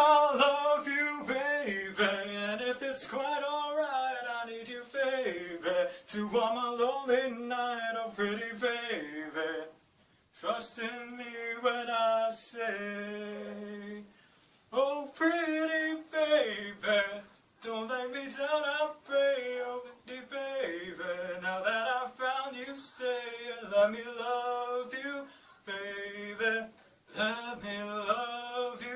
I love you, baby, and if it's quite alright, I need you, baby, to warm my lonely night, oh pretty baby. Trust in me when I say, oh pretty baby, don't let me down, I pray, oh pretty baby. Now that I found you, stay and let me love you, baby. Let me love you.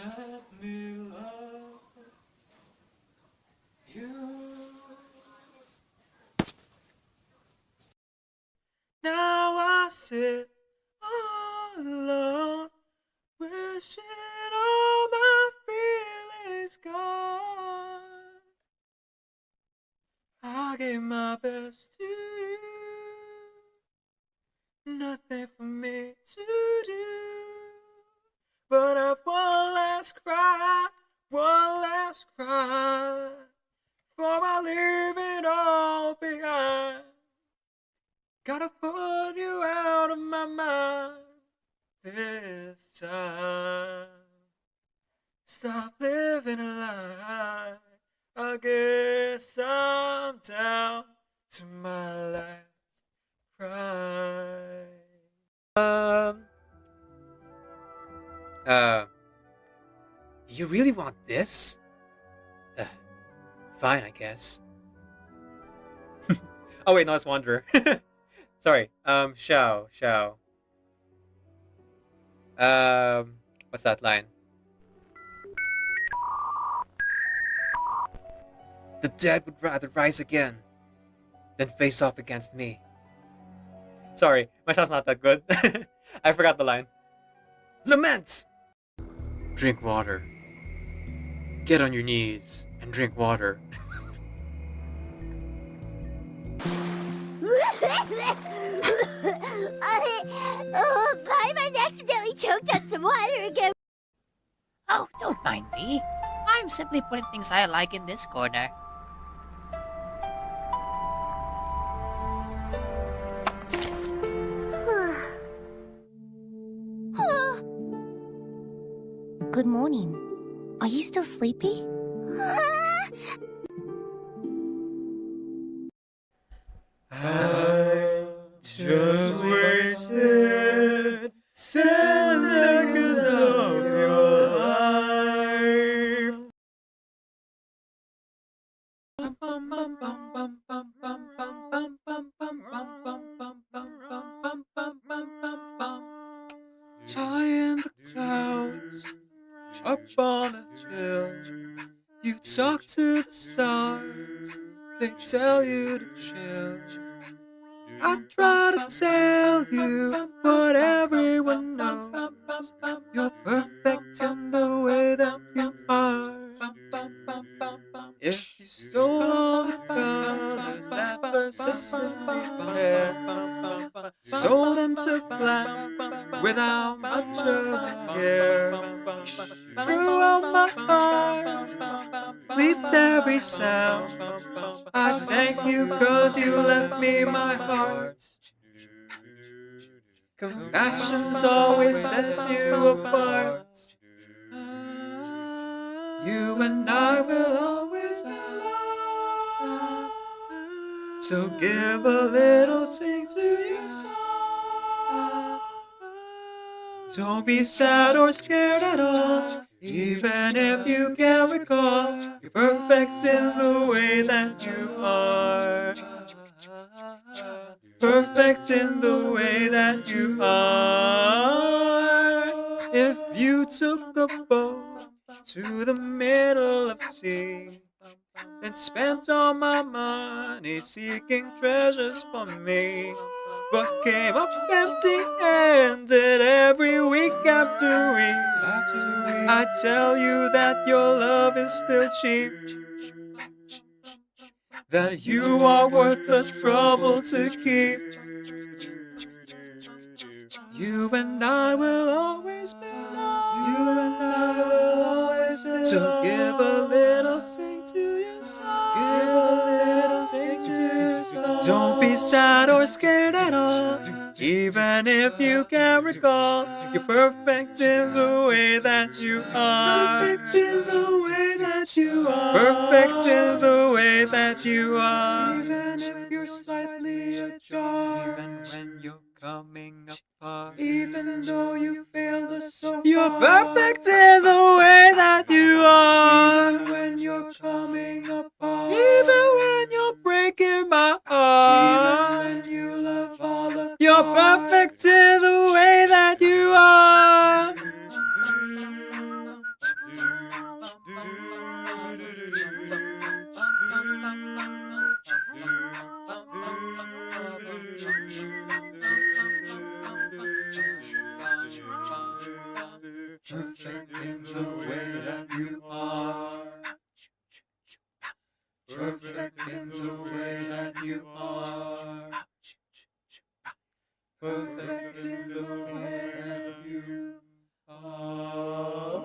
Let me love you. Now I sit all alone, wishing all my feelings gone. I gave my best to you, nothing for me to do, but I've one last cry, before I leave it all behind. Gotta put you out of my mind this time. Stop living a lie. I guess I'm down to my last cry. Do you really want this? Fine, I guess. Oh wait, no, it's Wanderer. Sorry, Shao. What's that line? The dead would rather rise again than face off against me. Sorry, my shot's not that good. I forgot the line. Lament! Drink water. Get on your knees and drink water. Paimon accidentally choked on some water again. Oh, don't mind me. I'm simply putting things I like in this corner. Good morning. Are you still sleepy? I just wasted 10 seconds of your life. High in the clouds, up on a hill, you talk to the stars, they tell you to chill. I try to tell you what everyone knows, you're perfect in the way that you are. If you stole all the colors that persistently there, sold them to black without much of a care, throughout my heart, bleeped every sound, I thank you 'cause you left me my heart. Compassion's always sets you apart. You and I will always be loved. So give a little sing to your song. Don't be sad or scared at all, even if you can't recall. You're perfect in the way that you are. Perfect in the way that you are. If you took a boat to the middle of the sea, then spent all my money seeking treasures for me, but came up empty-handed every week after week, I tell you that your love is still cheap, that you are worth the trouble to keep. You and I will always be loved. You and I will always So give a little sing to yourself. Give a little sing to yourself. Don't be sad or scared at all. Even if you can't recall, you're perfect in the way that you are. Perfect in the way that you are. Perfect in the way that you are. Even if you're slightly ajar. Even when you're coming apart. Even though you fail the so far. You're perfect in the way that you are. Even when you're coming apart. Even when you're breaking my heart. Even when you love all the You're perfect in the way that you are. Perfect in the way that you are. Perfect in the way that you are. Perfect in the way that you are.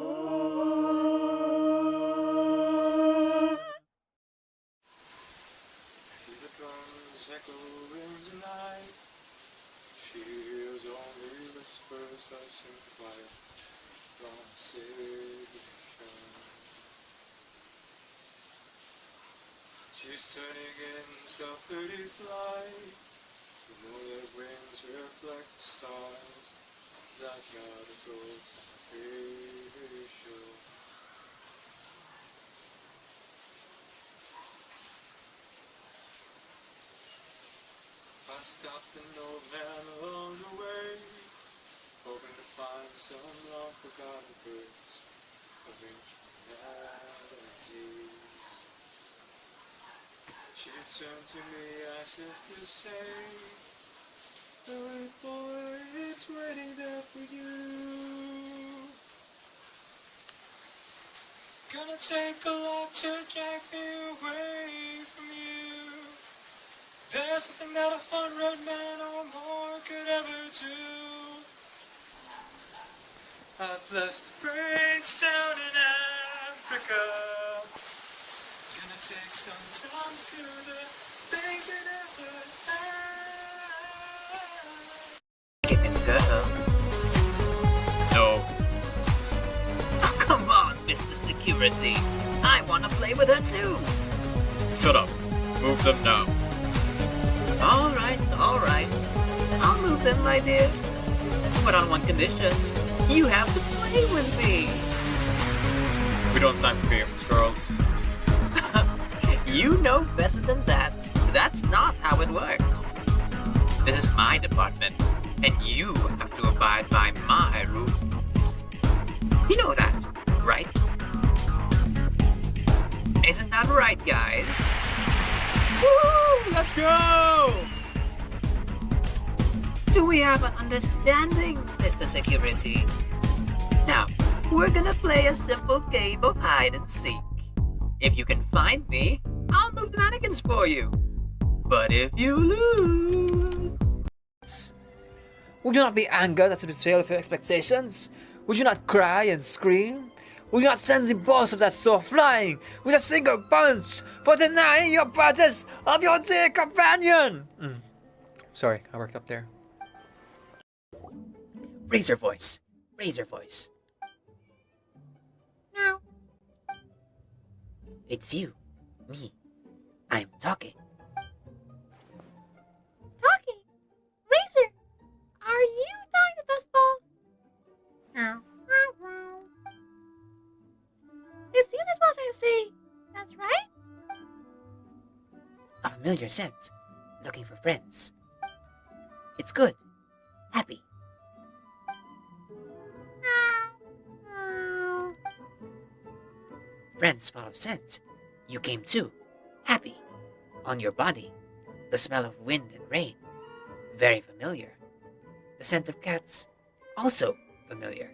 Hear the drums echoing tonight. She hears only whispers of sympathy from civilization. She's turning in self-pity flight. The moonlit winds reflect the stars that God told sacrificial. I stopped an old man along the way, hoping to find some long-forgotten birds of ancient melodies. She turned to me as if to say, "Hey boy, it's waiting there for you. Gonna take a lot to drag me away from you. There's nothing that a 100 men or more could ever do. I blessed the brains down in Africa. Gonna take some time to the things you never had." Kicking girl. No. Oh, come on, Mr. Security. I want to play with her too. Shut up. Move them now. All right. I'll move them, my dear. But on one condition. You have to play with me. We don't have time for games, girls. You know better than that. That's not how it works. This is my department, and you have to abide by my rules. You know that, right? Isn't that right, guys? Woo! Let's go! Do we have an understanding, Mr. Security? Now, we're gonna play a simple game of hide and seek. If you can find me, I'll move the mannequins for you. But if you lose... Would you not be angered at the betrayal of your expectations? Would you not cry and scream? Would you not send the boss of that store flying with a single punch for denying your purchase of your dear companion? Sorry, I worked up there. Raise your voice. No. It's you. Me. I'm talking. Talking? Razor, are you talking to Dustball? No. It's you that's supposed to say, that's right? A familiar scent. Looking for friends. It's good. Happy. Friends follow scent. You came too. Happy. On your body. The smell of wind and rain. Very familiar. The scent of cats. Also familiar.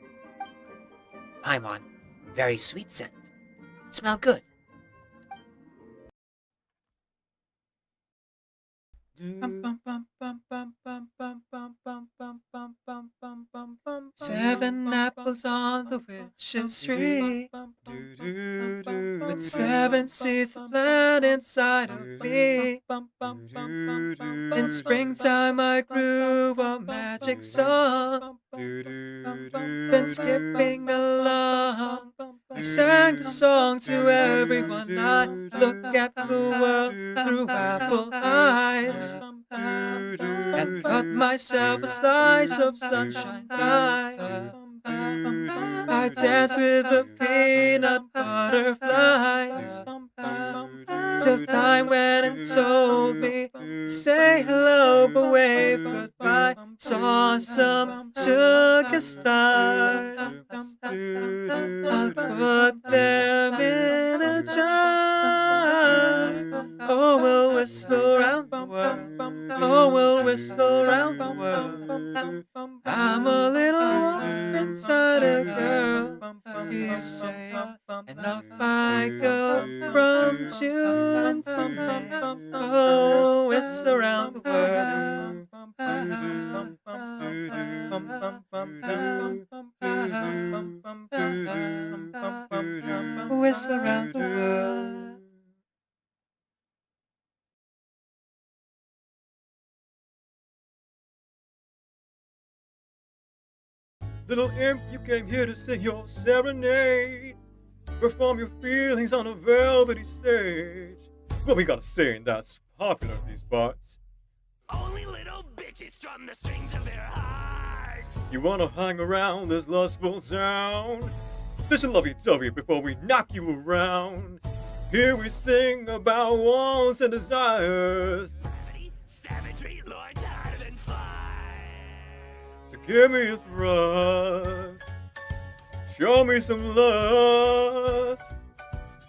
Paimon. Very sweet scent. Smell good. Seven apples on the witch's tree, with seven seeds planted inside of me. In springtime I grew a magic song, then skipping along, I sang the song to everyone. I look at the world through apple eyes, and cut myself a slice of sunshine pie. I dance with the peanut butterflies, till time went and told me, say hello but wave goodbye. Saw some sugar stars, I'll put them in a jar. Oh, we'll whistle around the world. Oh, we'll whistle around the world. I'm a little wolf inside a girl, you say, and off I go from June to May. Oh, whistle around the world. Whistle around the world. Little imp, you came here to sing your serenade, perform your feelings on a velvety stage. What we got a saying that's popular in these parts? Only little bitches strum the strings of their hearts. You wanna hang around this lustful town? Such a lovey-dovey before we knock you around. Here we sing about wants and desires, Savagery, Lord, harder than fire. so give me a thrust, show me some lust.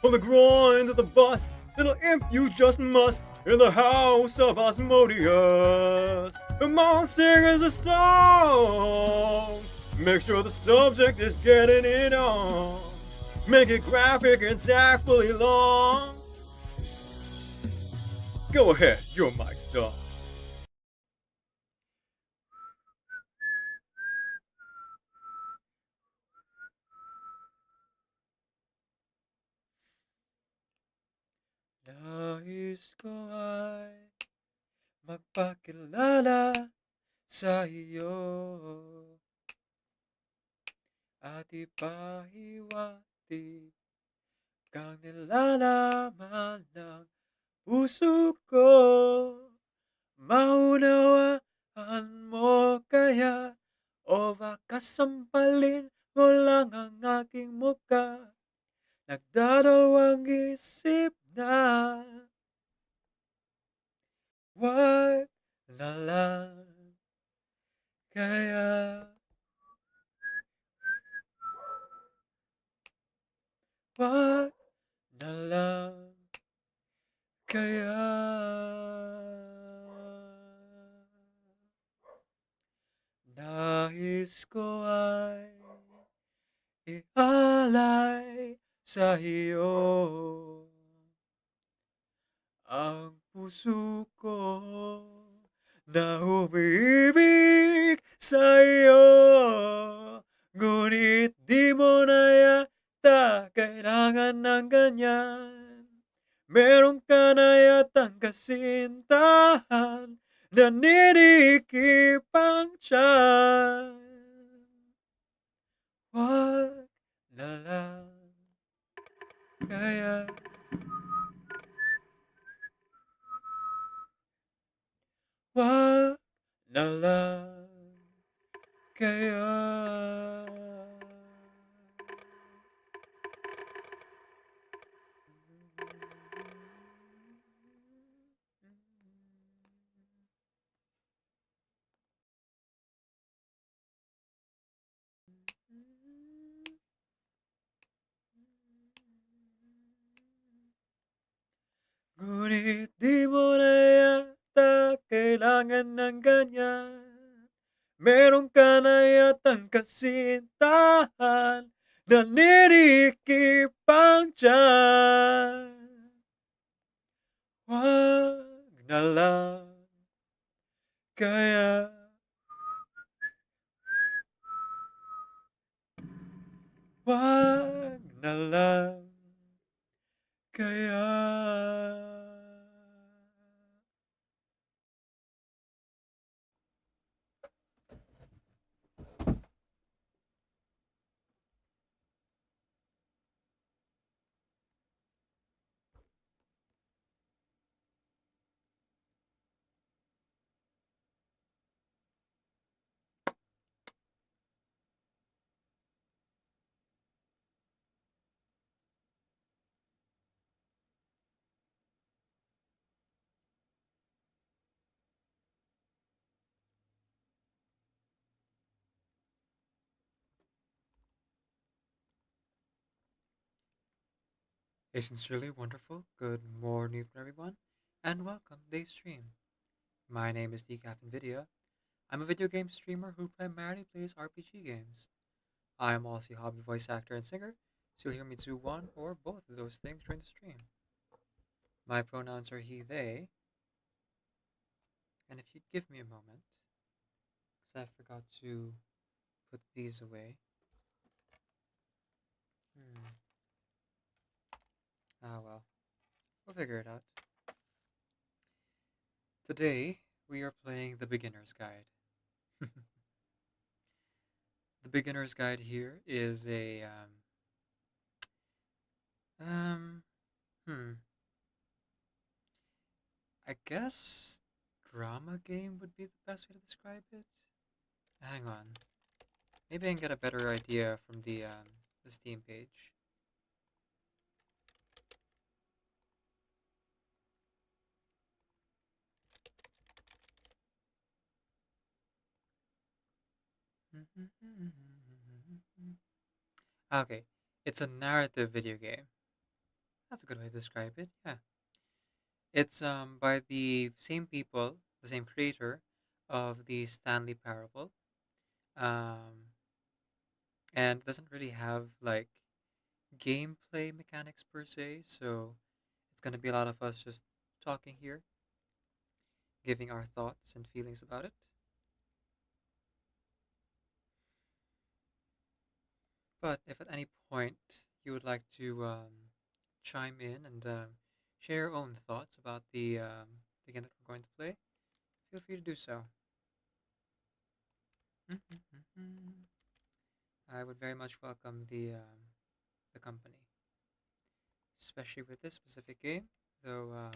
From the groin to the bust, little imp, you just must, in the house of Asmodeus. Come on, sing us a song. Make sure the subject is getting it on. Make it graphic and tactfully long. Go ahead, your mic's on. Nais ko ay magpakilala sa iyo at ipahiwatig kang nilalaman ng puso ko. Maunawaan mo kaya, o baka sampalin mo lang ang aking mukha. Nagdadalawang isip na wag na lang kaya. Wag na lang kaya. Nais ko ay ialay sa iyo ang puso ko na umiibig sa iyo. Ngunit di mo na yata kailangan ng ganyan. Meron ka na yatang kasintahan na ninikip ang tiyan. Wag na lang kaya. Wag na lang kaya. Ngunit di mo na yata kailangan ng ganyan. Meron ka na yatang kasintahan na ninikip ang tiyan. Wag na lang Kaya... A sincerely wonderful good morning, everyone, and welcome to today's stream. My name is Decaf Nvidia. I'm a video game streamer who primarily plays RPG games. I am also a hobby voice actor and singer, so you'll hear me do one or both of those things during the stream. My pronouns are he, they, and if you'd give me a moment, because I forgot to put these away. Ah well, we'll figure it out. Today, we are playing the Beginner's Guide. The Beginner's Guide here is a, um, hmm, I guess drama game would be the best way to describe it. Hang on. Maybe I can get a better idea from the Steam page. Okay, it's a narrative video game. That's a good way to describe it. Yeah, it's by the same people, the same creator of the Stanley Parable. Um, and it doesn't really have like gameplay mechanics per se, so it's gonna be a lot of us just talking here, giving our thoughts and feelings about it. But if at any point you would like to chime in and share your own thoughts about the game that we're going to play, feel free to do so. I would very much welcome the company, especially with this specific game, though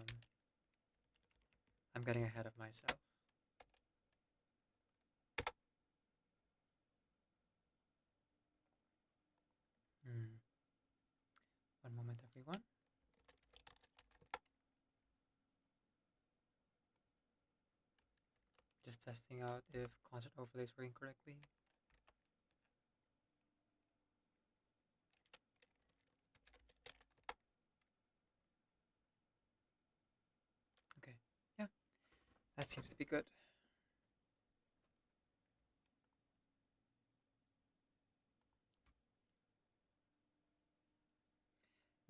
I'm getting ahead of myself. Hmm. One moment, everyone. Just testing out if concert overlay is working correctly. Okay, yeah, that seems to be good.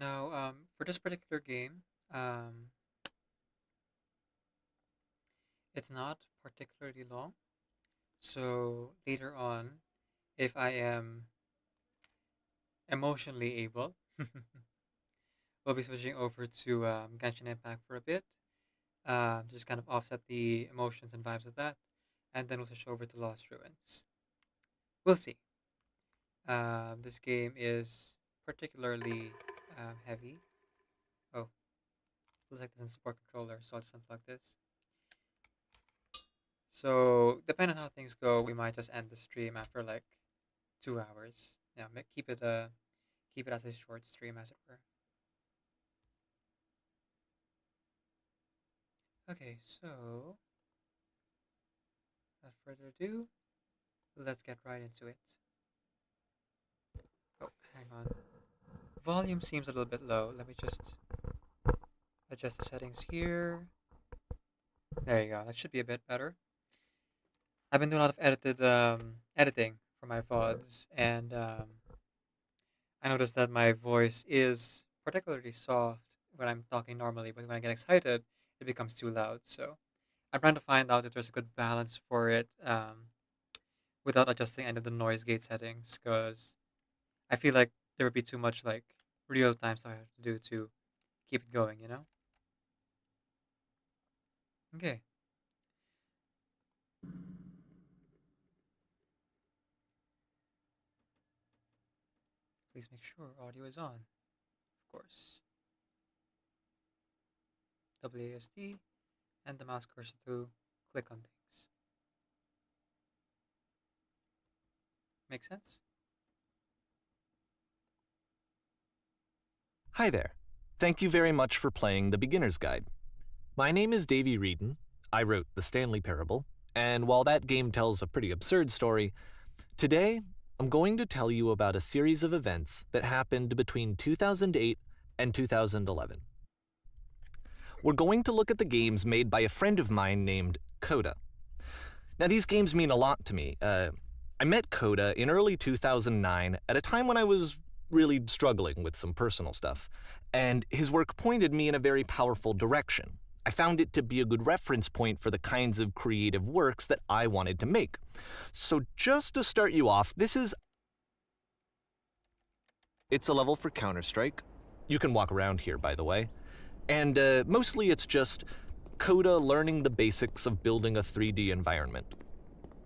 Now, for this particular game, um, it's not particularly long. So later on, if I am emotionally able, we'll be switching over to Genshin Impact for a bit. Just kind of offset the emotions and vibes of that, and then we'll switch over to Lost Ruins. We'll see. This game is particularly heavy. Oh, looks like it doesn't support controller, so I'll just unplug this. So depending on how things go, we might just end the stream after like 2 hours. Yeah, keep it as a short stream as it were. Okay, so without further ado, let's get right into it. Oh, hang on. Volume seems a little bit low. Let me just adjust the settings here. There you go. That should be a bit better. I've been doing a lot of editing for my VODs, and I noticed that my voice is particularly soft when I'm talking normally, but when I get excited, it becomes too loud. So I'm trying to find out if there's a good balance for it without adjusting any of the noise gate settings, because I feel like there would be too much like real time stuff I have to do to keep it going, you know? Okay. Please make sure audio is on, of course. WASD and the mouse cursor to click on things. Make sense? Hi there. Thank you very much for playing The Beginner's Guide. My name is Davey Reedon. I wrote the Stanley Parable, and while that game tells a pretty absurd story, today I'm going to tell you about a series of events that happened between 2008 and 2011. We're going to look at the games made by a friend of mine named Coda. Now, these games mean a lot to me. I met Coda in early 2009 at a time when I was really struggling with some personal stuff, and his work pointed me in a very powerful direction. I found it to be a good reference point for the kinds of creative works that I wanted to make. So just to start you off, it's a level for Counter-Strike. You can walk around here, by the way. And mostly it's just Coda learning the basics of building a 3D environment.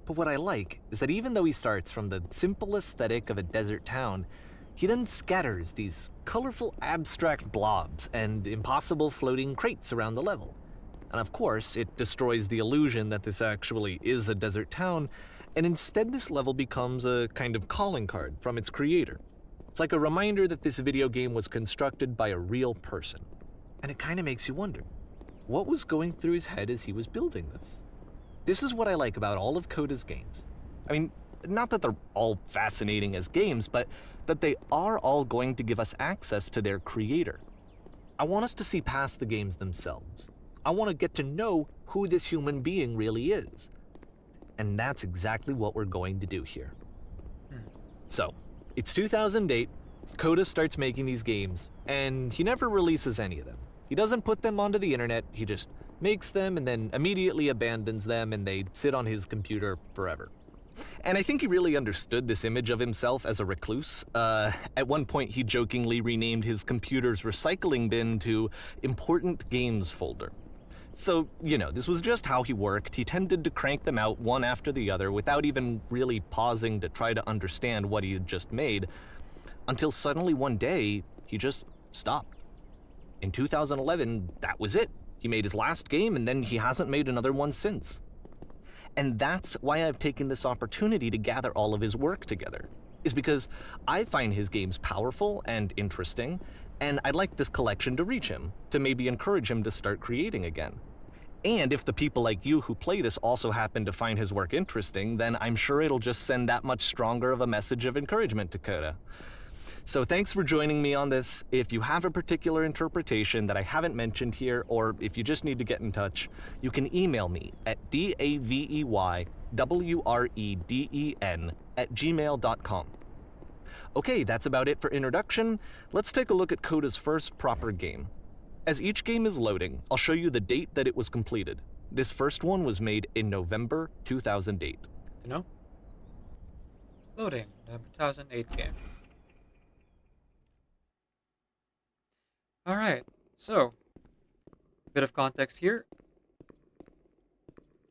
But what I like is that even though he starts from the simple aesthetic of a desert town, he then scatters these colorful abstract blobs and impossible floating crates around the level. And of course, it destroys the illusion that this actually is a desert town, and instead this level becomes a kind of calling card from its creator. It's like a reminder that this video game was constructed by a real person. And it kind of makes you wonder, what was going through his head as he was building this? This is what I like about all of Coda's games. I mean, not that they're all fascinating as games, but that they are all going to give us access to their creator. I want us to see past the games themselves. I want to get to know who this human being really is. And that's exactly what we're going to do here. So, it's 2008, Coda starts making these games, and he never releases any of them. He doesn't put them onto the internet, he just makes them and then immediately abandons them, and they sit on his computer forever. And I think he really understood this image of himself as a recluse. At one point, he jokingly renamed his computer's recycling bin to Important Games Folder. So, you know, this was just how he worked. He tended to crank them out one after the other without even really pausing to try to understand what he had just made, until suddenly one day, he just stopped. In 2011, that was it. He made his last game, and then he hasn't made another one since. And that's why I've taken this opportunity to gather all of his work together, is because I find his games powerful and interesting, and I'd like this collection to reach him, to maybe encourage him to start creating again. And if the people like you who play this also happen to find his work interesting, then I'm sure it'll just send that much stronger of a message of encouragement to Coda. So thanks for joining me on this. If you have a particular interpretation that I haven't mentioned here, or if you just need to get in touch, you can email me at daveywreden@gmail.com. Okay, that's about it for introduction. Let's take a look at Coda's first proper game. As each game is loading, I'll show you the date that it was completed. This first one was made in November 2008. You know? Loading, the 2008 game. Alright, so, a bit of context here.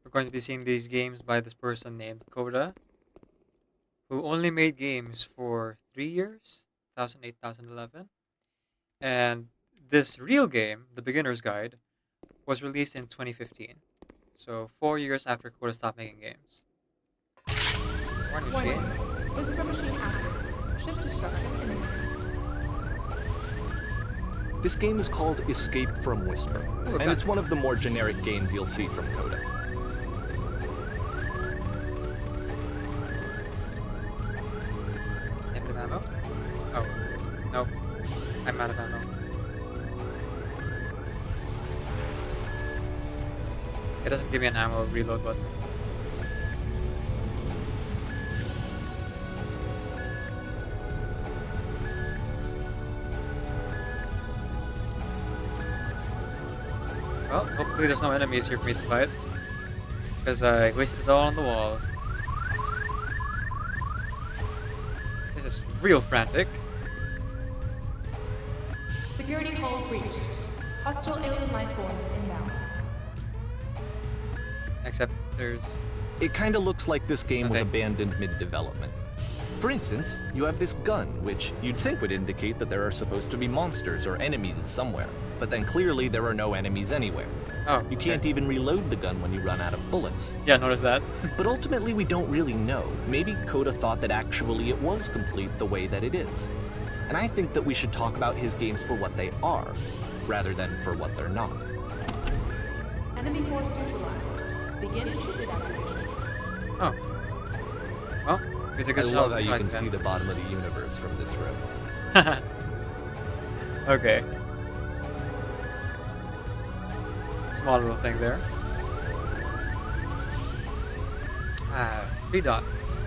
We're going to be seeing these games by this person named Coda, who only made games for 3 years, 2008, 2011. And this real game, The Beginner's Guide, was released in 2015. So 4 years after Coda stopped making games. Warning machine. Is the machine active? Shift destruction imminent. This game is called Escape from Whisper, and it's one of the more generic games you'll see from Coda. Infinite ammo? Oh, nope. I'm out of ammo. It doesn't give me an ammo reload button. Well, hopefully there's no enemies here for me to fight, because I wasted it all on the wall. This is real frantic. Security Security hull breached. Hostile alien life forms inbound. Except there's... It kinda looks like this game was Okay. abandoned mid-development. For instance, you have this gun, which you'd think would indicate that there are supposed to be monsters or enemies somewhere, but then clearly there are no enemies anywhere. Oh, You can't even reload the gun when you run out of bullets. Yeah, notice that. But ultimately, we don't really know. Maybe Coda thought that actually it was complete the way that it is. And I think that we should talk about his games for what they are, rather than for what they're not. Enemy force neutralized. Begin ship evacuation. Oh. Well, we did a I good job. love how you can neutralizing see the bottom of the universe from this room. that. Okay. Small little thing there. Ah, 3 dots.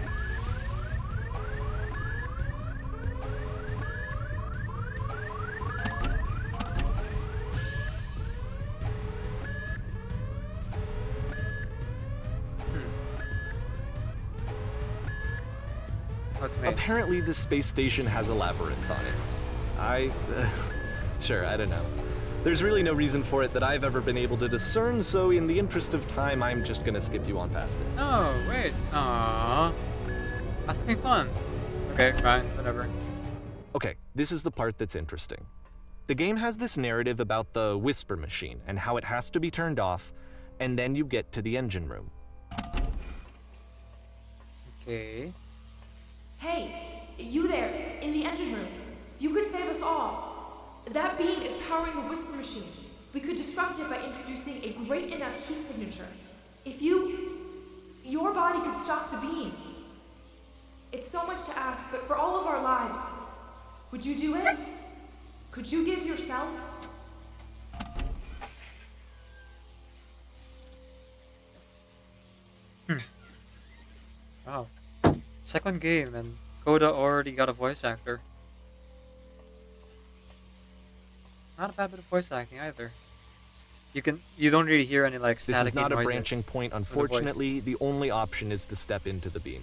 What's maze? Apparently, this space station has a labyrinth on it. Sure, I don't know. There's really no reason for it that I've ever been able to discern, so in the interest of time, I'm just gonna skip you on past it. Oh, wait. Aww. That's something fun. Okay, fine, whatever. Okay, this is the part that's interesting. The game has this narrative about the whisper machine and how it has to be turned off, and then you get to the engine room. Okay. Hey, you there, in the engine room. You could save us all. That beam is powering the whisper machine. We could disrupt it by introducing a great enough heat signature. If your body could stop the beam. It's so much to ask, but for all of our lives, would you do it? Could you give yourself? Wow. Second game and Coda already got a voice actor. Not a bad bit of voice acting either. You don't really hear any like This static is not a noises branching point. with the voice. Unfortunately, the only option is to step into the beam.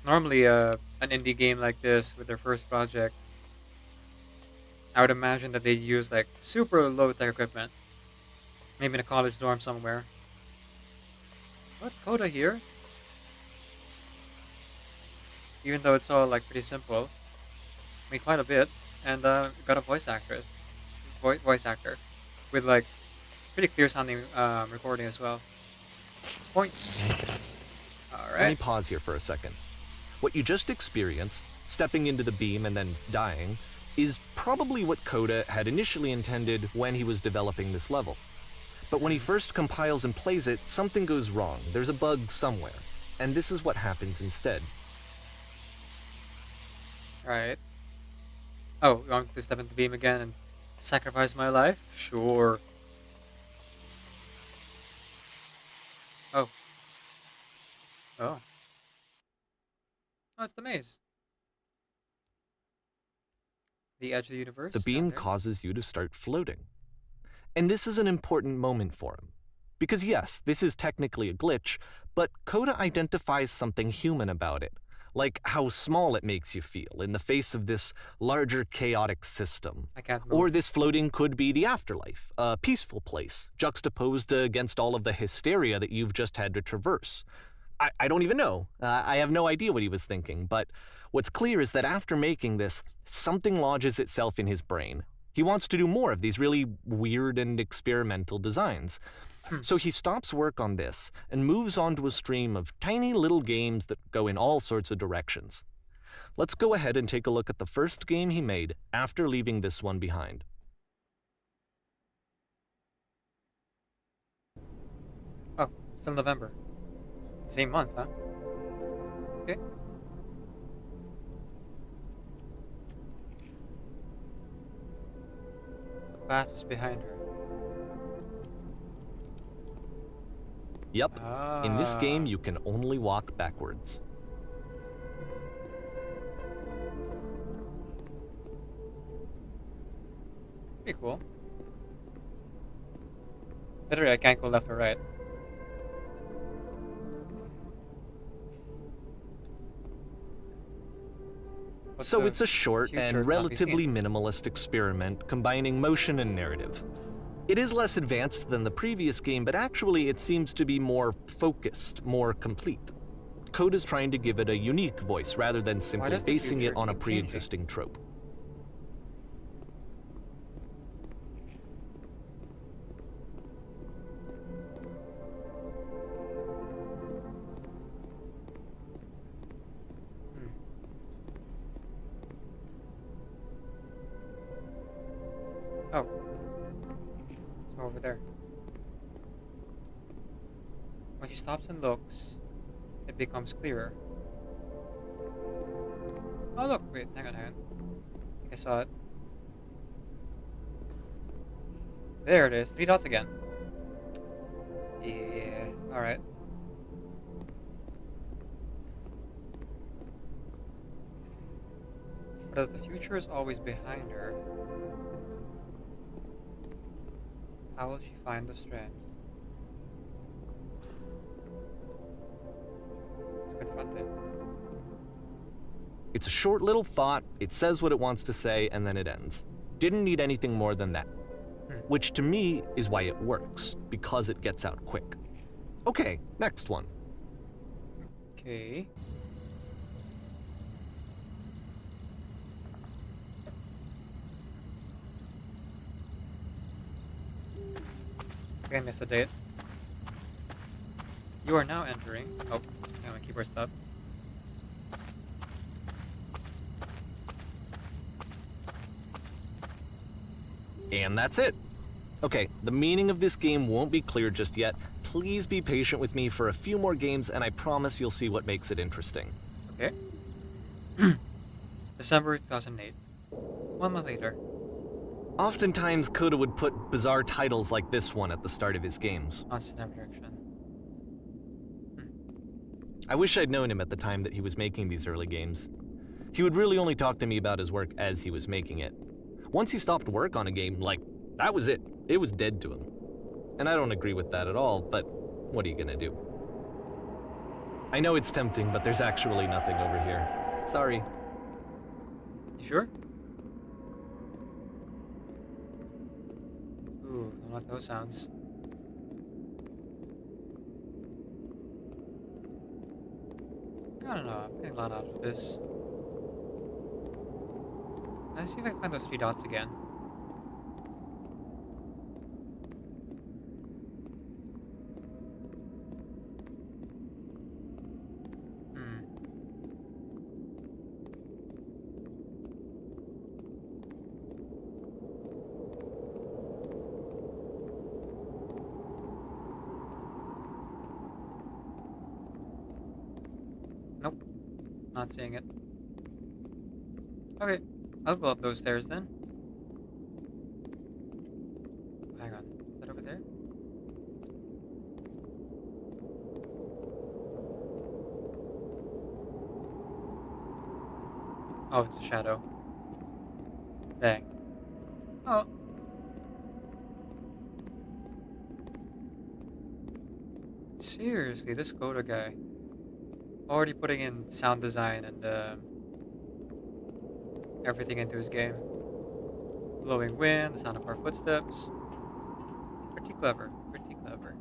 Normally, an indie game like this with their first project, I would imagine that they use like super low tech equipment. Maybe in a college dorm somewhere. What, Coda here? Even though it's all like pretty simple, I mean quite a bit, and got a voice actor with like pretty clear sounding recording as well. Point. All Let me right. pause here for a second. What you just experienced, stepping into the beam and then dying, is probably what Coda had initially intended when he was developing this level. But when he first compiles and plays it, something goes wrong. There's a bug somewhere. And this is what happens instead. Alright. Oh, you want me to step into the beam again and sacrifice my life? Sure. Oh. Oh. Oh, it's the maze. The edge of the universe. The down beam there. causes you to start floating. And this is an important moment for him. Because yes, this is technically a glitch, but Coda identifies something human about it. Like how small it makes you feel in the face of this larger chaotic system. I can't move. Or this floating could be the afterlife, a peaceful place, juxtaposed against all of the hysteria that you've just had to traverse. I don't even know. I have no idea what he was thinking, but what's clear is that after making this, something lodges itself in his brain. He wants to do more of these really weird and experimental designs. So he stops work on this and moves on to a stream of tiny little games that go in all sorts of directions. Let's go ahead and take a look at the first game he made after leaving this one behind. Oh, still November. Same month, huh? Okay. The past is behind her. Yep, in this Ah. game you can only walk backwards. Pretty cool. Literally, I can't go left or right. but So the it's a short future and cannot be relatively seen. minimalist experiment combining motion and narrative. It is less advanced than the previous game, but actually it seems to be more focused, more complete. Code is trying to give it a unique voice rather than simply does the basing it future on a keep changing? pre-existing trope. Oh. It's over there. When she stops and looks, it becomes clearer. Oh look, wait, hang on. I think I saw it. There it is, 3 dots again. Yeah, alright. But as the future is always behind her, how will she find the strength to confront it? It's a short little thought, it says what it wants to say, and then it ends. Didn't need anything more than that. Which to me is why it works, because it gets out quick. Okay, next one. Okay. Okay, missed a date. You are now entering. Oh, hang on, keyboard stop. And that's it. Okay, the meaning of this game won't be clear just yet. Please be patient with me for a few more games, and I promise you'll see what makes it interesting. Okay. December 2008. 1 month later. Oftentimes, Coda would put bizarre titles like this one at the start of his games. Constant direction. I wish I'd known him at the time that he was making these early games. He would really only talk to me about his work as he was making it. Once he stopped work on a game, like, that was it. It was dead to him. And I don't agree with that at all, but what are you gonna do? I know it's tempting, but there's actually nothing over here. Sorry. You sure? Ooh, I don't like those sounds. I don't know, I'm getting a lot out of this. Let's see if I can find those 3 dots again. Nope. Not seeing it. Okay, I'll go up those stairs then. Hang on. Is that over there? Oh, it's a shadow. Dang. Oh. Seriously, this Coda guy. Already putting in sound design and everything into his game. Blowing wind, the sound of our footsteps. Pretty clever, pretty clever.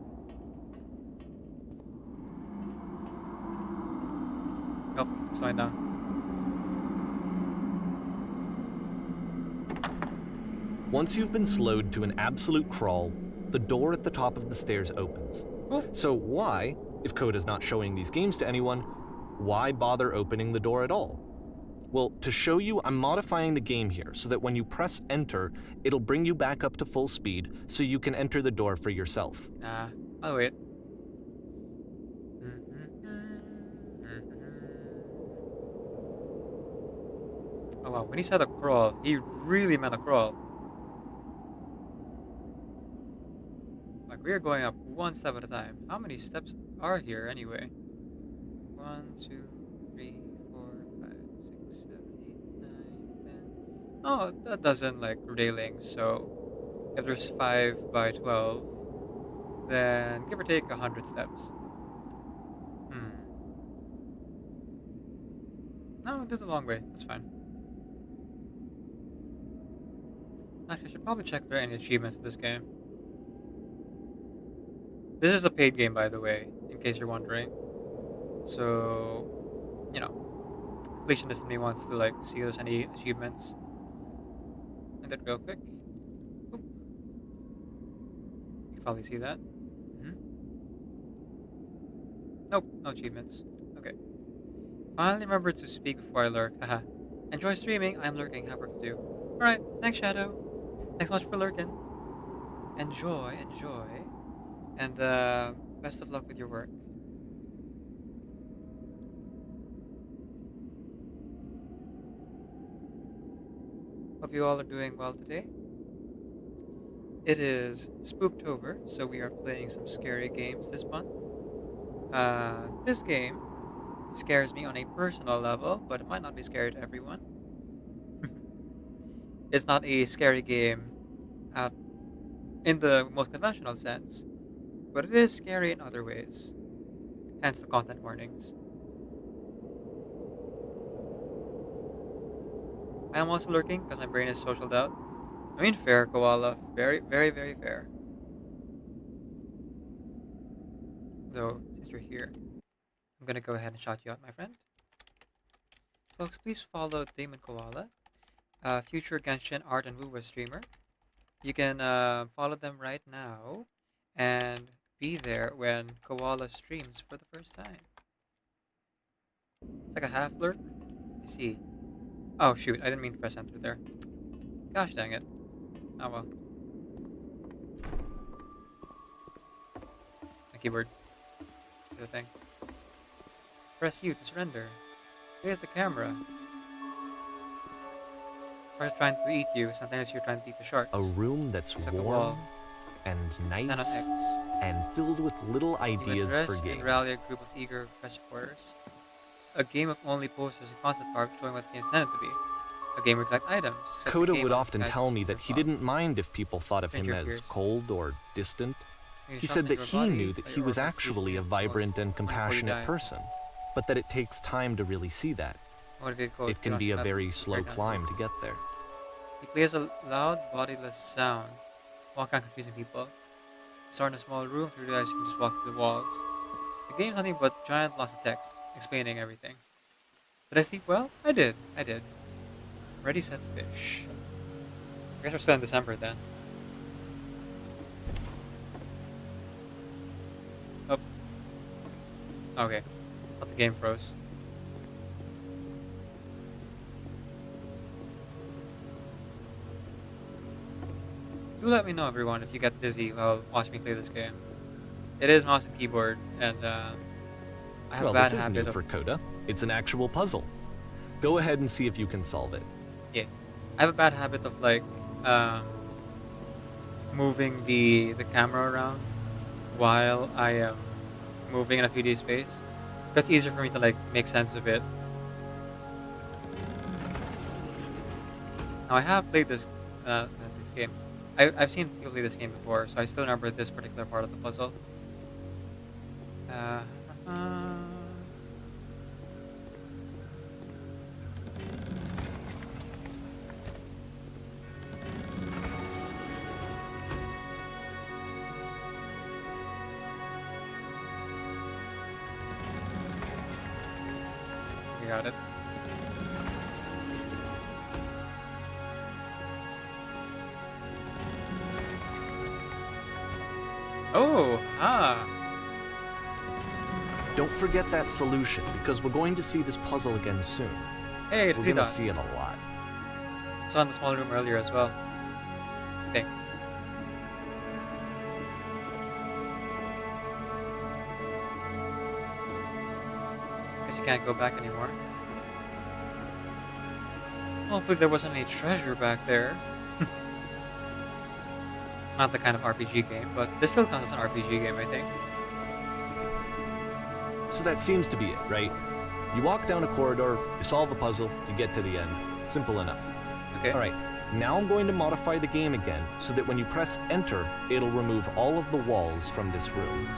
Nope, slowing down. Once you've been slowed to an absolute crawl, the door at the top of the stairs opens. Oh. So why, if Coda's not showing these games to anyone, why bother opening the door at all? Well, to show you, I'm modifying the game here so that when you press enter, it'll bring you back up to full speed so you can enter the door for yourself. Nah, I'll wait. Oh wow, when he said a crawl, he really meant a crawl. Like, we are going up 1 step at a time. How many steps are here anyway? 1, 2, 3, 4, 5, 6, 7, 8, 9, 10. Oh, that doesn't like railings, so if there's 5 by 12, then give or take 100 steps. No, do the long way. That's fine. Actually, I should probably check if there are any achievements in this game. This is a paid game, by the way, in case you're wondering. So, you know, completionist in me wants to like see if there's any achievements. And that real quick. Oop. You can probably see that. Nope, no achievements. Okay. Finally remember to speak before I lurk. Haha. Enjoy streaming. I'm lurking. Have work to do. Alright, thanks, Shadow. Thanks so much for lurking. Enjoy. And best of luck with your work. Hope you all are doing well today. It is Spooktober, so we are playing some scary games this month. This game scares me on a personal level, but it might not be scary to everyone. It's not a scary game in the most conventional sense, but it is scary in other ways. Hence the content warnings. I am also lurking because my brain is socialed out. I mean, fair, Koala. Very, very, very fair. Though, since you're here, I'm gonna go ahead and shout you out, my friend. Folks, please follow Damon Koala, future Genshin Art and Wuwa streamer. You can follow them right now and be there when Koala streams for the first time. It's like a half lurk. I see. Oh shoot, I didn't mean to press enter there. Gosh dang it. Oh well. My keyboard. Do the thing. Press U to surrender. Here's the camera. Shark's trying to eat you, sometimes you're trying to eat the sharks. A room that's Except the warm wall. and Stand on nice X. and filled with little ideas for And games. rally a group of eager press supporters. A game of only posters and concept art showing what the game is intended to be. A game where you collect items. except the Coda game would only often guides tell me super that he fun. didn't mind if people thought of him Stranger as appears. cold or distant. You He trust said in that your he body, knew that but he your was organs actually usually a close vibrant and before you compassionate die. person, but that it takes time to really see that. Motivated quote, It "You can don't be a have very to slow break down." climb to get there. He plays a loud, bodiless sound, walking around confusing people. You start in a small room to realize you can just walk through the walls. The game's nothing but giant blocks of text, explaining everything. Did I sleep well? I did. Ready, set, fish. I guess we're still in December then. Oh. Okay. Thought the game froze. Do let me know, everyone, if you get dizzy while watching me play this game. It is mouse and keyboard, and I have Well, a bad this is new habit of for Coda. It's an actual puzzle. Go ahead and see if you can solve it. I have a bad habit of like moving the camera around while I am moving in a 3D space. That's easier for me to like make sense of it. Now I have played this game. I've seen people play this game before, so I still remember this particular part of the puzzle. We got it. Oh, Don't forget that solution, because we're going to see this puzzle again soon. Hey, We're three gonna dots. see it a lot. Saw in the small room earlier as well. I think. Guess you can't go back anymore. Hopefully there wasn't any treasure back there. Not the kind of RPG game, but this still counts as an RPG game, I think. So that seems to be it, right? You walk down a corridor, you solve a puzzle, you get to the end. Simple enough. Okay. Alright, now I'm going to modify the game again so that when you press enter, it'll remove all of the walls from this room.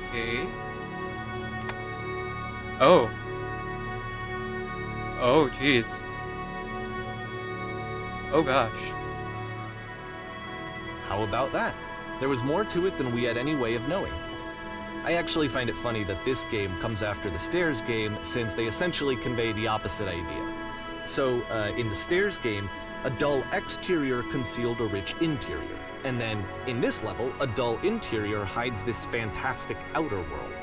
Okay. Oh. Oh, jeez. Oh gosh. How about that? There was more to it than we had any way of knowing. I actually find it funny that this game comes after the Stairs game, since they essentially convey the opposite idea. So, in the Stairs game, a dull exterior concealed a rich interior. And then, in this level, a dull interior hides this fantastic outer world.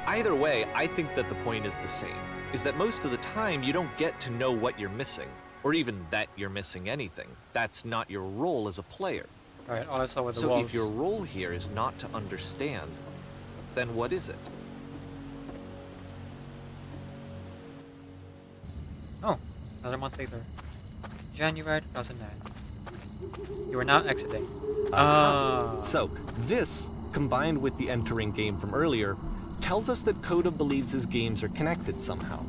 Either way, I think that the point is the same, is that most of the time you don't get to know what you're missing, or even that you're missing anything. That's not your role as a player. Alright, all I saw was the So walls. if your role here is not to understand, then what is it? Oh, another month later. January 2009. You are now exiting. Ah. So, this, combined with the entering game from earlier, tells us that Coda believes his games are connected somehow.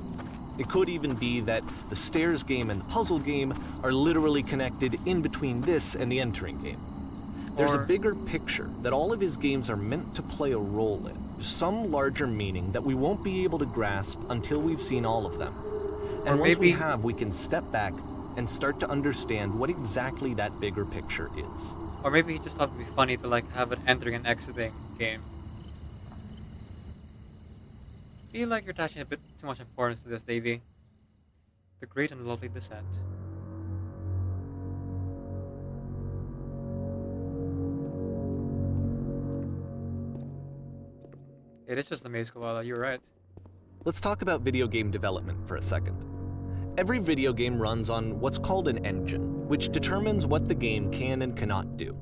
It could even be that the Stairs game and the puzzle game are literally connected in between this and the entering game. There's a bigger picture that all of his games are meant to play a role in, some larger meaning that we won't be able to grasp until we've seen all of them. And once we have, we can step back and start to understand what exactly that bigger picture is. Or maybe he just thought it'd be funny to like have an entering and exiting game. I feel like you're attaching a bit too much importance to this, Davey. The Great and Lovely Descent. It is just the maze koala, you're right. Let's talk about video game development for a second. Every video game runs on what's called an engine, which determines what the game can and cannot do.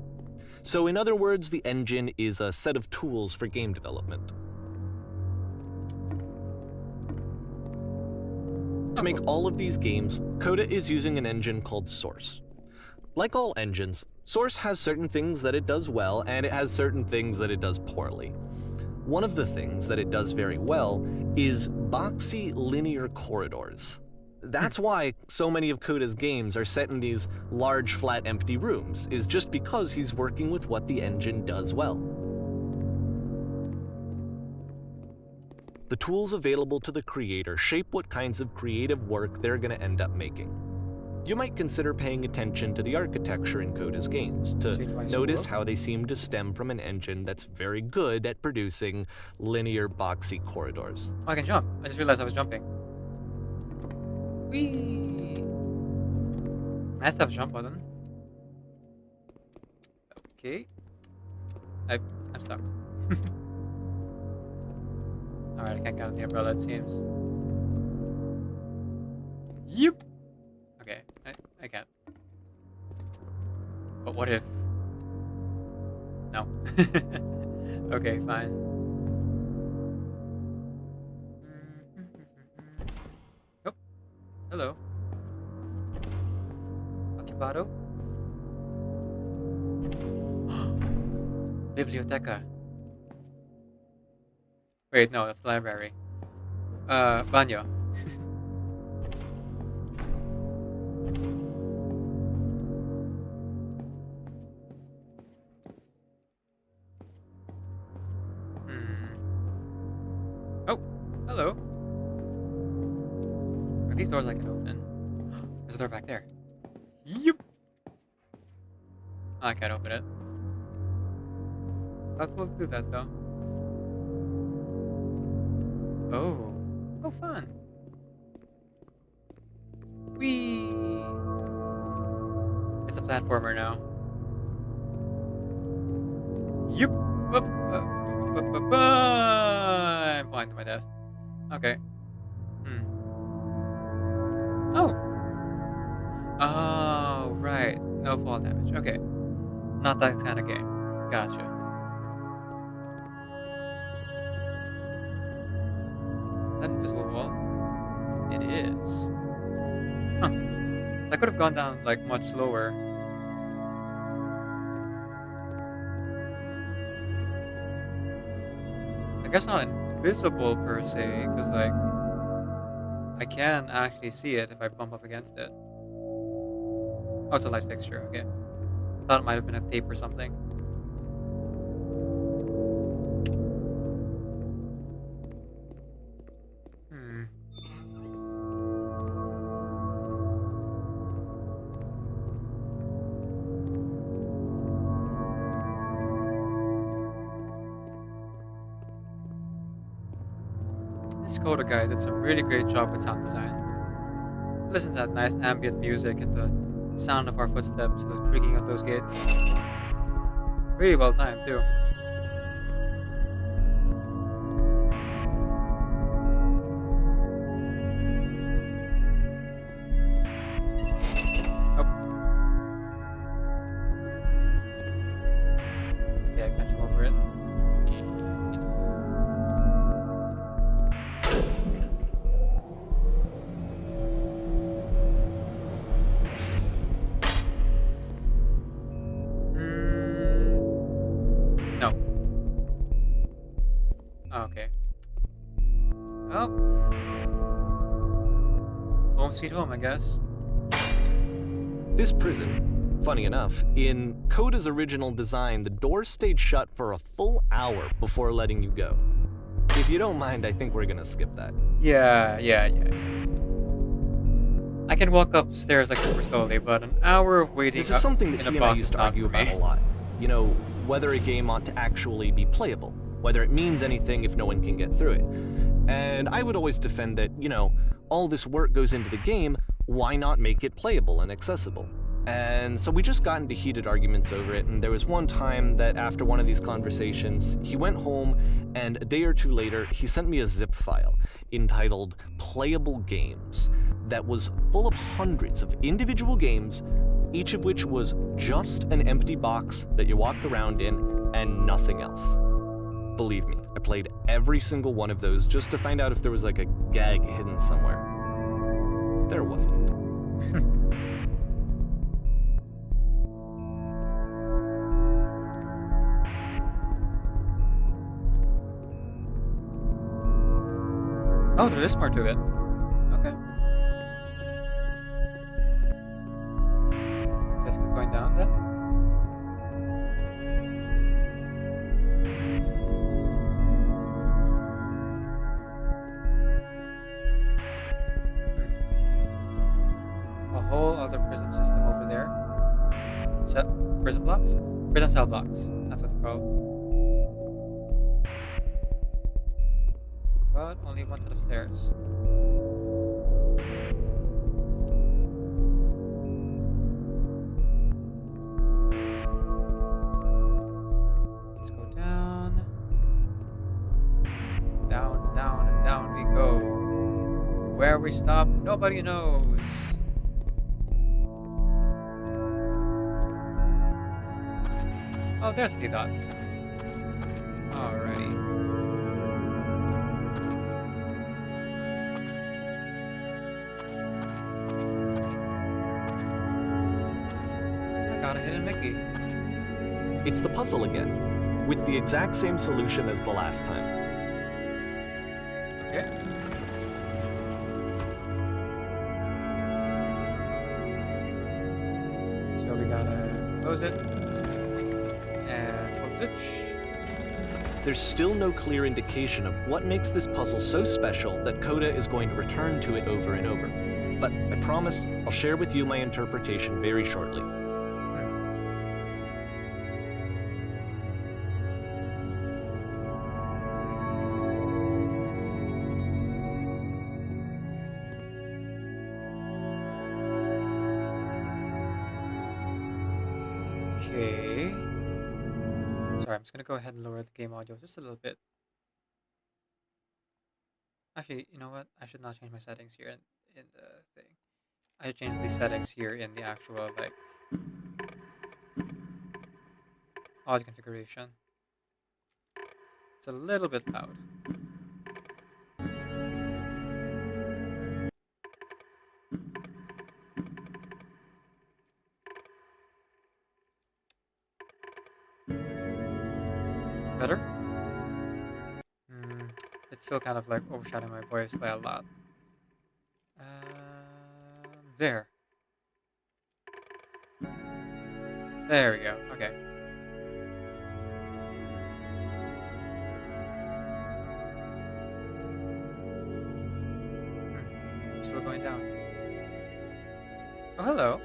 So in other words, the engine is a set of tools for game development. To make all of these games, Coda is using an engine called Source. Like all engines, Source has certain things that it does well, and it has certain things that it does poorly. One of the things that it does very well is boxy linear corridors. That's why so many of Coda's games are set in these large, flat, empty rooms, is just because he's working with what the engine does well. The tools available to the creator shape what kinds of creative work they're going to end up making. You might consider paying attention to the architecture in Coda's games, to notice how they seem to stem from an engine that's very good at producing linear, boxy corridors. Oh, I can jump. I just realized I was jumping. Whee! Nice to have a jump button. Okay. I'm stuck. Alright, I can't get on the umbrella, it seems. Yep. Okay, I can't. But what if? No. Okay, fine. Oh, hello. Occupado? Biblioteca. Wait, no, that's the library. Banyo. Oh, hello. Are these doors I can open? There's a door back there. Yep. I can't open it. How cool to do that though? Oh. Oh, fun. Whee! It's a platformer now. Yep. I'm falling to my death. Okay. Oh. Oh, right. No fall damage. Okay. Not that kind of game. Gotcha. That invisible wall? It is. Huh. I could have gone down like much slower. I guess not invisible per se, because like I can actually see it if I bump up against it. Oh, it's a light fixture. Okay. Thought it might have been a tape or something. Coda guy did some really great job with sound design. Listen to that nice ambient music and the sound of our footsteps and the creaking of those gates. Really well timed too. Oh. Okay, I can't jump over it. No. Okay. Well, home sweet home, I guess. This prison, funny enough, in Coda's original design, the doors stayed shut for a full hour before letting you go. If you don't mind, I think we're gonna skip that. Yeah. I can walk upstairs like super slowly, but an hour of waiting This is something that in a he and I box used is to not argue for me. about a lot. You know, whether a game ought to actually be playable, whether it means anything if no one can get through it. And I would always defend that, you know, all this work goes into the game, why not make it playable and accessible? And so we just got into heated arguments over it, and there was one time that after one of these conversations, he went home, and a day or two later, he sent me a zip file entitled Playable Games that was full of hundreds of individual games, each of which was just an empty box that you walked around in and nothing else. Believe me, I played every single one of those just to find out if there was like a gag hidden somewhere. There wasn't. Oh, there is more to it. Okay. Just keep going down then. A whole other prison system over there. Prison blocks? Prison cell blocks. That's what they're called. But only one set of stairs. Let's go down. Down, down, and down we go. Where we stop, nobody knows. Oh, there's the dots. Alrighty. Got a hidden Mickey. It's the puzzle again, with the exact same solution as the last time. Okay. So we gotta close it and pull the switch. There's still no clear indication of what makes this puzzle so special that Coda is going to return to it over and over. But I promise I'll share with you my interpretation very shortly. Okay. Sorry, I'm just gonna go ahead and lower the game audio just a little bit. Actually, you know what? I should not change my settings here in the thing. I should change the settings here in the actual, like, audio configuration. It's a little bit loud. Better? It's still kind of like overshadowing my voice by a lot. There. There we go. Okay. We're still going down. Oh, hello.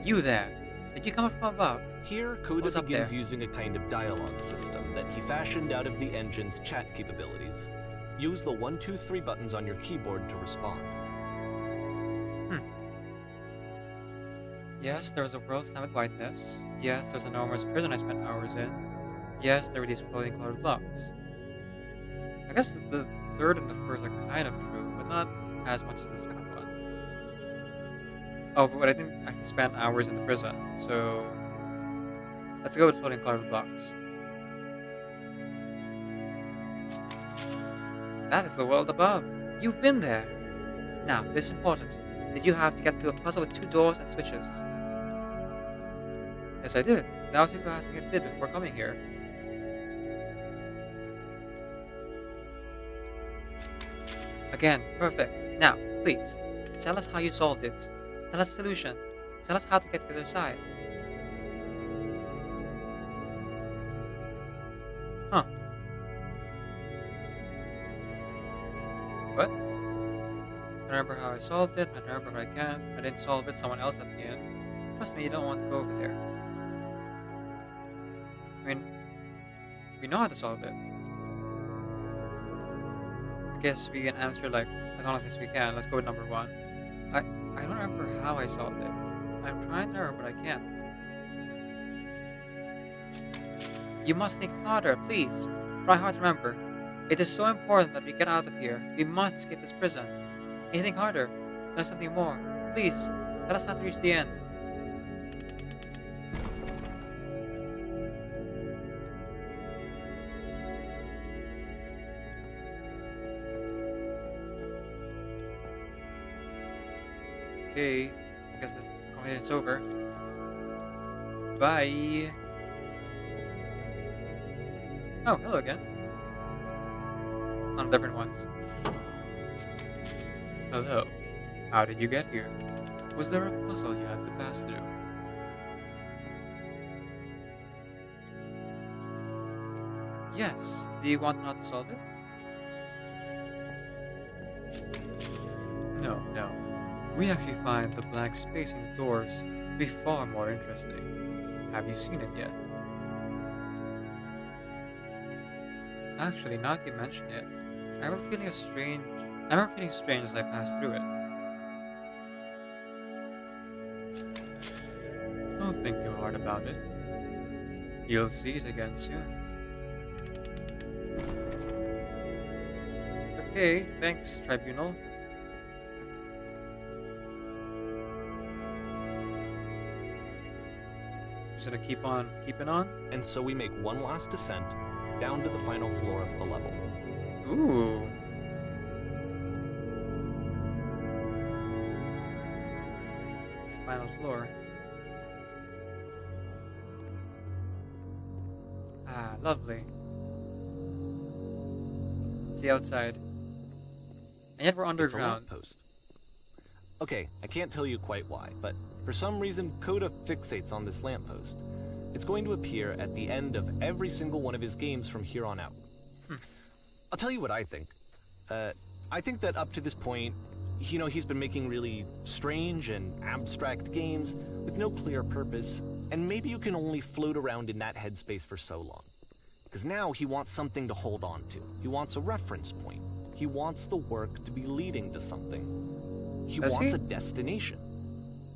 You there. Did you come up from above? Here, Coda What's up begins there? using a kind of dialogue system that he fashioned out of the engine's chat capabilities. Use the 1, 2, 3 buttons on your keyboard to respond. Yes, there was a world stamped with whiteness. Yes, there's an enormous prison I spent hours in. Yes, there were these floating colored blocks. I guess the third and the first are kind of true, but not as much as the second one. Oh, but I didn't actually spend hours in the prison, so let's go with floating colored blocks. That is the world above. You've been there. Now, this is important. Did you have to get through a puzzle with 2 doors and switches? Yes, I did. That was the last thing I did before coming here. Again, perfect. Now, please, tell us how you solved it. Tell us the solution. Tell us how to get to the other side. Huh. What? I remember how I solved it, I remember what I can't. I didn't solve it, someone else at the end. Trust me, you don't want to go over there. I mean, we know how to solve it. I guess we can answer like as honestly as we can. Let's go with number 1. I don't remember how I solved it. I'm trying to remember, but I can't. You must think harder, please. Try hard to remember. It is so important that we get out of here. We must escape this prison. Can you think harder? There's something more. Please, tell us how to reach the end. Okay, I guess this conversation is over. Bye. Oh, hello again. On different ones. Hello. How did you get here? Was there a puzzle you had to pass through? Yes. Do you want to know how to solve it? No. We actually find the blank space in the doors to be far more interesting. Have you seen it yet? Actually, now that you mention it, I remember feeling strange as I passed through it. Don't think too hard about it. You'll see it again soon. Okay, thanks, Tribunal. Just gonna keep on keeping on. And so we make one last descent down to the final floor of the level. Ooh. Final floor. Ah, lovely. See outside. And yet we're It's a underground. lamppost. Okay, I can't tell you quite why, but for some reason Coda fixates on this lamppost. It's going to appear at the end of every single one of his games from here on out. I'll tell you what I think. I think that up to this point, he's been making really strange and abstract games with no clear purpose, and maybe you can only float around in that headspace for so long. Because now he wants something to hold on to. He wants a reference point. He wants the work to be leading to something. He Does wants he? a destination,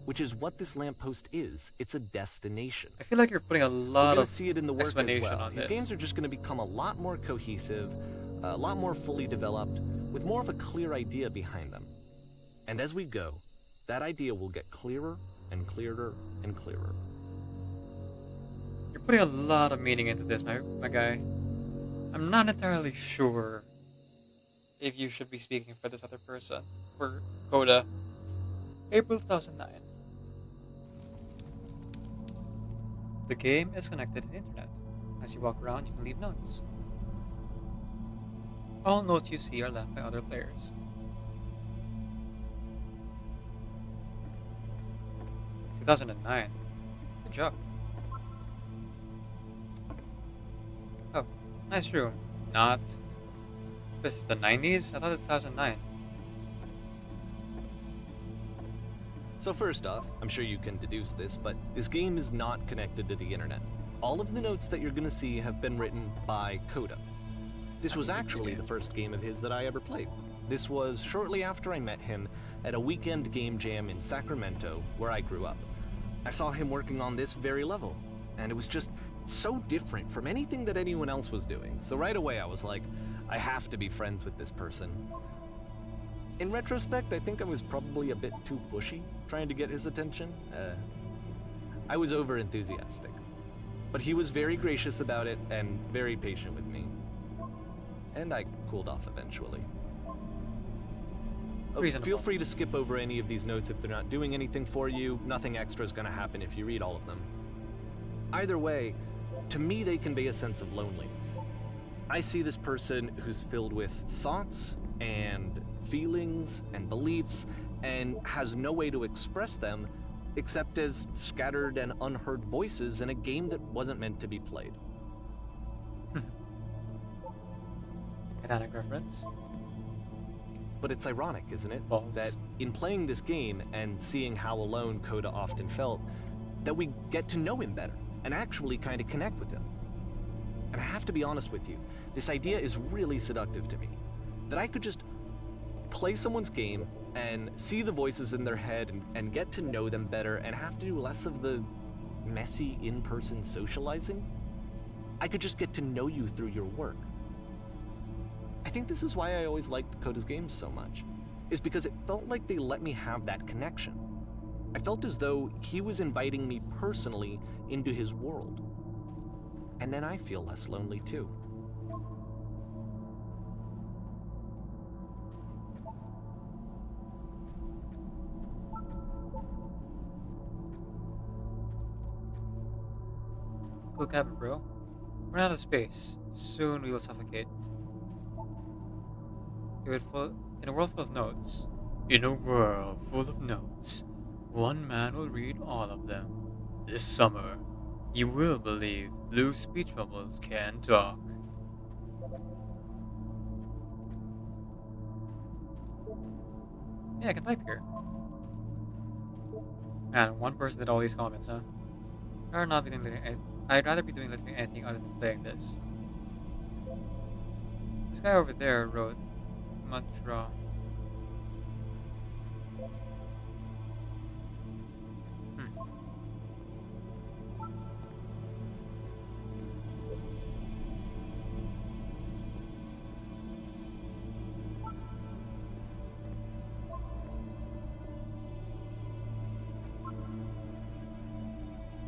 which is what this lamppost is. It's a destination. I feel like you're putting a We're lot gonna of see it in the work as explanation well. on His this. games are just going to become a lot more cohesive, a lot more fully developed, with more of a clear idea behind them. And as we go, that idea will get clearer and clearer and clearer. You're putting a lot of meaning into this, my guy. I'm not entirely sure if you should be speaking for this other person. For Coda. April 2009. The game is connected to the internet. As you walk around, you can leave notes. All notes you see are left by other players. 2009. Good job. Oh, nice room. Not. This is the 90s? I thought it was 2009. So first off, I'm sure you can deduce this, but this game is not connected to the internet. All of the notes that you're gonna see have been written by Coda. This was actually the first game of his that I ever played. This was shortly after I met him at a weekend game jam in Sacramento, where I grew up. I saw him working on this very level, and it was just so different from anything that anyone else was doing. So right away I was like, I have to be friends with this person. In retrospect, I think I was probably a bit too pushy, trying to get his attention. I was over-enthusiastic. But he was very gracious about it and very patient with me. And I cooled off eventually. Feel free to skip over any of these notes if they're not doing anything for you. Nothing extra is going to happen if you read all of them. Either way, to me they convey a sense of loneliness. I see this person who's filled with thoughts and feelings and beliefs and has no way to express them except as scattered and unheard voices in a game that wasn't meant to be played. Titanic reference. But it's ironic, isn't it? Balls. That in playing this game and seeing how alone Coda often felt, that we get to know him better and actually kind of connect with him. And I have to be honest with you, this idea is really seductive to me. That I could just play someone's game and see the voices in their head and get to know them better and have to do less of the messy in-person socializing. I could just get to know you through your work. I think this is why I always liked Coda's games so much, is because it felt like they let me have that connection. I felt as though he was inviting me personally into his world. And then I feel less lonely too. Cool cabin, bro. We're out of space. Soon we will suffocate. In a world full of notes. In a world full of notes, one man will read all of them. This summer, you will believe blue speech bubbles can talk. Yeah, I can type here. Man, one person did all these comments, huh? I'd rather be doing literally anything other than playing this. This guy over there wrote much wrong.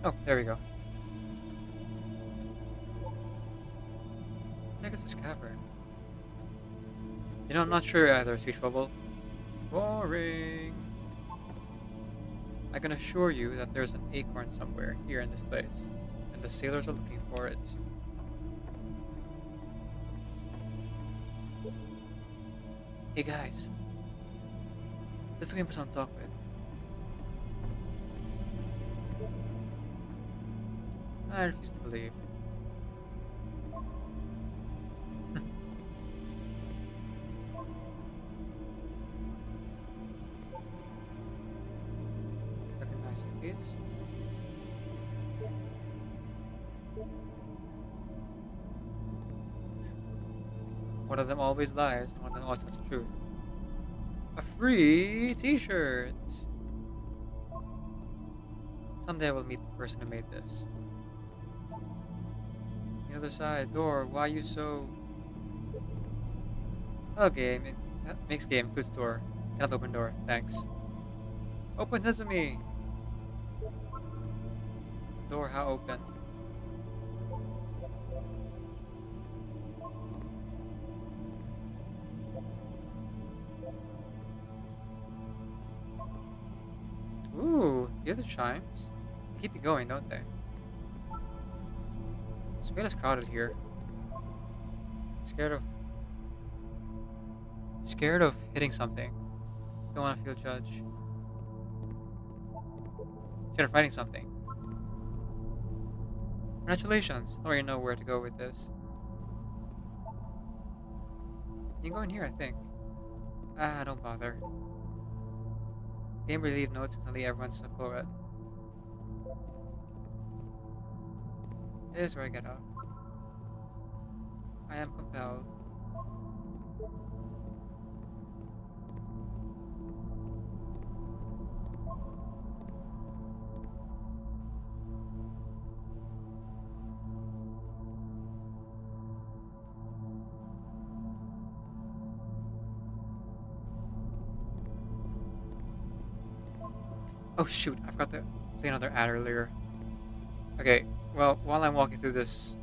Oh, there we go. I think it's this cavern. You know, I'm not sure either, speech bubble. Boring. I can assure you that there's an acorn somewhere here in this place, and the sailors are looking for it. Hey guys, let's looking for someone to talk with. I refuse to believe. Recognize you, please. One of them always lies, and one of them always tells the truth. A free t-shirt! Someday I will meet the person who made this. The other side, door, why are you so... Hello game, makes game, includes door. Cannot open door, thanks. Open sesame! Door, how open? Ooh, the other chimes. They keep you going, don't they? It's way less crowded here. Scared of hitting something. Don't want to feel judged. Scared of fighting something. Congratulations! I already know where to go with this. You can go in here, I think. Ah, don't bother. Game relief notes instantly everyone's for it. This is where I get off. I am compelled. Oh shoot, I forgot to play another ad earlier. Okay, well, while I'm walking through this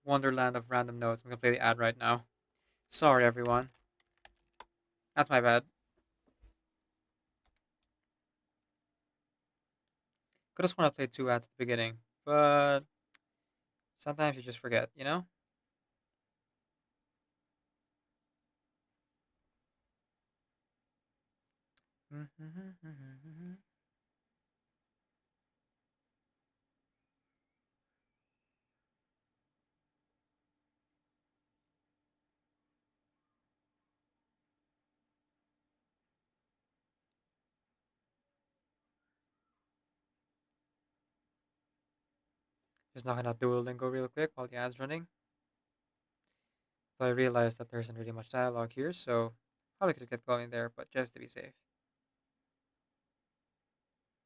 wonderland of random notes, I'm gonna play the ad right now. Sorry, everyone. That's my bad. Could just want to play 2 ads at the beginning, but sometimes you just forget, you know? Just knocking out Duolingo real quick while the ad's running. So I realized that there isn't really much dialogue here, so probably could have kept going there, but just to be safe.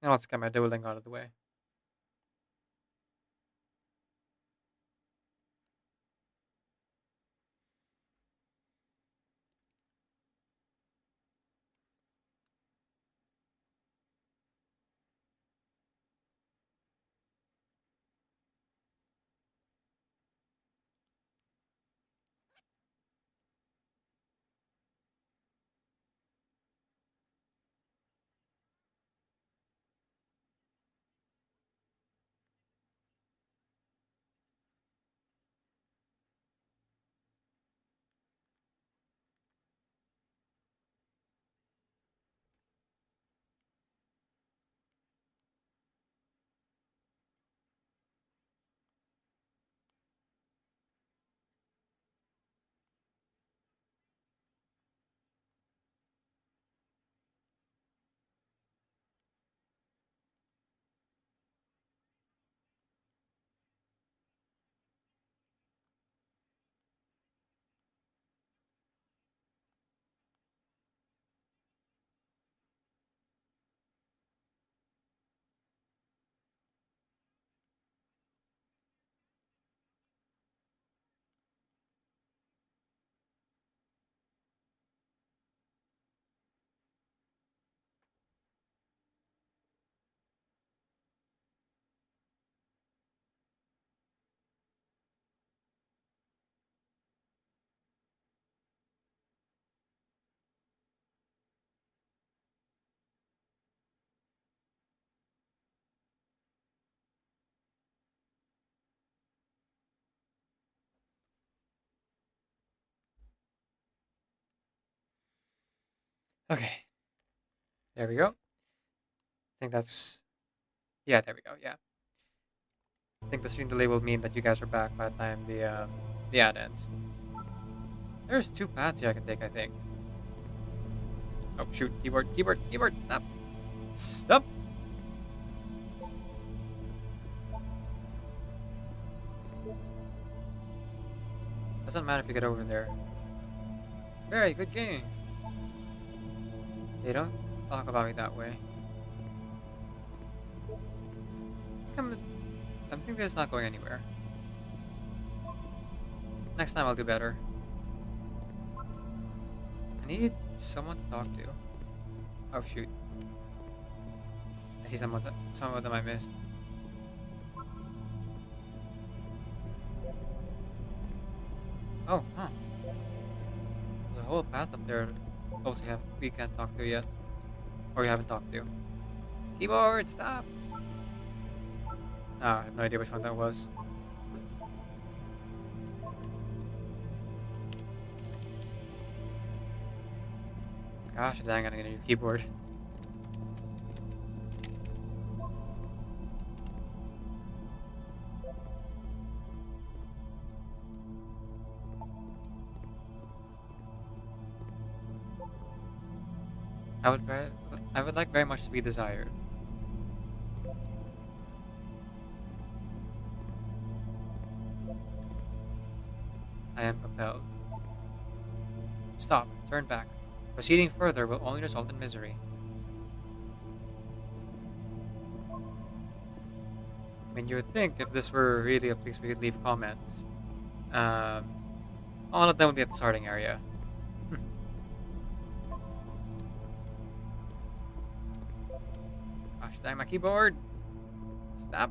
And let's get my Duolingo out of the way. Okay, there we go. I think that's... Yeah, there we go, yeah. I think the stream delay will mean that you guys are back by the time the ad ends. There's 2 paths here I can take, I think. Oh shoot, keyboard, keyboard, keyboard, stop! Stop! Doesn't matter if you get over there. Very good game. They don't talk about me that way. I think this is not going anywhere. Next time I'll do better. I need someone to talk to. Oh shoot. I see some of them I missed. Oh, huh. There's a whole path up there also we can't talk to yet. Or we haven't talked to. Keyboard, stop! Ah, I have no idea which one that was. Gosh dang, I'm gonna get a new keyboard. I would like very much to be desired. I am compelled. Stop. Turn back. Proceeding further will only result in misery. I mean, you would think if this were really a place we could leave comments, all of them would be at the starting area. Gosh dang my keyboard! Stop.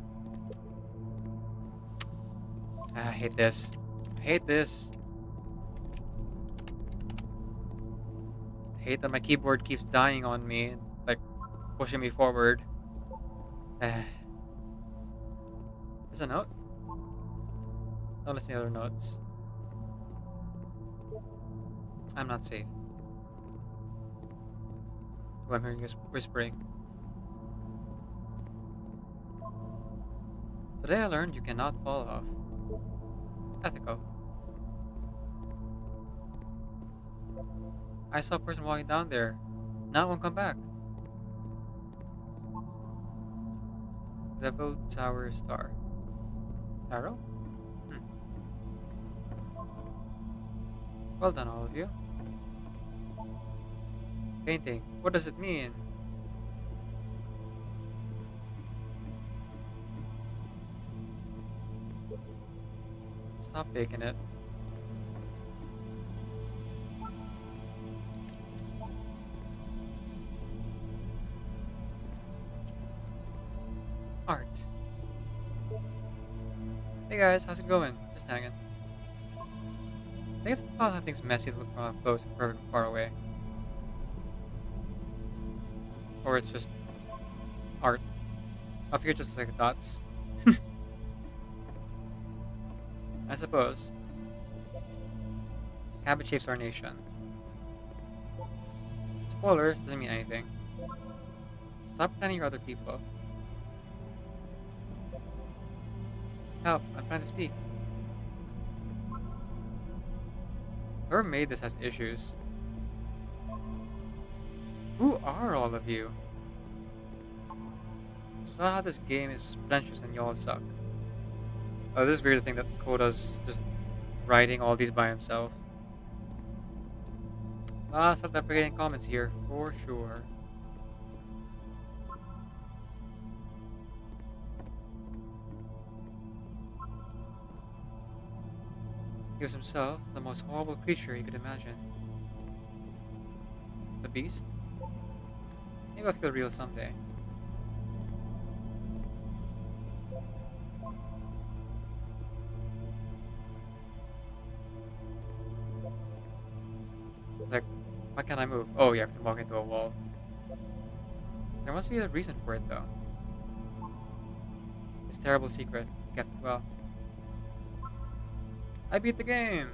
I hate this. I hate this. I hate that my keyboard keeps dying on me, like pushing me forward. There's a note? Don't listen to other notes. I'm not safe. Oh, I'm hearing whispering. Today I learned you cannot fall off. Ethical. I saw a person walking down there. Now it won't come back. Devil Tower Star. Tarot? Well done, all of you. Painting. What does it mean? Stop faking it. Art. Hey guys, how's it going? Just hanging. I think it's about how things messy look from up close and perfect from far away. Or it's just art. Up here just like dots. I suppose. Cabbage shapes our nation. Spoilers doesn't mean anything. Stop pretending you're other people. Help, I'm trying to speak. Whoever made this has issues. Who are all of you? It's not how this game is pretentious and y'all suck. Oh, this is weird thing that Koda's just writing all these by himself. Self-deprecating comments here, for sure. He was himself the most horrible creature he could imagine. The beast? Maybe I'll feel real someday. It's like, why can't I move? Oh, you have to walk into a wall. There must be a reason for it, though. This terrible secret, kept it well. I beat the game!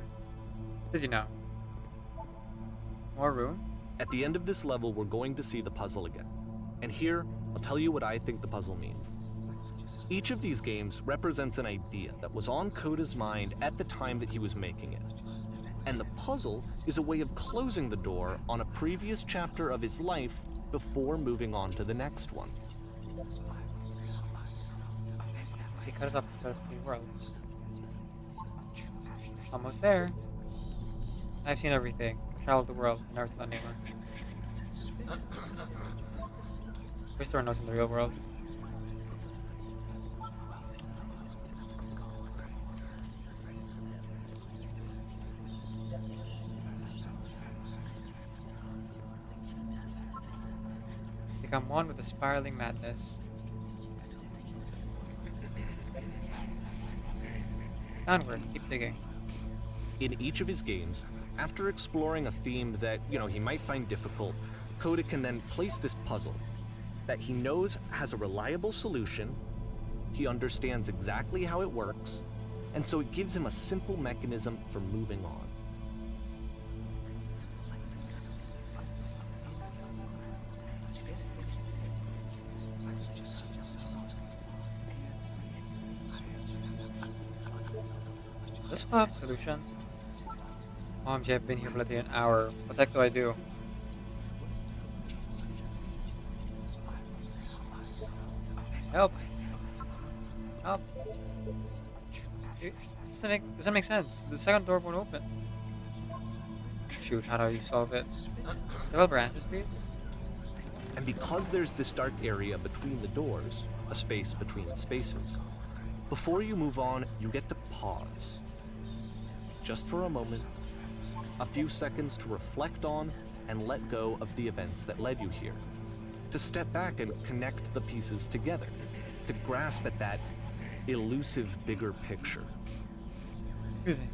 Did you know? More room? At the end of this level, we're going to see the puzzle again. And here, I'll tell you what I think the puzzle means. Each of these games represents an idea that was on Koda's mind at the time that he was making it. And the puzzle is a way of closing the door on a previous chapter of his life before moving on to the next one. He cut it up to split between worlds. Almost there. I've seen everything. Traveled the world, and never to anyone. Wish there were notes in the real world. Become one with the spiraling madness. Downward, keep digging. In each of his games, after exploring a theme that, he might find difficult, Koda can then place this puzzle that he knows has a reliable solution, he understands exactly how it works, and so it gives him a simple mechanism for moving on. This will have a solution. OMG, I've been here for literally an hour. What the heck do I do? Help! Help! Does that make sense? The second door won't open. Shoot, how do you solve it? Developer answers, please. And because there's this dark area between the doors, a space between spaces, before you move on, you get to pause. Just for a moment, a few seconds to reflect on and let go of the events that led you here. To step back and connect the pieces together. To grasp at that elusive bigger picture. Excuse me.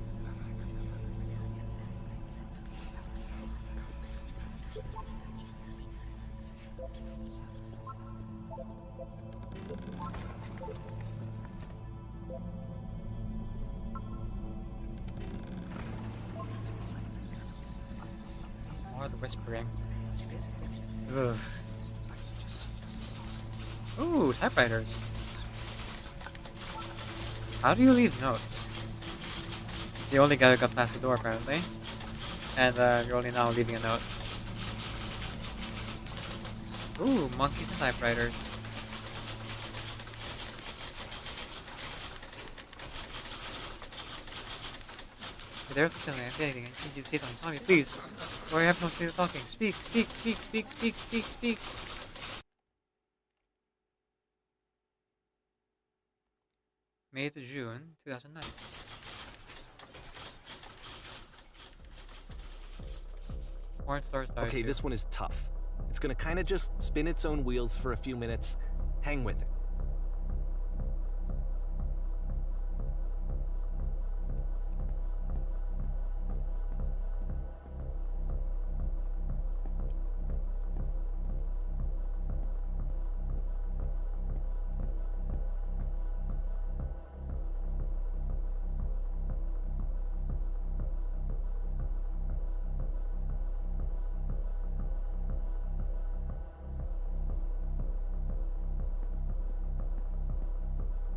More the whispering. Ugh. Ooh, typewriters. How do you leave notes? The only guy who got past the door, apparently. And you're only now leaving a note. Ooh, monkeys and typewriters. You're there for something. If anything, I need you to say something. Tell me, please. Or I have no state of talking. Speak, speak, speak, speak, speak, speak, speak. May to June 2009. Porn stars died. Okay, too. this one is tough. It's gonna kinda just spin its own wheels for a few minutes. Hang with it.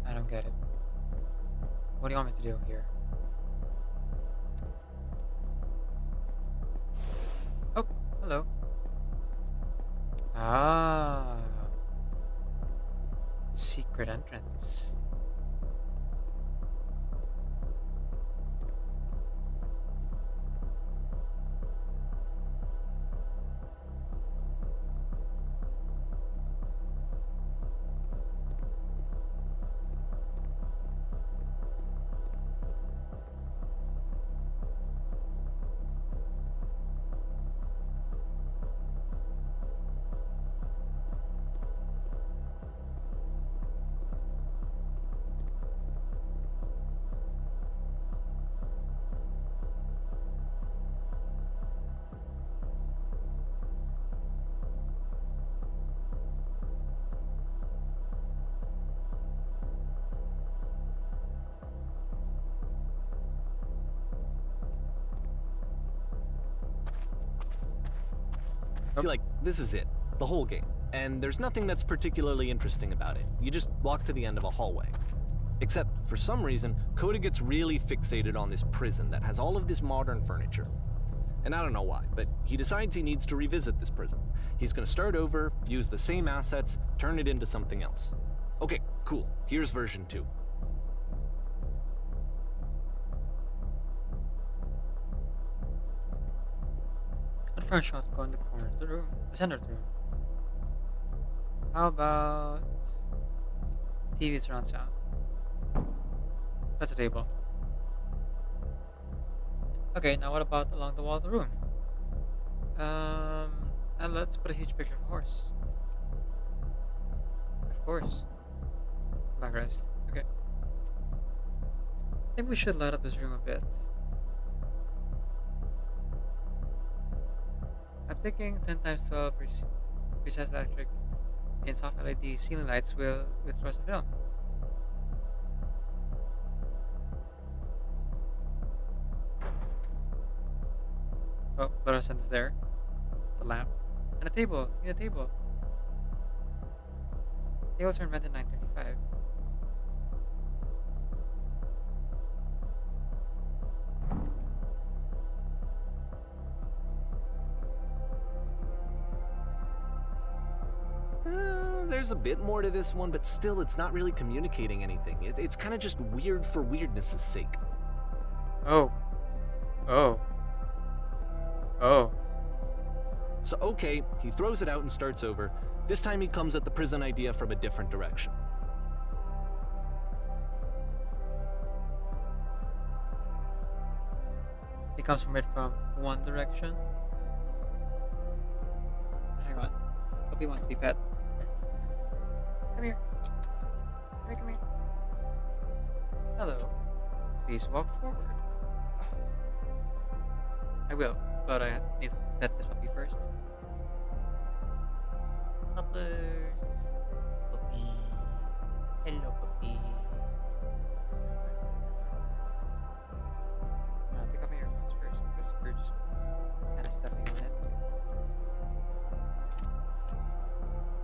I don't get it. What do you want me to do here? Oh, hello. Ah. Secret entrance. See, like, this is it. The whole game. And there's nothing that's particularly interesting about it. You just walk to the end of a hallway. Except, for some reason, Coda gets really fixated on this prison that has all of this modern furniture. And I don't know why, but he decides he needs to revisit this prison. He's gonna start over, use the same assets, turn it into something else. Okay, cool. Here's version 2. Good for a shot to go in the corner of the room. The center of the room. How about TV surround sound? That's a table. Okay, now what about along the wall of the room? And let's put a huge picture of a horse. Of course. Backrest. Okay. I think we should light up this room a bit. I'm thinking 10 times 12 recessed electric in soft LED ceiling lights with fluorescent film. Oh, fluorescent is there. The lamp. And a table. You need a table. Tables were invented in 1935. there's a bit more to this one, but still, it's not really communicating anything. It's kind of just weird for weirdness' sake. Oh. Oh. Oh. So, okay, he throws it out and starts over. This time he comes at the prison idea from a different direction. He comes from it from one direction. Hang on. Puppy wants to be pet. Come here. Come here. Hello. Please walk forward. I will, but I need to pet this puppy first. Puppers. Puppy. Hello, puppy. Take off my earphones first, because we're just kind of stepping on it.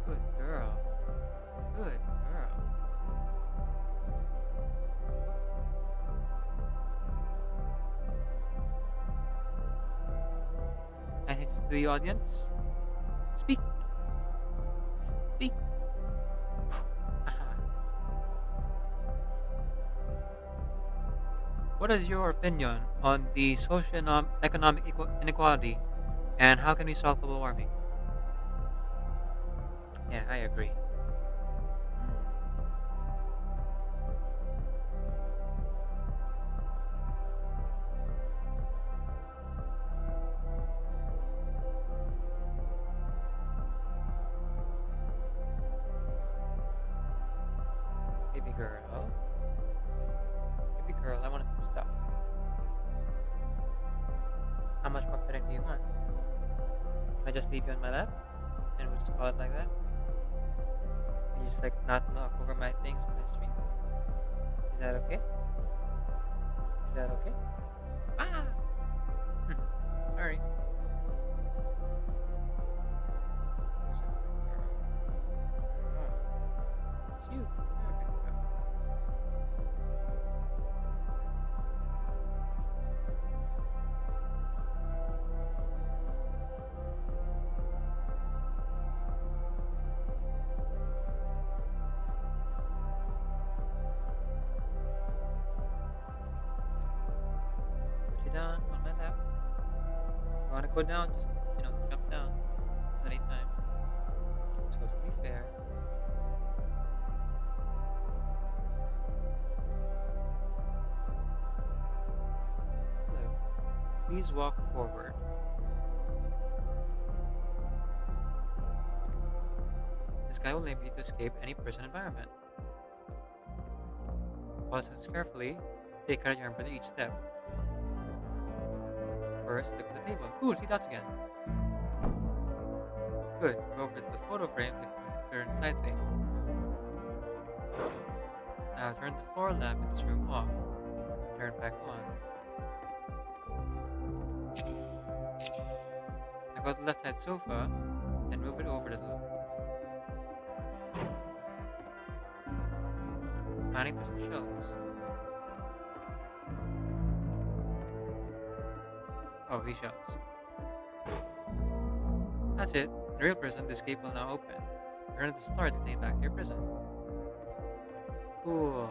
Good girl. Good girl. And it's the audience. Speak. Speak. What is your opinion on the socio-economic inequality, and how can we solve global warming? Yeah, I agree. Baby girl. Baby girl, I want to do stuff. How much more petting do you want? Can I just leave you on my lap? And we'll just call it like that? You just like not knock over my things when I stream? Is that okay? Is that okay? Ah! Sorry. Who's a good girl? Oh. It's you. You're a good girl. Put you down on my lap. If you want to go down, just, jump down at any time. Totally fair. Hello. Please walk forward. This guy will enable you to escape any prison environment. Follow this carefully. Take care of your arm each step. First, look at the table. Ooh, 3 dots again. Good. Go over to the photo frame and turn sideways. Now turn the floor lamp in this room off. Turn it back on. Now go to the left side sofa and move it over a little. Finally, touch the shelves. Oh, these shelves. That's it. In the real prison, this gate will now open. Turn at the start to take back to your prison. Cool.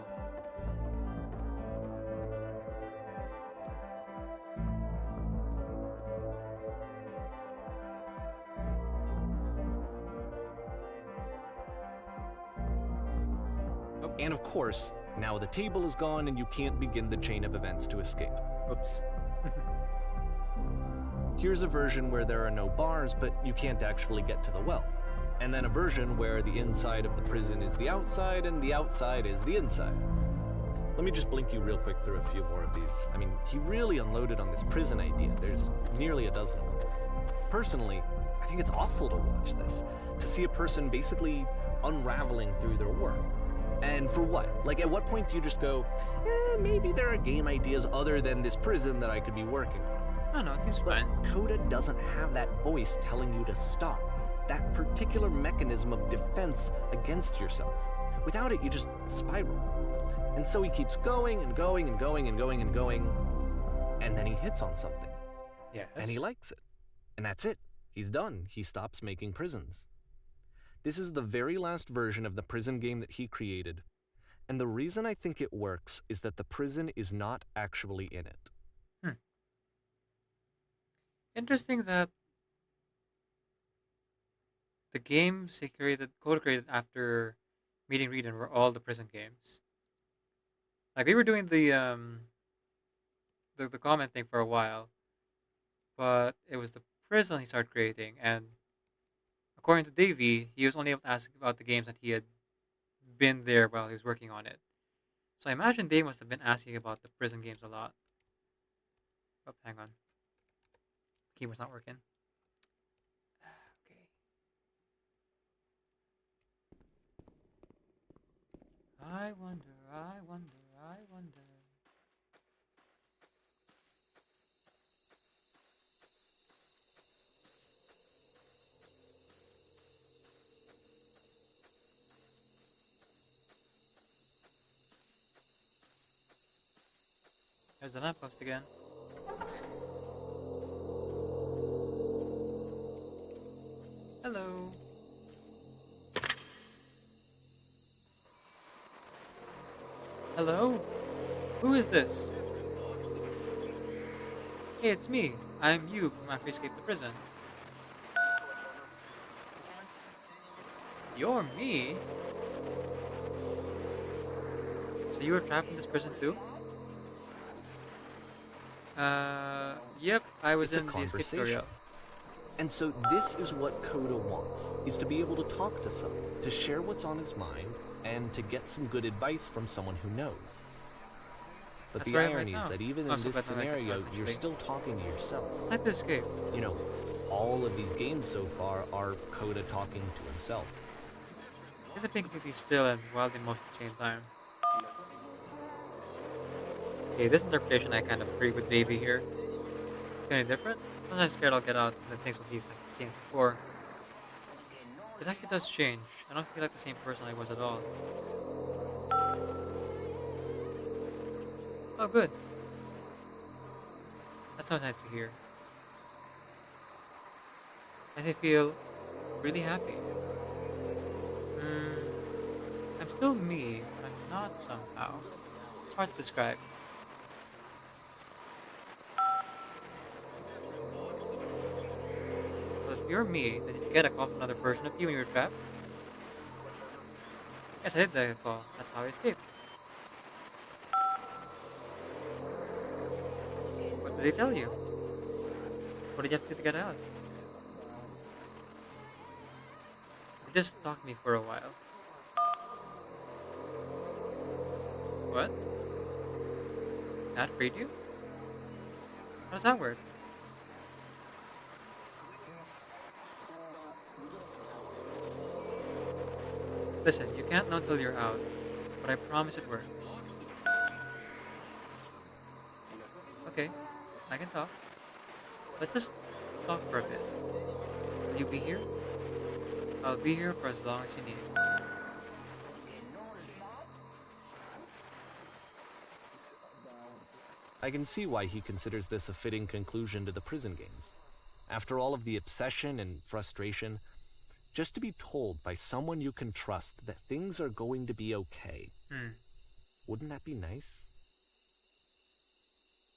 And of course, now the table is gone and you can't begin the chain of events to escape. Oops. Here's a version where there are no bars, but you can't actually get to the well. And then a version where the inside of the prison is the outside and the outside is the inside. Let me just blink you real quick through a few more of these. I mean, he really unloaded on this prison idea. There's nearly a dozen of them. Personally, I think it's awful to watch this, to see a person basically unraveling through their work. And for what? Like, at what point do you just go, maybe there are game ideas other than this prison that I could be working on? I don't know, it seems But fine. Coda doesn't have that voice telling you to stop. That particular mechanism of defense against yourself. Without it, you just spiral. And so he keeps going and going and going and going and going. And then he hits on something. Yes. And he likes it. And that's it. He's done. He stops making prisons. This is the very last version of the prison game that he created, and the reason I think it works is that the prison is not actually in it. Interesting that the games he created, Coda created after meeting Reedon were all the prison games. Like we were doing the comment thing for a while, but it was the prison he started creating, and according to Davey, he was only able to ask about the games that he had been there while he was working on it. So I imagine Dave must have been asking about the prison games a lot. Oh, hang on. Keyboard's not working. Okay. I wonder. There's the lamppost again. Hello. Hello? Who is this? Hey, it's me. I'm you from after you escaped the prison. You're me? So you were trapped in this prison too? Yep, I was It's a in the escape conversation. tutorial. And so this is what Coda wants, is to be able to talk to someone, to share what's on his mind, and to get some good advice from someone who knows. But That's the where I am irony right is now. that even I'm in so this glad that I can scenario, talk, you're actually. still talking to yourself. I'd like to escape. You know, all of these games so far are Coda talking to himself. I guess I'm being completely still and wild emotion at the same time. Okay, this interpretation I kind of agree with Davey here. It's kind of different. Sometimes I'm scared I'll get out and the things I've used like the same as before. It actually does change. I don't feel like the same person I was at all. Oh, good. That sounds nice to hear. Makes me feel really happy. I'm still me, but I'm not somehow. It's hard to describe. But if you're me, then did you get a call from another version of you when you were trapped? Yes, I did get a call. That's how I escaped. What did they tell you? What did you have to do to get out? They just talked to me for a while. What? That freed you? How does that work? Listen, you can't know until you're out, but I promise it works. Okay, I can talk. Let's just talk for a bit. Will you be here? I'll be here for as long as you need. I can see why he considers this a fitting conclusion to the prison games. After all of the obsession and frustration, just to be told by someone you can trust that things are going to be okay. Wouldn't that be nice?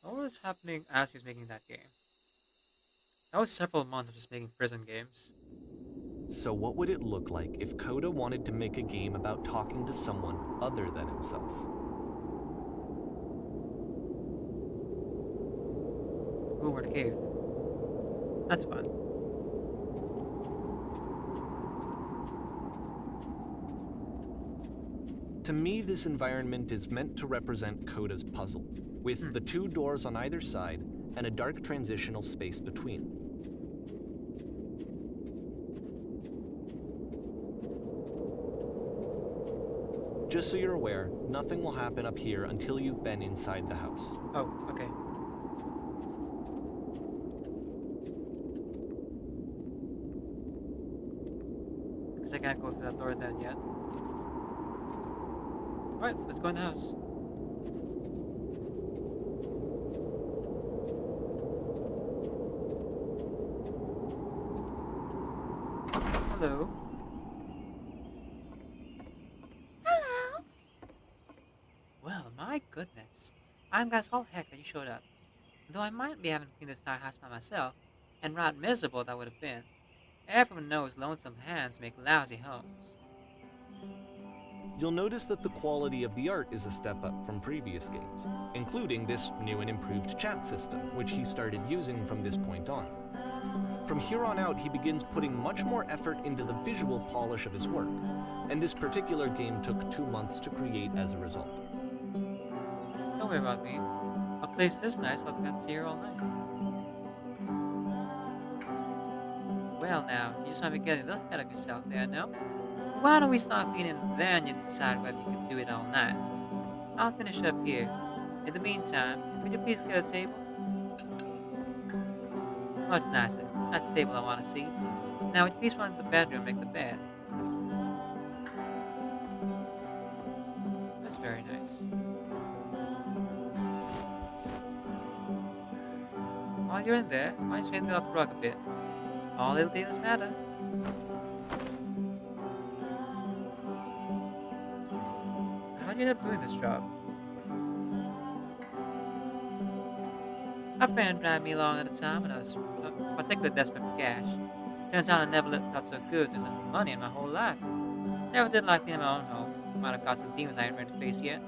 What was happening as he was making that game? That was several months of just making prison games. So what would it look like if Coda wanted to make a game about talking to someone other than himself? Ooh, we're in a cave. That's fun. To me, this environment is meant to represent Coda's puzzle, with the two doors on either side and a dark transitional space between. Just so you're aware, nothing will happen up here until you've been inside the house. Oh, okay. Because I can't go through that door then yet. Alright, let's go in the house. Hello. My goodness. I'm glad as all heck that you showed up. Though I might be having to clean this entire house by myself, and right miserable that would have been. Everyone knows lonesome hands make lousy homes. You'll notice that the quality of the art is a step up from previous games, including this new and improved chat system, which he started using from this point on. From here on out, he begins putting much more effort into the visual polish of his work, and this particular game took 2 months to create as a result. Don't worry about me. A place this nice, I'll have to stay here all night. Well now, you just might be getting a little ahead of yourself there, no? Why don't we start cleaning, then you decide whether you can do it all night. I'll finish up here. In the meantime, could you please get a table? Much nicer. That's the table I want to see. Now, would you please run to the bedroom and make the bed? That's very nice. While you're in there, why don't you straighten out the rug a bit? All little details matter. How do you end up doing this job? A friend dragged me along at a time when I was particularly desperate for cash. Turns out I never got so good as money in my whole life. Never did like cleaning my own home. Might have got some demons I ain't ready to face yet.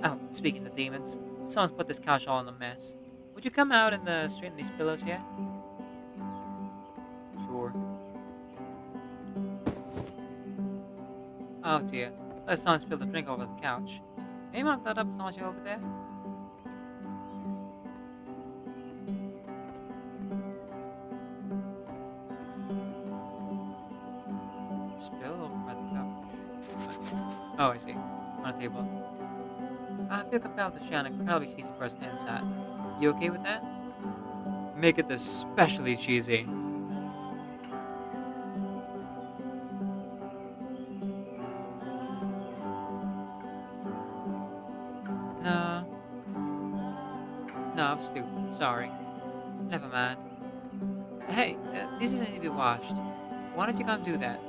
Oh, speaking of demons, someone's put this couch all in a mess. Would you come out and straighten these pillows here? Sure. Oh dear, let someone spilled a drink over the couch. May you mop that up as long as you're over there? Spill over by the couch. Oh, I see. On a table. I feel compelled to share an incredibly cheesy person inside. You okay with that? Make it especially cheesy. No. No, I'm stupid. Sorry. Never mind. Hey, this doesn't need to be washed. Why don't you come do that?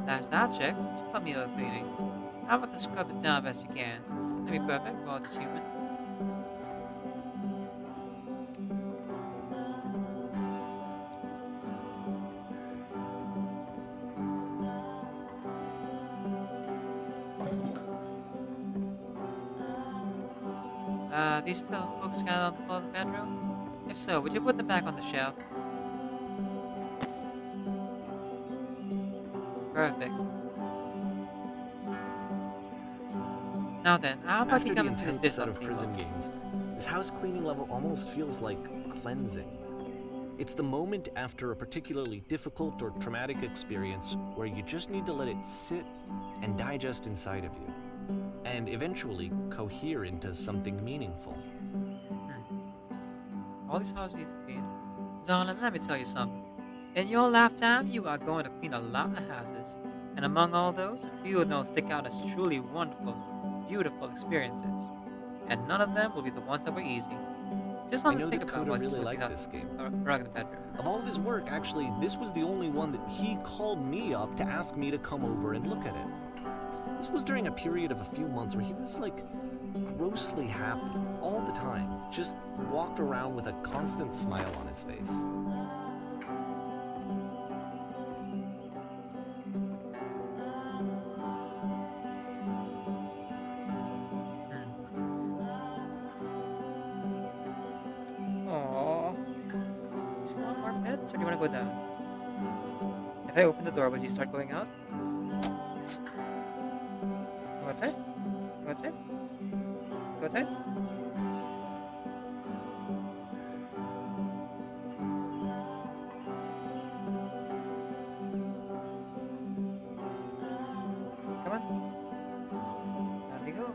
Last I checked, it's plenty of cleaning. How about to scrub it down best you can? Not be perfect, we're all just human. These still books scattered on the floor of the bedroom? If so, would you put them back on the shelf? Perfect. Now then, how about After you the come into this intense set of table? prison games, this house cleaning level almost feels like cleansing. It's the moment after a particularly difficult or traumatic experience where you just need to let it sit and digest inside of you, and eventually cohere into something meaningful. All these houses need to clean. Darling, let me tell you something. In your lifetime, you are going to clean a lot of houses. And among all those, a few of those stick out as truly wonderful, beautiful experiences. And none of them will be the ones that were easy. Just I let me know think that about Coda what really you liked this game. rug in the bedroom. Of all of his work, actually, this was the only one that he called me up to ask me to come over and look at it. This was during a period of a few months where he was like grossly happy all the time, just walked around with a constant smile on his face. Aww. You still want more pets, or do you want to go down? If I open the door, would you start going out? Go outside? Go outside? Go outside? Come on. Out we go.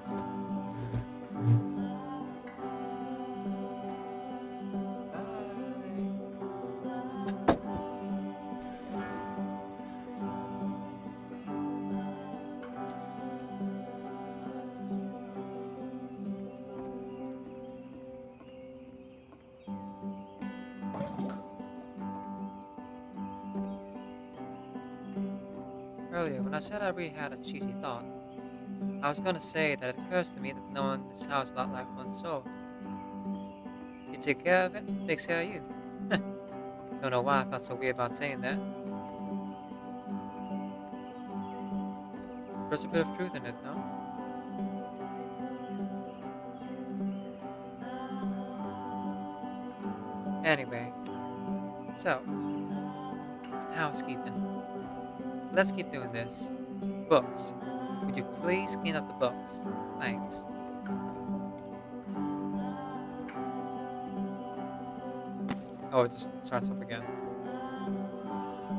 earlier when I said I really had a cheesy thought. I was gonna say that it occurs to me that no one in this house is a lot like one's soul. You take care of it, it takes care of you. Don't know why I felt so weird about saying that. There's a bit of truth in it, no? Anyway, so, housekeeping. Let's keep doing this. Books. Would you please clean up the books? Thanks. Oh, it just starts up again.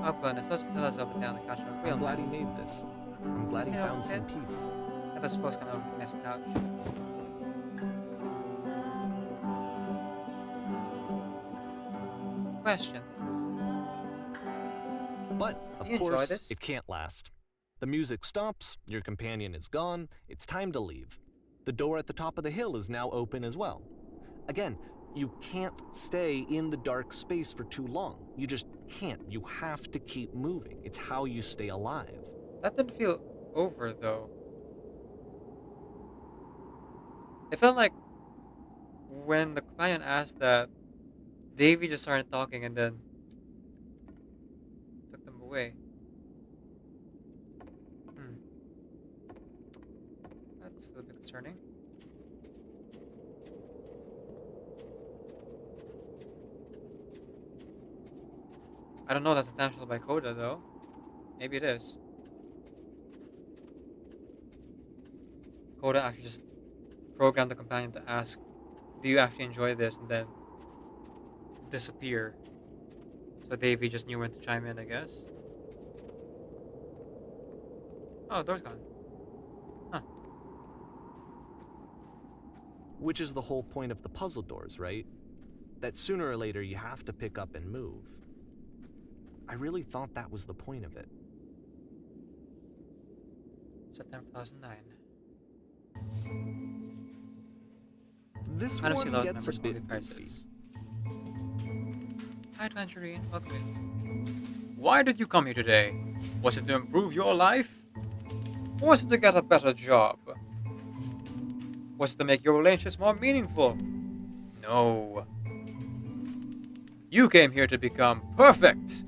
Oh goodness, those pillows up and down the couch are real I'm glad he nice. made this. I'm glad he You know, found some it- peace. Yeah, those folks kind of a nice couch. Question. But, of You enjoy course, this? it can't last. The music stops, your companion is gone, it's time to leave. The door at the top of the hill is now open as well. Again, you can't stay in the dark space for too long. You just can't. You have to keep moving. It's how you stay alive. That didn't feel over though. It felt like when the client asked that, Davy just started talking and then took them away. That's a little bit concerning. I don't know if that's intentional by Coda though. Maybe it is. Coda actually just programmed the companion to ask, do you actually enjoy this? And then disappear. So Davey just knew when to chime in, I guess. Oh, door's gone. Huh. Which is the whole point of the puzzle doors, right? That sooner or later you have to pick up and move. I really thought that was the point of it. September 2009. This I don't see one those gets a members only bit goofy. prices. Hi, Tangerine. Welcome in. Why did you come here today? Was it to improve your life? Or was it to get a better job? Was it to make your relationships more meaningful? No. You came here to become perfect.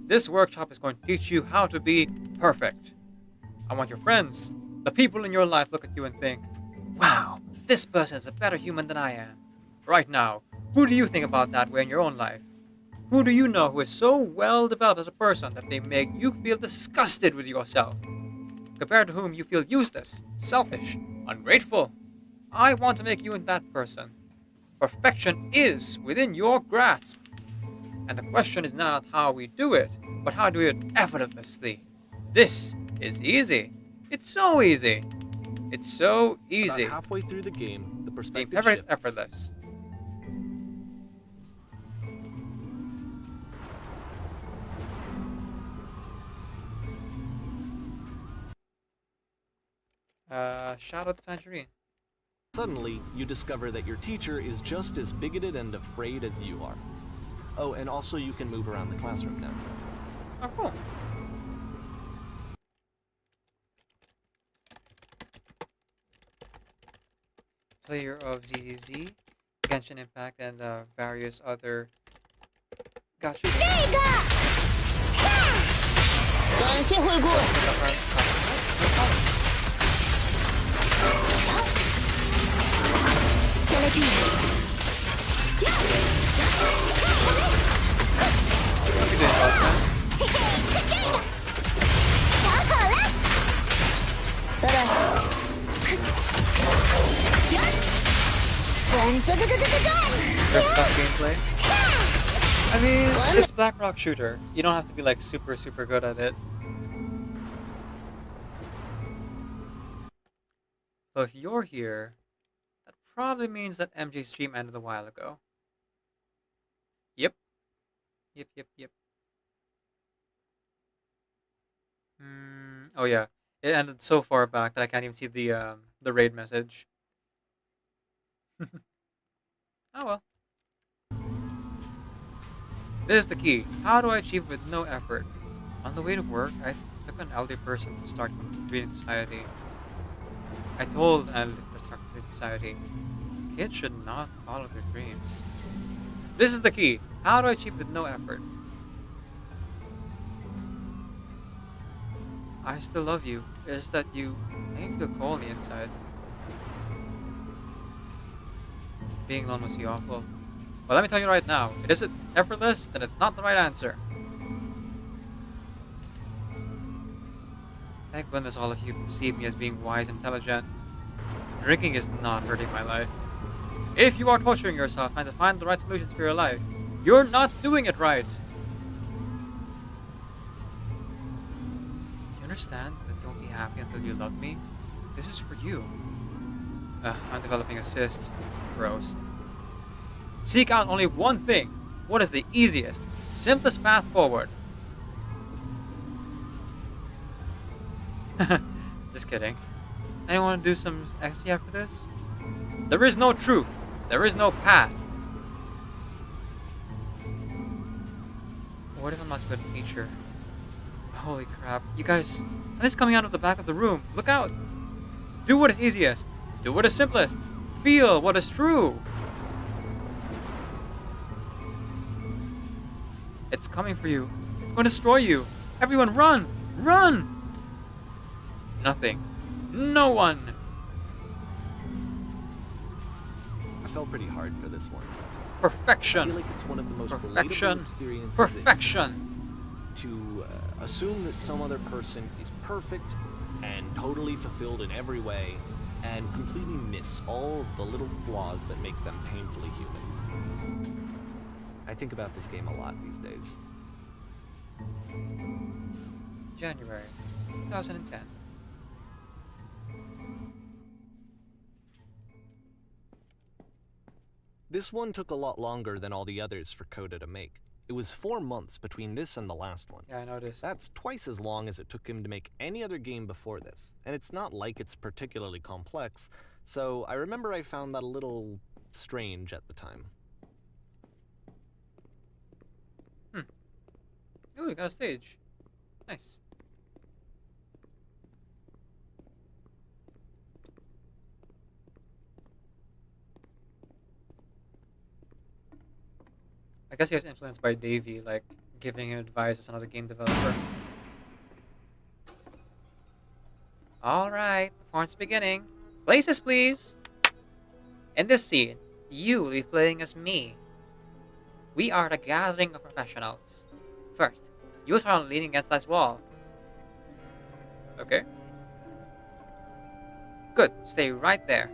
This workshop is going to teach you how to be perfect. I want your friends, the people in your life, look at you and think, wow, this person is a better human than I am. Right now, who do you think about that way in your own life? Who do you know who is so well developed as a person that they make you feel disgusted with yourself? Compared to whom you feel useless, selfish, ungrateful? I want to make you into that person. Perfection is within your grasp. And the question is not how we do it, but how do we do it effortlessly. This is easy. It's so easy. It's so easy. About halfway through the game, the Being perspective perfect is shifts. effortless. Shout out to Tangerine. Suddenly, you discover that your teacher is just as bigoted and afraid as you are. Oh, and also you can move around the classroom now. Oh, cool. Player of ZZZ, Genshin Impact, and various other gotcha. 感谢惠顾。再来注意。找好了。拜拜。There's stuff gameplay. I mean, it's Black Rock Shooter. You don't have to be like super good at it. So if you're here, that probably means that MJ's stream ended a while ago. Yep. Yep. Oh yeah, it ended so far back that I can't even see the raid message. Oh well. This is the key. How do I achieve with no effort? On the way to work, I took an elderly person to start reading society. I told an elderly person to start reading society, kids should not follow their dreams. This is the key. How do I achieve with no effort? I still love you. It's just that you make me feel cold on the inside. Being alone must be awful. Well, let me tell you right now, it isn't effortless, then it's not the right answer. Thank goodness all of you perceive me as being wise and intelligent. Drinking is not hurting my life. If you are torturing yourself trying to find the right solutions for your life, you're not doing it right. Do you understand that you won't be happy until you love me? This is for you. I'm developing a cyst. Gross. Seek out only one thing. What is the easiest, simplest path forward? Just kidding. Anyone want to do some ecstasy after this? There is no truth. There is no path. What if I'm not good at nature? Holy crap. You guys, something's coming out of the back of the room. Look out. Do what is easiest. Do what is simplest. Feel what is true. It's coming for you. It's going to destroy you. Everyone run! Run! Nothing. No one! I felt pretty hard for this one. I Perfection! feel like it's one of the most Perfection! relatable experiences Perfection! to assume that some other person is perfect and totally fulfilled in every way, and completely miss all of the little flaws that make them painfully human. I think about this game a lot these days. January 2010. This one took a lot longer than all the others for Coda to make. It was 4 months between this and the last one. Yeah, I noticed. That's twice as long as it took him to make any other game before this, and it's not like it's particularly complex, so I remember I found that a little strange at the time. Oh, we got a stage. Nice. I guess he was influenced by Davey, like giving him advice as another game developer. Alright, performance beginning. Places, please! In this scene, you will be playing as me. We are the gathering of professionals. First, you start leaning against this wall. Okay. Good, stay right there.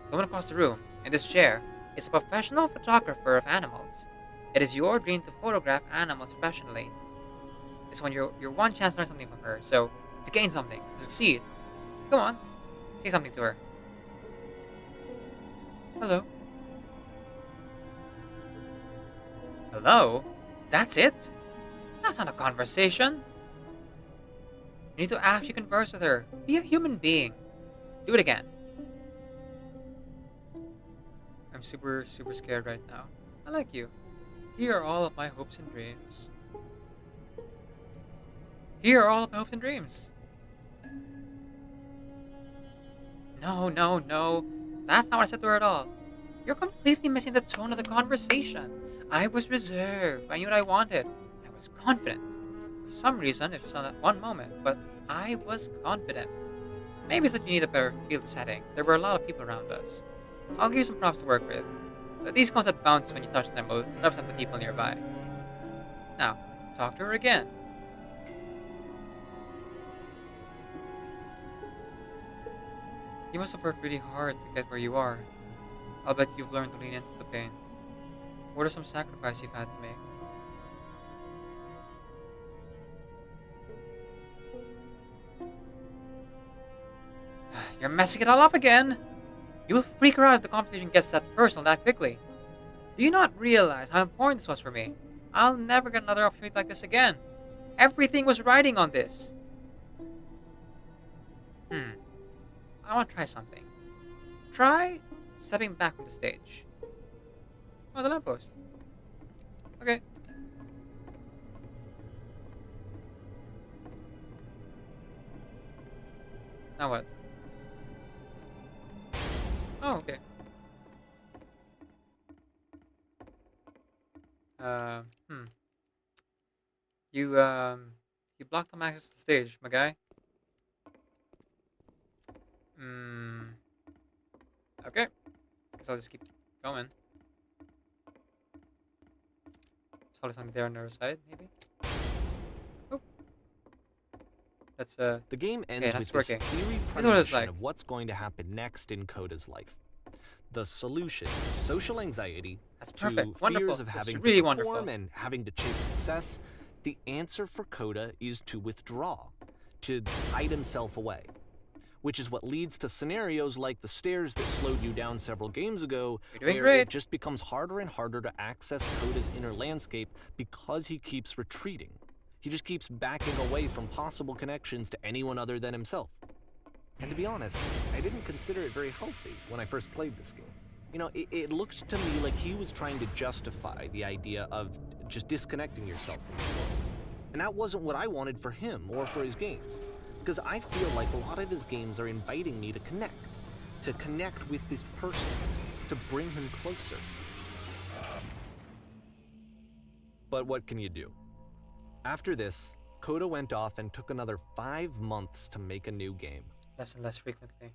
The woman across the room, in this chair, is a professional photographer of animals. It is your dream to photograph animals professionally. It's your one chance to learn something from her, so to gain something, to succeed. Come on, say something to her. Hello. Hello? That's it? That's not a conversation. You need to actually converse with her. Be a human being. Do it again. I'm super scared right now. I like you. Here are all of my hopes and dreams. Here are all of my hopes and dreams. No. That's not what I said to her at all. You're completely missing the tone of the conversation. I was reserved. I knew what I wanted. I was confident. For some reason, it was on that one moment, but I was confident. Maybe it's that you need a better field setting. There were a lot of people around us. I'll give you some props to work with. But these cones that bounce when you touch them will represent the people nearby. Now, talk to her again. You must have worked really hard to get where you are. I'll bet you've learned to lean into the pain. What are some sacrifices you've had to make? You're messing it all up again! You'll freak her out if the conversation gets that personal that quickly. Do you not realize how important this was for me? I'll never get another opportunity like this again. Everything was riding on this. I want to try something. Try stepping back from the stage. Oh, the lamppost. Okay. Now what? Oh, okay. Hmm. You blocked them access to the stage, my guy. Hmm. Okay. Guess I'll just keep going. There's probably something there on the other side, maybe. Oh. That's The game ends okay, with that's this working. eerie That's what it's premonition like. of what's going to happen next in Coda's life. The solution: social anxiety, That's to perfect. Wonderful. fears of That's having really to perform wonderful. and having to chase success. The answer for Coda is to withdraw, to hide himself away. Which is what leads to scenarios like the stairs that slowed you down several games ago, You're doing where great. it just becomes harder and harder to access Coda's inner landscape because he keeps retreating. He just keeps backing away from possible connections to anyone other than himself. And to be honest, I didn't consider it very healthy when I first played this game. You know, it looked to me like he was trying to justify the idea of just disconnecting yourself from the world. And that wasn't what I wanted for him or for his games. Because I feel like a lot of his games are inviting me to connect with this person, to bring him closer. But what can you do? After this, Coda went off and took another 5 months to make a new game. Less and less frequently.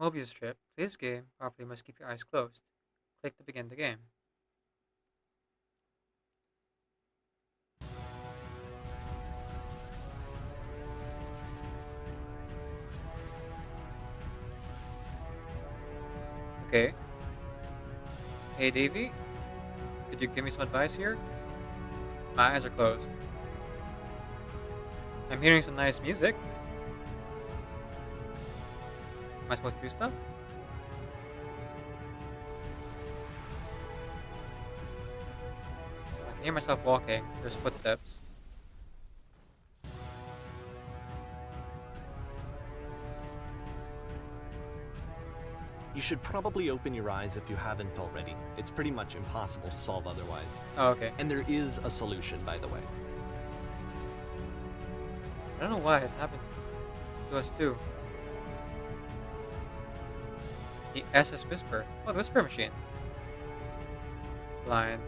Mobius strip. Play this game properly, must keep your eyes closed. Click to begin the game. Okay. Hey Davey, could you give me some advice here? My eyes are closed. I'm hearing some nice music. Am I supposed to do stuff? I can hear myself walking. There's footsteps. You should probably open your eyes if you haven't already. It's pretty much impossible to solve otherwise. Oh, okay. And there is a solution, by the way. I don't know why it happened to us too. The SS Whisper. Oh, the Whisper Machine. Blind.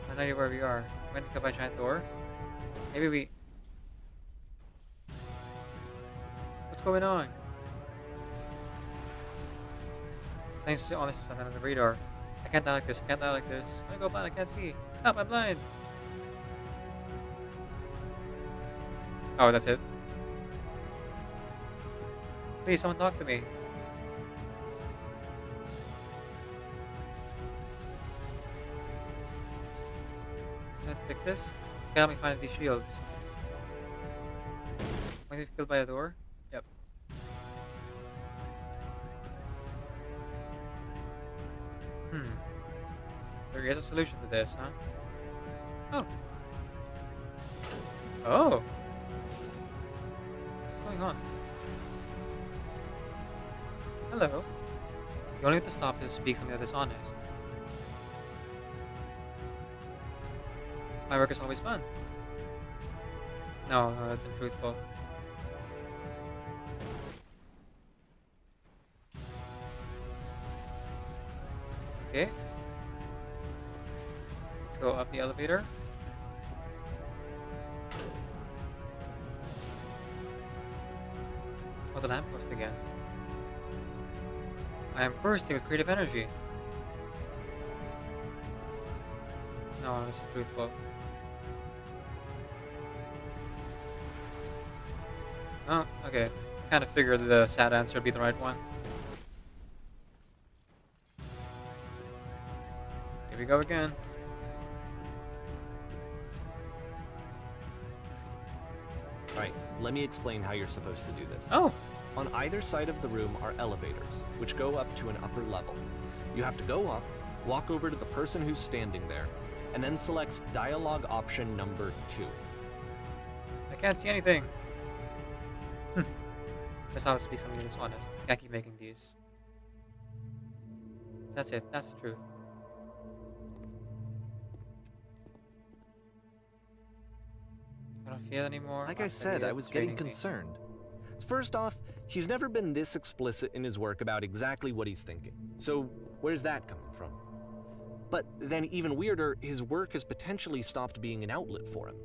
I have no idea where we are. Went to go by a giant door. Maybe we... What's going on? Thanks to all this stuff on the radar. I can't die like this. I can't die like this. I go blind. I can't see. Help! I'm blind. Oh, that's it. Please, someone talk to me. I have to fix this. Can help me find these shields. Might be killed by a door. Yep. There is a solution to this, huh? Oh. Oh. What's going on? Hello. The only way to stop is to speak something that is honest. My work is always fun. No, that's untruthful. Okay. Let's go up the elevator. Oh, the lamppost again. I am bursting with creative energy. No, that's untruthful. Oh, okay. I kind of figured the sad answer would be the right one. Here we go again. Alright, let me explain how you're supposed to do this. Oh! On either side of the room are elevators, which go up to an upper level. You have to go up, walk over to the person who's standing there, and then select dialogue option number 2. I can't see anything. Guess I'll speak something that's honest. Can't keep making these. That's it. That's the truth. don't feel anymore. Like I said, I was getting concerned. First off, he's never been this explicit in his work about exactly what he's thinking. So where's that coming from? But then even weirder, his work has potentially stopped being an outlet for him.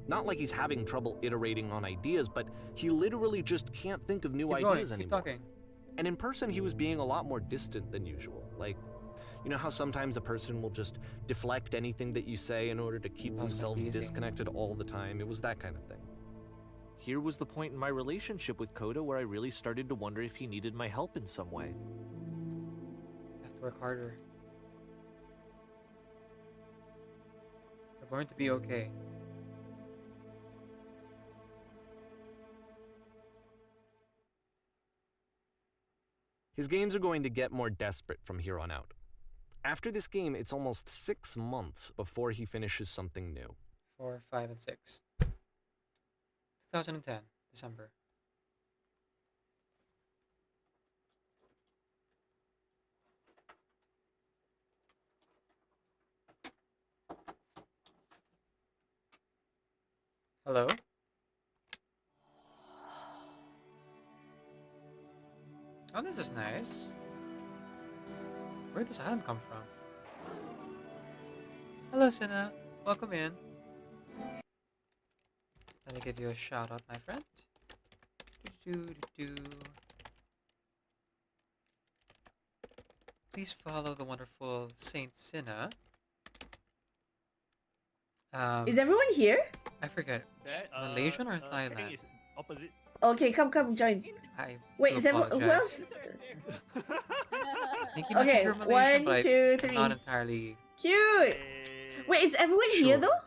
Not like he's having trouble iterating on ideas, but he literally just can't think of new ideas anymore. Keep talking. And in person, he was being a lot more distant than usual. Like, you know how sometimes a person will just deflect anything that you say in order to keep themselves disconnected all the time? It was that kind of thing. Here was the point in my relationship with Coda where I really started to wonder if he needed my help in some way. I have to work harder. We're going to be okay. His games are going to get more desperate from here on out. After this game, it's almost 6 months before he finishes something new. 4, 5, and 6. 2010, December. Hello? Oh, this is nice. Where did this island come from? Hello, Senna. Welcome in. Let me give you a shout out, my friend. Please follow the wonderful Saint Senna. Is everyone here? I forget. Malaysian or Thailand? Opposite. Okay, come, join. I Wait, do is everyone? Who apologize. else? I think you Okay, mentioned you're Malaysian, 1, but 2, I'm 3. not entirely. Cute. Wait, is everyone here Sure. though?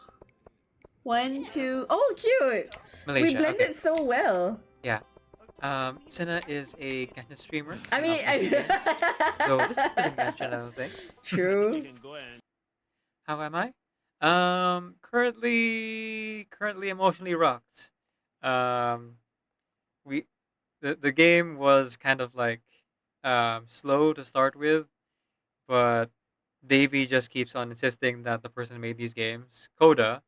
1, 2. Oh, cute. Malaysia. We blended Okay. so well. Yeah. Senna is a Genshin streamer. I mean, So this is a Genshin, I don't think. True. You can go and How am I? Currently emotionally rocked. The game was kind of like slow to start with, but Davey just keeps on insisting that the person who made these games, Coda,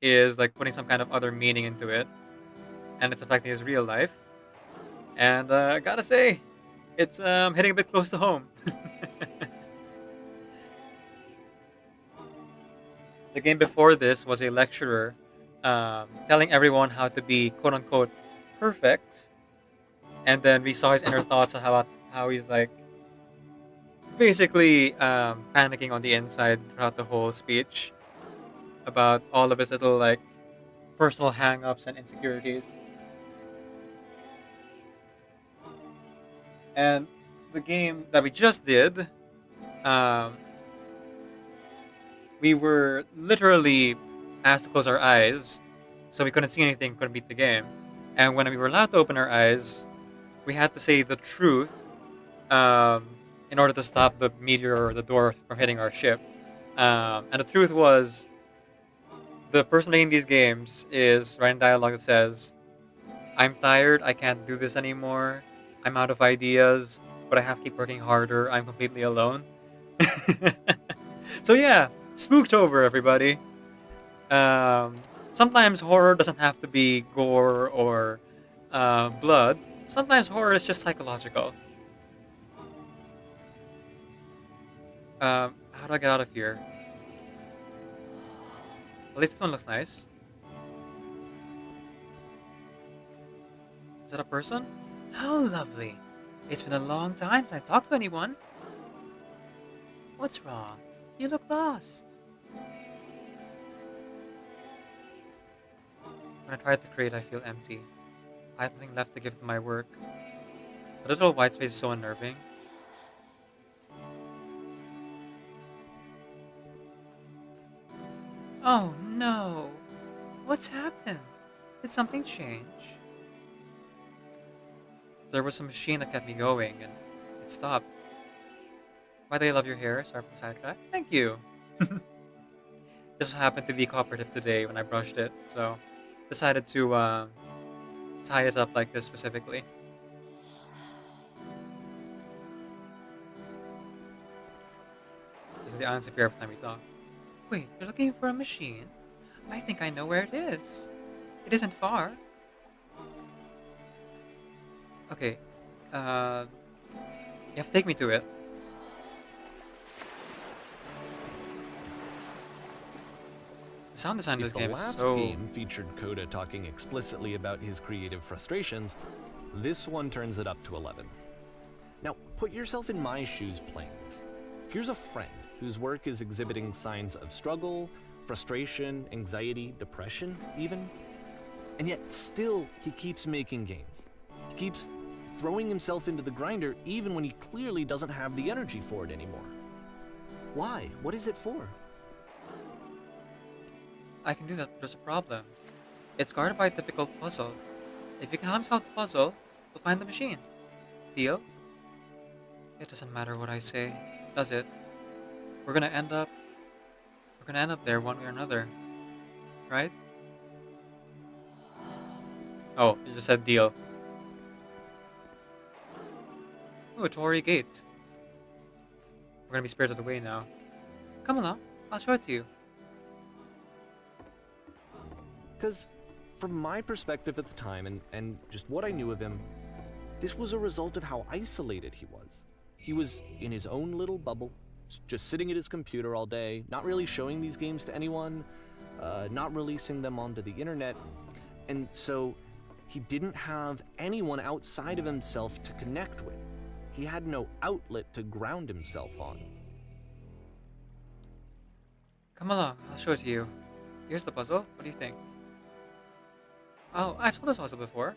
is like putting some kind of other meaning into it, and it's affecting his real life. And I gotta say, it's hitting a bit close to home. The game before this was a lecturer telling everyone how to be quote unquote perfect, and then we saw his inner thoughts on how he's like basically panicking on the inside throughout the whole speech about all of his little like personal hang-ups and insecurities. And the game that we just did, we were literally asked to close our eyes, so we couldn't see anything, couldn't beat the game. And when we were allowed to open our eyes, we had to say the truth in order to stop the meteor or the door from hitting our ship. And the truth was, the person making these games is writing dialogue that says, "I'm tired, I can't do this anymore, I'm out of ideas, but I have to keep working harder, I'm completely alone." So yeah, Spooktober, everybody. Sometimes horror doesn't have to be gore or blood. Sometimes horror is just psychological. How do I get out of here? At least this one looks nice. Is that a person? How lovely. It's been a long time since I talked to anyone. What's wrong? You look lost. When I try to create, I feel empty. I have nothing left to give to my work. The little white space is so unnerving. Oh no! What's happened? Did something change? There was a machine that kept me going, and it stopped. Why do I love your hair? Sorry for the sidetrack. Thank you! This happened to be cooperative today when I brushed it, so decided to tie it up like this specifically. This is the answer every time we talk. Wait, you're looking for a machine? I think I know where it is. It isn't far. Okay. You have to take me to it. The sound design of If this the game is last so... game featured Coda talking explicitly about his creative frustrations, this one turns it up to 11. Now, put yourself in my shoes playing this. Here's a friend whose work is exhibiting signs of struggle, frustration, anxiety, depression, even. And yet, still, he keeps making games. He keeps throwing himself into the grinder even when he clearly doesn't have the energy for it anymore. Why? What is it for? I can do that, but there's a problem. It's guarded by a difficult puzzle. If you can help me solve the puzzle, we'll find the machine. Deal? It doesn't matter what I say, does it? We're gonna end up there one way or another. Right? Oh, you just said deal. Ooh, a Torii gate. We're gonna be spirited away now. Come along, I'll show it to you. Because from my perspective at the time and just what I knew of him, this was a result of how isolated he was. He was in his own little bubble, just sitting at his computer all day, not really showing these games to anyone, not releasing them onto the internet, and so he didn't have anyone outside of himself to connect with. He had no outlet to ground himself on. Come along, I'll show it to you. Here's the puzzle, what do you think? Oh, I've saw this puzzle before.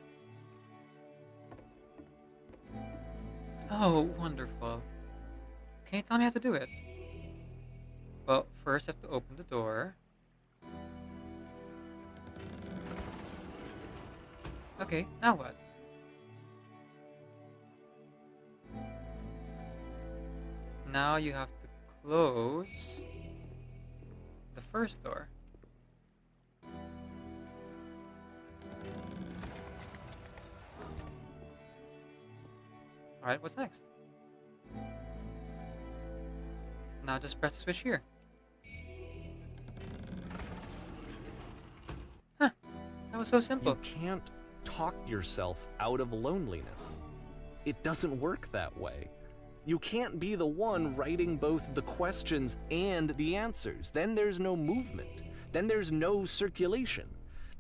Oh, wonderful. Can you tell me how to do it? Well, first I have to open the door. Okay, now what? Now you have to close the first door. Alright, what's next? Now just press the switch here. Huh, that was so simple. You can't talk yourself out of loneliness. It doesn't work that way. You can't be the one writing both the questions and the answers. Then there's no movement. Then there's no circulation.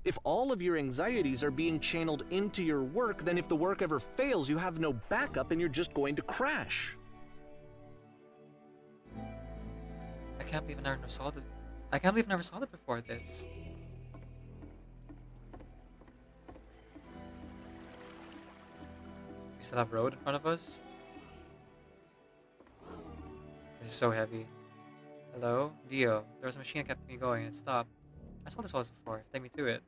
If all of your anxieties are being channeled into your work, then if the work ever fails, you have no backup and you're just going to crash. I can't believe I never saw this. I can't believe I never saw that before this. We still have road in front of us. This is so heavy. Hello? Dio. There was a machine that kept me going and it stopped. I saw this once before. Take me to it.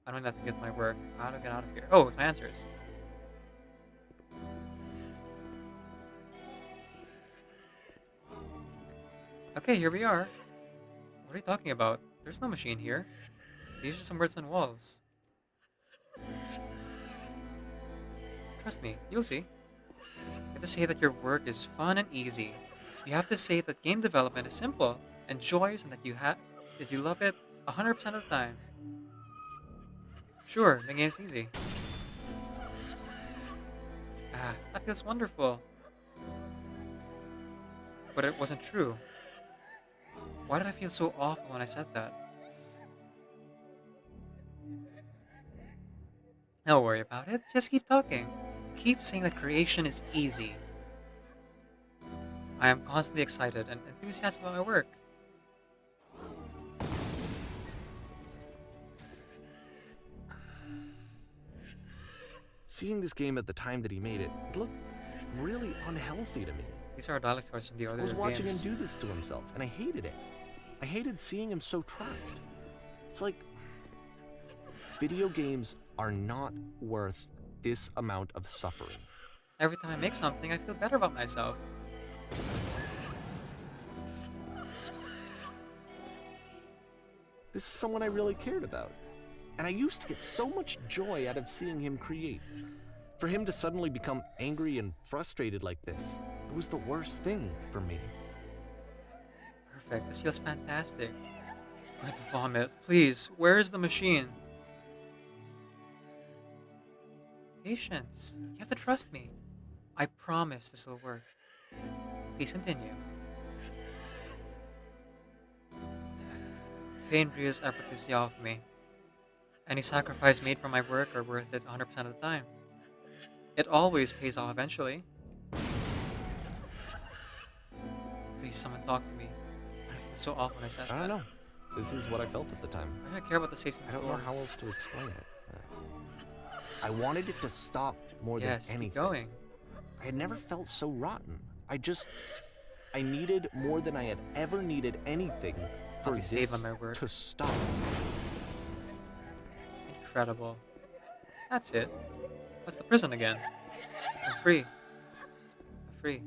I don't have to get my work. How do I get out of here? Oh, it's my answers. Okay, here we are. What are you talking about? There's no machine here. These are some words on walls. Trust me, you'll see. You have to say that your work is fun and easy. You have to say that game development is simple and joyous and that you love it 100% of the time. Sure, the game's easy. Ah, that feels wonderful. But it wasn't true. Why did I feel so awful when I said that? Don't worry about it, just keep talking. Keep saying that creation is easy. I am constantly excited and enthusiastic about my work. Seeing this game at the time that he made it, it looked really unhealthy to me. These are dialect choices in the other I was watching games. him do this to himself, and I hated it. I hated seeing him so trapped. It's like, video games are not worth this amount of suffering. Every time I make something, I feel better about myself. This is someone I really cared about. And I used to get so much joy out of seeing him create. For him to suddenly become angry and frustrated like this, it was the worst thing for me. Perfect, this feels fantastic. I'm going to vomit. Please, where is the machine? Patience. You have to trust me. I promise this will work. Please continue. Pain breathes effortlessly off me. Any sacrifice made for my work are worth it 100% of the time. It always pays off eventually. Please, someone talk to me. I feel so awful when I said that. I don't know. This is what I felt at the time. I don't care about the safety I don't know how else to explain it. I wanted it to stop more than anything. Keep going. I had never felt so rotten. I needed more than I had ever needed anything for this to stop. Incredible. That's it. What's the prison again? I'm free. I'm free.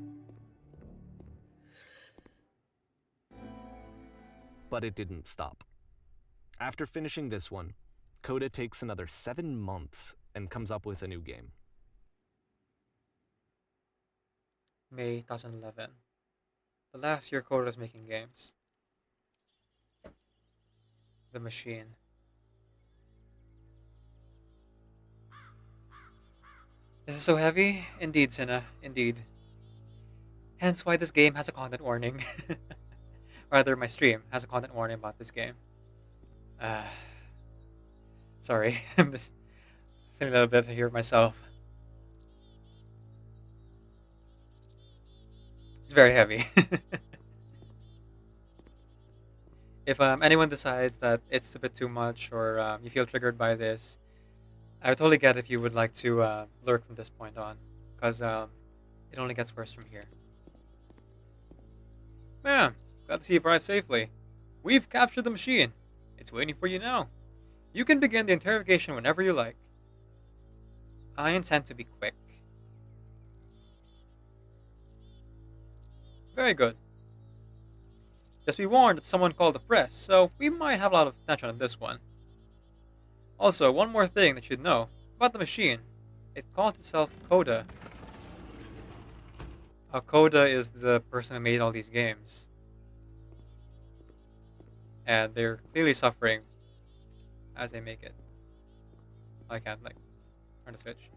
But it didn't stop. After finishing this one, Coda takes another 7 months and comes up with a new game. May 2011. The last year Coda was making games. The machine. This is so heavy? Indeed, Cinna. Indeed. Hence why this game has a content warning. Rather, my stream has a content warning about this game. Sorry. I'm just feeling a little bit here myself. It's very heavy. If anyone decides that it's a bit too much or you feel triggered by this, I would totally get if you would like to lurk from this point on, because it only gets worse from here. Man, glad to see you arrived safely. We've captured the machine. It's waiting for you now. You can begin the interrogation whenever you like. I intend to be quick. Very good. Just be warned that someone called the press, so we might have a lot of attention on this one. Also, one more thing that you should know about the machine. It calls itself Coda. Coda is the person who made all these games. And they're clearly suffering as they make it. I can't, turn the switch.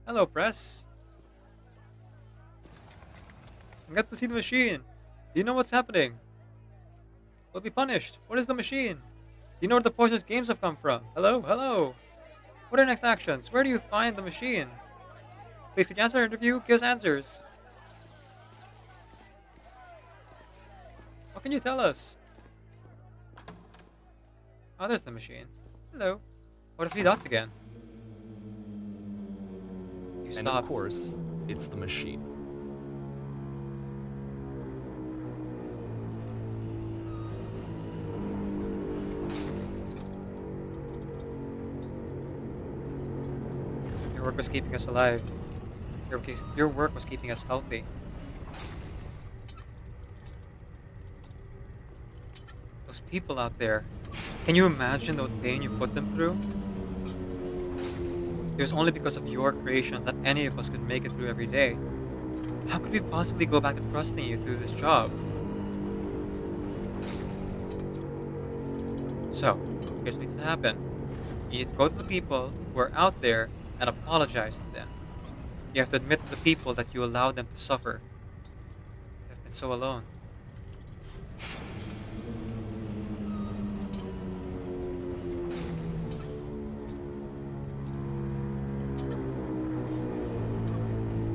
Hello, press. I got to see the machine. Do you know what's happening? We'll be punished. What is the machine? Do you know where the poisonous games have come from? Hello? Hello? What are your next actions? Where do you find the machine? Please, could you answer our interview? Give us answers. What can you tell us? Oh, there's the machine. Hello. What are 3 dots again? You stopped. And of course, it's the machine. Your work was keeping us alive. Your work was keeping us healthy. Those people out there, can you imagine the pain you put them through? It was only because of your creations that any of us could make it through every day. How could we possibly go back to trusting you to do this job? So, here's what needs to happen. You need to go to the people who are out there and apologize to them. You have to admit to the people that you allowed them to suffer. You have been so alone.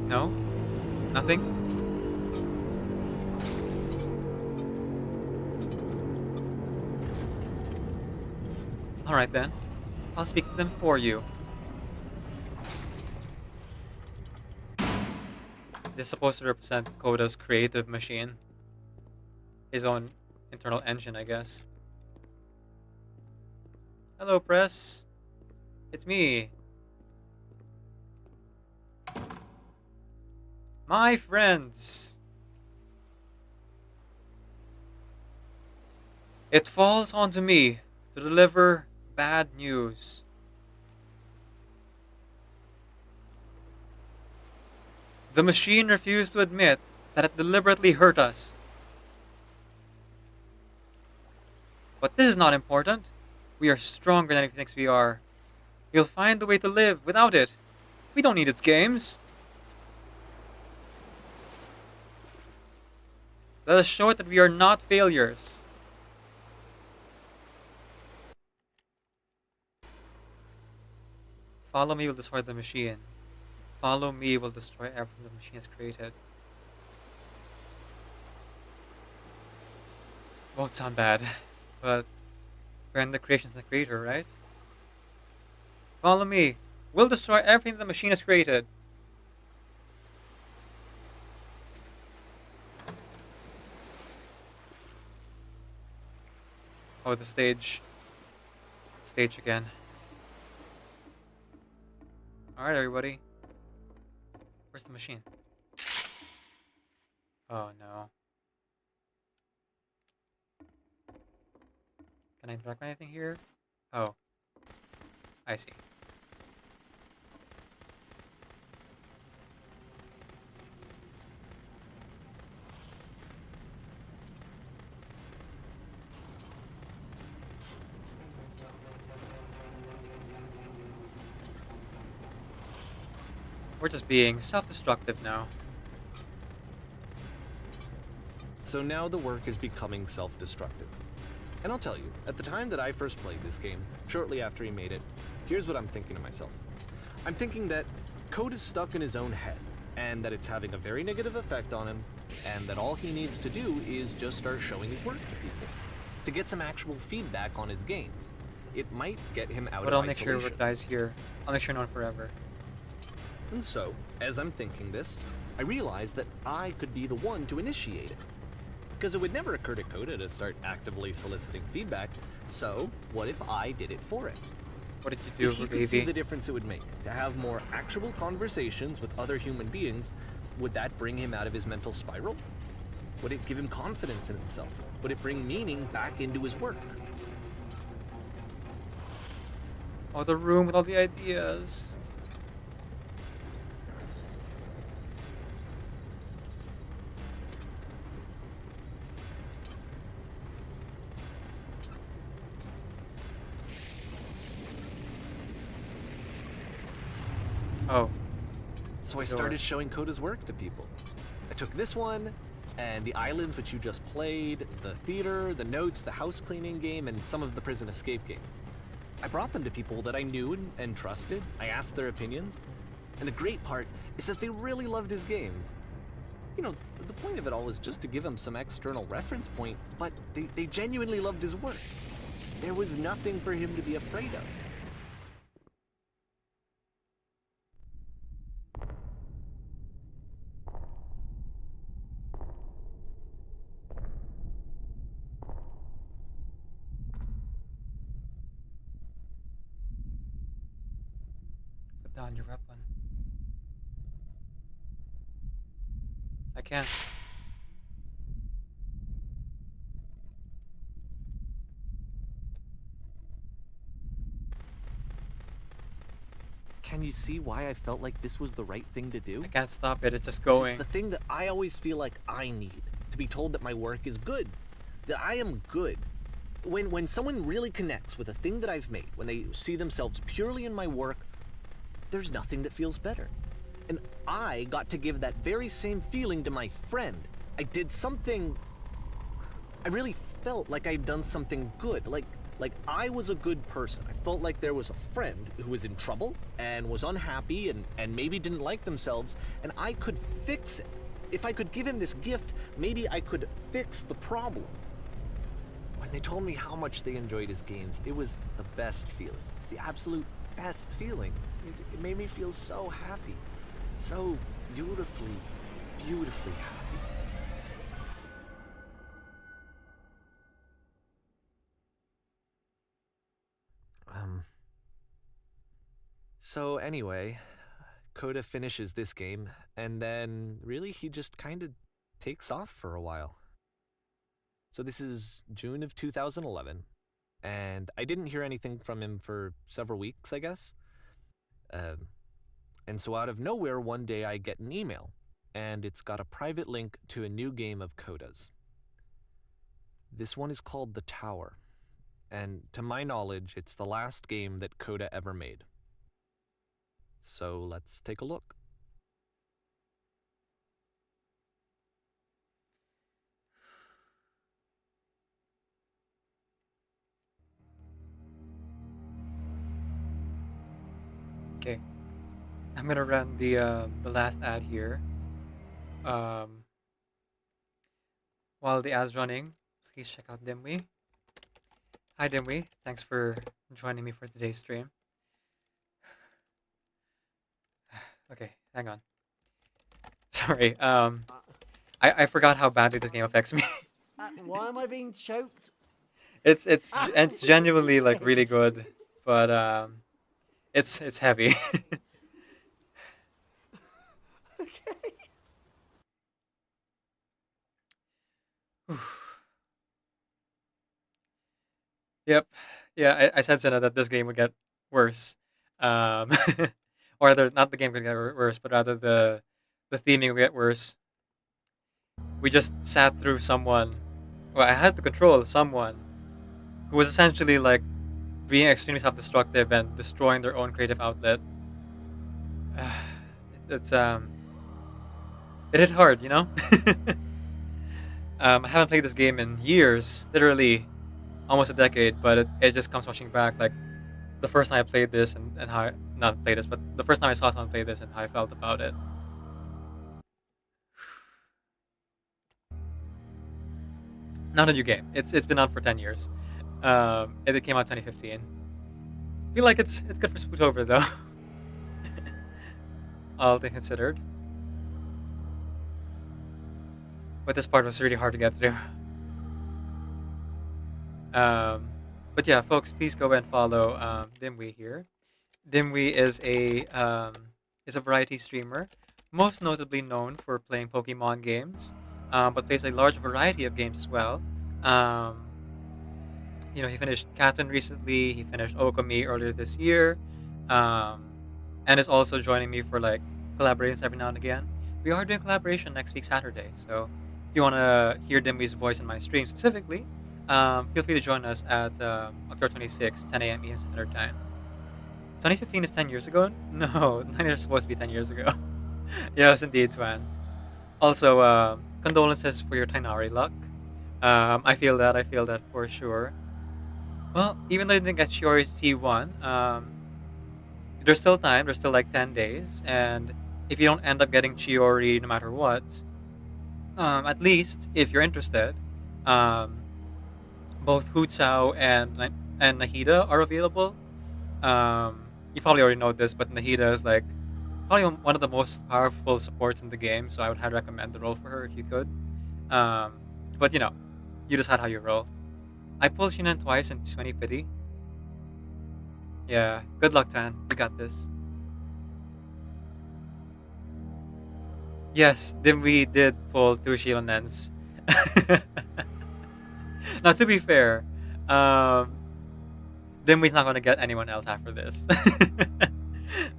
No? Nothing? Alright then. I'll speak to them for you. This is supposed to represent Coda's creative machine. His own internal engine, I guess. Hello, press. It's me. My friends. It falls onto me to deliver bad news. The machine refused to admit that it deliberately hurt us. But this is not important. We are stronger than it thinks we are. We'll find a way to live without it. We don't need its games. Let us show it that we are not failures. Follow me will destroy the machine. Follow me will destroy everything the machine has created. Both sound bad, but we're in the creations of the creator, right? Follow me. We'll destroy everything the machine has created. Oh, the stage. Stage again. Alright, everybody. Where's the machine? Oh, no. Can I interact with anything here? Oh. I see. We're just being self-destructive now. So now the work is becoming self-destructive. And I'll tell you, at the time that I first played this game, shortly after he made it, here's what I'm thinking to myself. I'm thinking that Code is stuck in his own head, and that it's having a very negative effect on him, and that all he needs to do is just start showing his work to people, to get some actual feedback on his games. It might get him out of isolation. But I'll make sure it dies here. I'll make sure not forever. And so, as I'm thinking this, I realize that I could be the one to initiate it. Because it would never occur to Coda to start actively soliciting feedback, so what if I did it for it? What did you do, if he could see the difference it would make, to have more actual conversations with other human beings, would that bring him out of his mental spiral? Would it give him confidence in himself? Would it bring meaning back into his work? Oh, the room with all the ideas. Oh. So I started showing Coda's work to people. I took this one, and the islands which you just played, the theater, the notes, the house cleaning game, and some of the prison escape games. I brought them to people that I knew and trusted. I asked their opinions. And the great part is that they really loved his games. You know, the point of it all was just to give him some external reference point, but they genuinely loved his work. There was nothing for him to be afraid of. Put down your weapon. I can't. Can you see why I felt like this was the right thing to do? I can't stop it. It's just going. It's the thing that I always feel like I need, to be told that my work is good, that I am good. When someone really connects with a thing that I've made, when they see themselves purely in my work, there's nothing that feels better. And I got to give that very same feeling to my friend. I did something... I really felt like I'd done something good, like I was a good person. I felt like there was a friend who was in trouble and was unhappy and maybe didn't like themselves, and I could fix it. If I could give him this gift, maybe I could fix the problem. When they told me how much they enjoyed his games, it was the best feeling. It was the absolute best feeling. It made me feel so happy. So beautifully, beautifully happy. So anyway, Coda finishes this game, and then really he just kind of takes off for a while. So this is June of 2011, and I didn't hear anything from him for several weeks, I guess. And so out of nowhere, one day I get an email, and it's got a private link to a new game of Coda's. This one is called The Tower, And to my knowledge, it's the last game that Coda ever made. So let's take a look. Okay, I'm gonna run the last ad here. While the ad's running, please check out Dimwee. Hi Dimwee, thanks for joining me for today's stream. Okay, hang on. Sorry, I forgot how badly this game affects me. Why am I being choked? It's genuinely like really good, but it's heavy. Okay. Yep. Yeah, I said Senna that this game would get worse. Um, or rather, not the game could get worse, but rather the theming would get worse. We just sat through someone. Well, I had to control someone who was essentially like being extremely self-destructive and destroying their own creative outlet. It's it hit hard, you know. I haven't played this game in years, literally almost a decade, but it just comes rushing back. Like the first time I played this and how not played this, but the first time I saw someone play this and how I felt about it. Not a new game. It's been out for 10 years. It came out 2015. I feel like it's good for Spooktober though. All things considered. But this part was really hard to get through. But yeah, folks, please go and follow Dimwee here. Dimwee is a variety streamer, most notably known for playing Pokemon games, but plays a large variety of games as well. You know, he finished Catherine recently. He finished Okami earlier this year, and is also joining me for like collaborations every now and again. We are doing collaboration next week Saturday, so if you want to hear Dimwee's voice in my stream specifically, feel free to join us at October 26th, 10 a.m. Eastern Standard Time. 2015 is 10 years ago? No, 9 years supposed to be 10 years ago. Yes, indeed, Twan. Also, condolences for your Tainari luck. I feel that for sure. Well, even though you didn't get Shiori C1, there's still time. There's still like 10 days. And if you don't end up getting Chiori no matter what, at least if you're interested, both Hutsao and Nahida are available. You probably already know this, but Nahida is like probably one of the most powerful supports in the game, so I would highly recommend the role for her if you could. But you know, you decide how you roll. I pulled Shinan twice in 20 pity. Yeah, good luck, Tan. You got this. Yes, then we did pull 2 Shilonens. Now, to be fair, Dimwee's not going to get anyone else after this.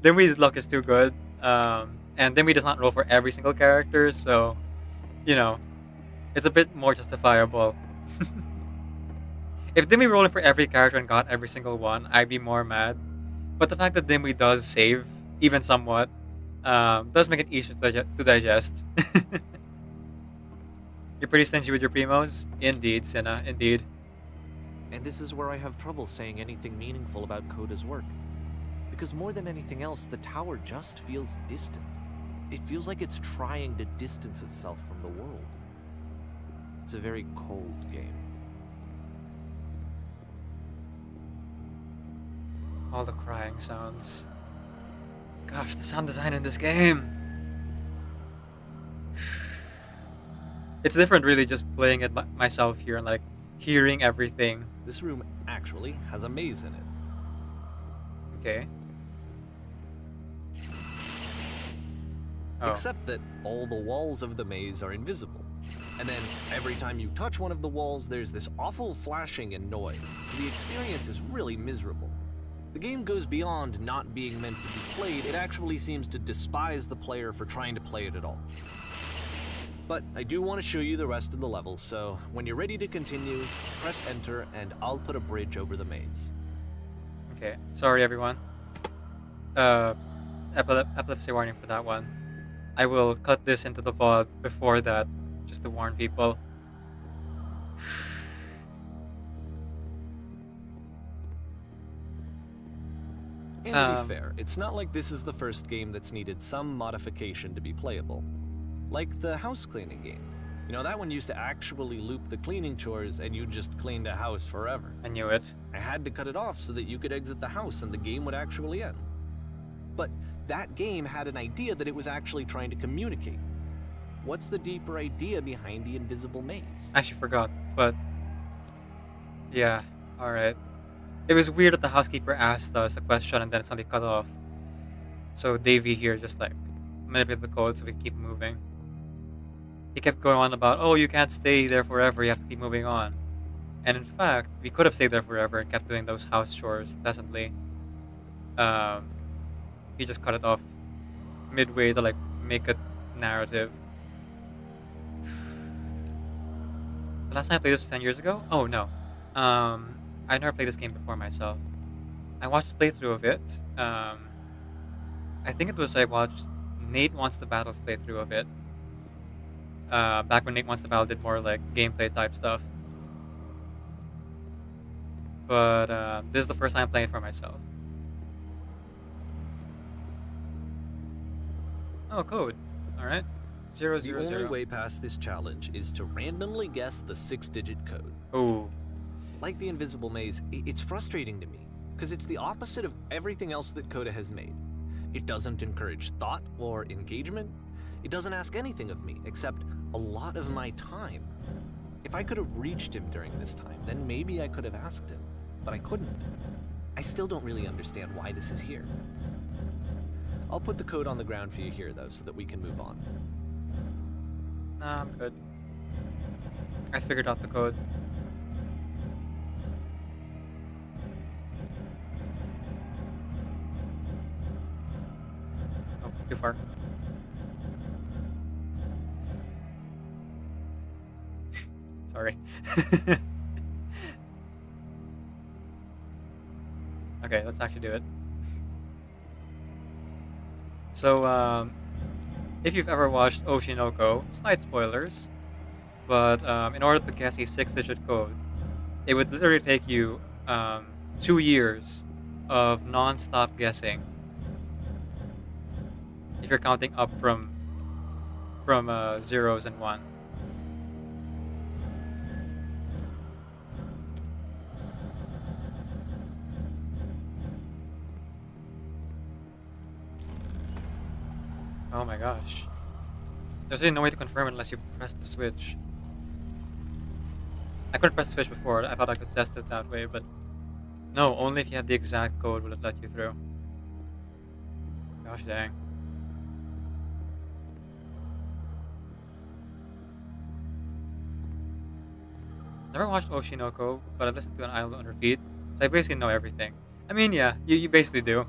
Dimwee's luck is too good. And Dimwee does not roll for every single character, so, you know, it's a bit more justifiable. If Dimwee rolling for every character and got every single one, I'd be more mad. But the fact that Dimwee does save, even somewhat, does make it easier to digest. You're pretty stingy with your primos? Indeed, Senna, indeed. And this is where I have trouble saying anything meaningful about Coda's work. Because more than anything else, the tower just feels distant. It feels like it's trying to distance itself from the world. It's a very cold game. All the crying sounds. Gosh, the sound design in this game. It's different really just playing it myself here and like hearing everything. This room actually has a maze in it. Okay. Oh. Except that all the walls of the maze are invisible. And then every time you touch one of the walls, there's this awful flashing and noise, so the experience is really miserable. The game goes beyond not being meant to be played, it actually seems to despise the player for trying to play it at all. But I do want to show you the rest of the levels, so when you're ready to continue, press enter and I'll put a bridge over the maze. Okay, sorry everyone. Epilepsy warning for that one. I will cut this into the VOD before that, just to warn people. And to be fair, it's not like this is the first game that's needed some modification to be playable. Like the house cleaning game. You know, that one used to actually loop the cleaning chores and you just cleaned a house forever. I knew it. I had to cut it off so that you could exit the house and the game would actually end. But that game had an idea that it was actually trying to communicate. What's the deeper idea behind the invisible maze? I actually forgot, but yeah, alright. It was weird that the housekeeper asked us a question and then it's suddenly cut off. So Davey here just like manipulated the code so we keep moving. He kept going on about, oh, you can't stay there forever, you have to keep moving on. And in fact, we could have stayed there forever and kept doing those house chores pleasantly. He just cut it off midway to like make a narrative. The last time I played this was 10 years ago? Oh no. I never played this game before myself. I watched a playthrough of it. I think it was I watched Nate Wants to Battle's playthrough of it. Back when Nate Wants to Battle did more like gameplay type stuff. But this is the first time I'm playing it for myself. Oh, code. Alright. 000. The only way past this challenge is to randomly guess the 6-digit code. Oh. Like the invisible maze, it's frustrating to me, because it's the opposite of everything else that Coda has made. It doesn't encourage thought or engagement. It doesn't ask anything of me, except a lot of my time. If I could have reached him during this time, then maybe I could have asked him, but I couldn't. I still don't really understand why this is here. I'll put the code on the ground for you here, though, so that we can move on. Nah, I'm good. I figured out the code. Oh, too far. Sorry. Okay, let's actually do it. So, if you've ever watched Oshinoko, slight spoilers, but in order to guess a 6-digit code, it would literally take you 2 years of non-stop guessing. If you're counting up from zeros and 1. Oh my gosh. There's really no way to confirm it unless you press the switch. I couldn't press the switch before. I thought I could test it that way, but no, only if you had the exact code will it let you through. Gosh dang. Never watched Oshinoko, but I listened to an album on repeat, so I basically know everything. I mean, yeah, you basically do.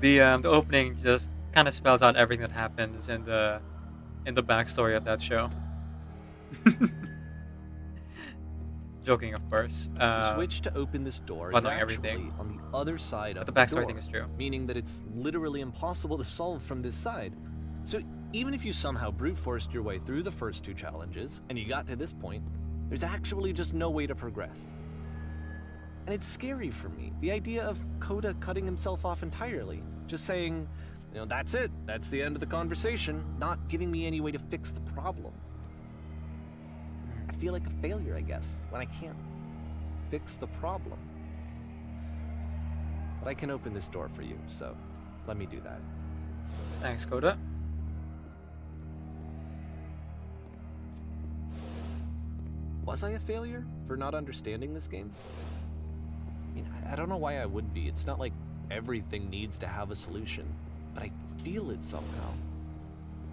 The opening just kind of spells out everything that happens in the backstory of that show. Joking, of course. The switch to open this door is actually everything on the other side of the the backstory door, thing is true. meaning that it's literally impossible to solve from this side. So even if you somehow brute forced your way through the first 2 challenges and you got to this point, there's actually just no way to progress. And it's scary for me, the idea of Coda cutting himself off entirely, just saying, you know, that's it, that's the end of the conversation, not giving me any way to fix the problem. I feel like a failure, I guess, when I can't fix the problem. But I can open this door for you, so let me do that. Thanks, Coda. Was I a failure for not understanding this game? I mean, I don't know why I would be. It's not like everything needs to have a solution, but I feel it somehow.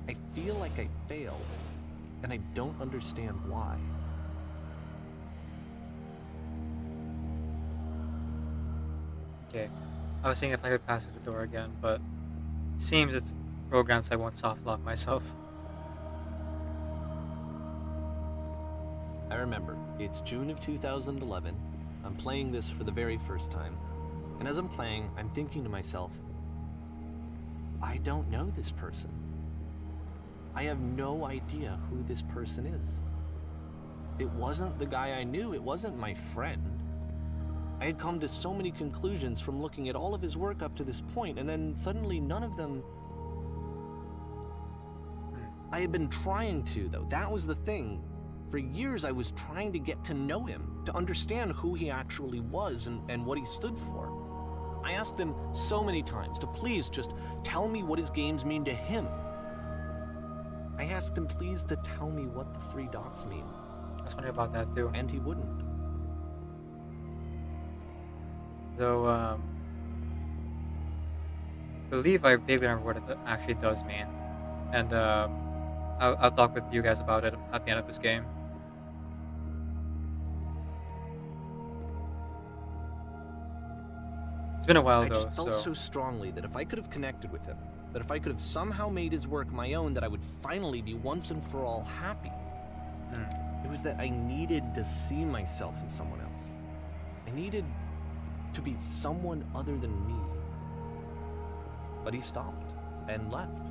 I feel like I failed, and I don't understand why. Okay. I was seeing if I could pass through the door again, but seems it's programmed so I won't soft lock myself. remember. It's June of 2011. I'm playing this for the very first time. And as I'm playing, I'm thinking to myself, I don't know this person. I have no idea who this person is. It wasn't the guy I knew. It wasn't my friend. I had come to so many conclusions from looking at all of his work up to this point, and then suddenly none of them... I had been trying to, though. That was the thing. For years, I was trying to get to know him, to understand who he actually was and what he stood for. I asked him so many times to please just tell me what his games mean to him. I asked him please to tell me what the 3 dots mean. I was wondering about that too. And he wouldn't. Though, I believe I vaguely remember what it actually does mean. And I'll talk with you guys about it at the end of this game. It's been a while, I though, just felt so strongly that if I could have connected with him, that if I could have somehow made his work my own, that I would finally be once and for all happy. It was that I needed to see myself in someone else. I needed to be someone other than me. But he stopped and left.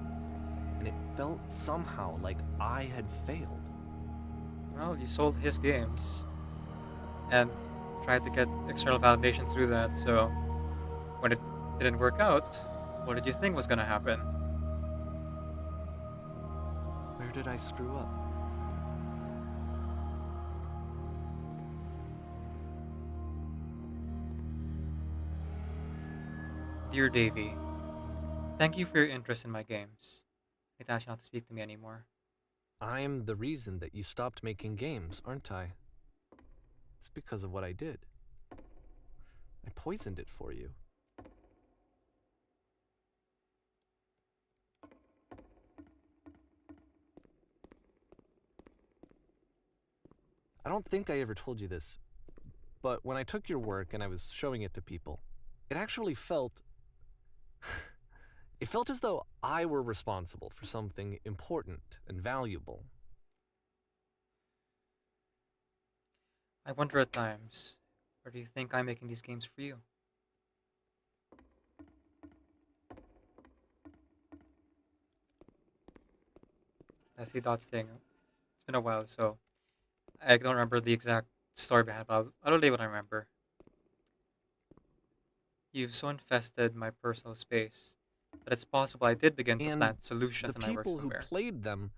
And it felt somehow like I had failed. Well, you sold his games and tried to get external validation through that, so when it didn't work out, what did you think was going to happen? Where did I screw up? Dear Davy, thank you for your interest in my games. It asked you not to speak to me anymore. I'm the reason that you stopped making games, aren't I? It's because of what I did. I poisoned it for you. I don't think I ever told you this, but when I took your work and I was showing it to people, it actually felt... It felt as though I were responsible for something important and valuable. I wonder at times, or do you think I'm making these games for you? I see Dot's thing. It's been a while, so I don't remember the exact story behind it, but I'll relay what I remember. You've so infested my personal space that it's possible I did begin to plant solutions in my work The people somewhere. who played them,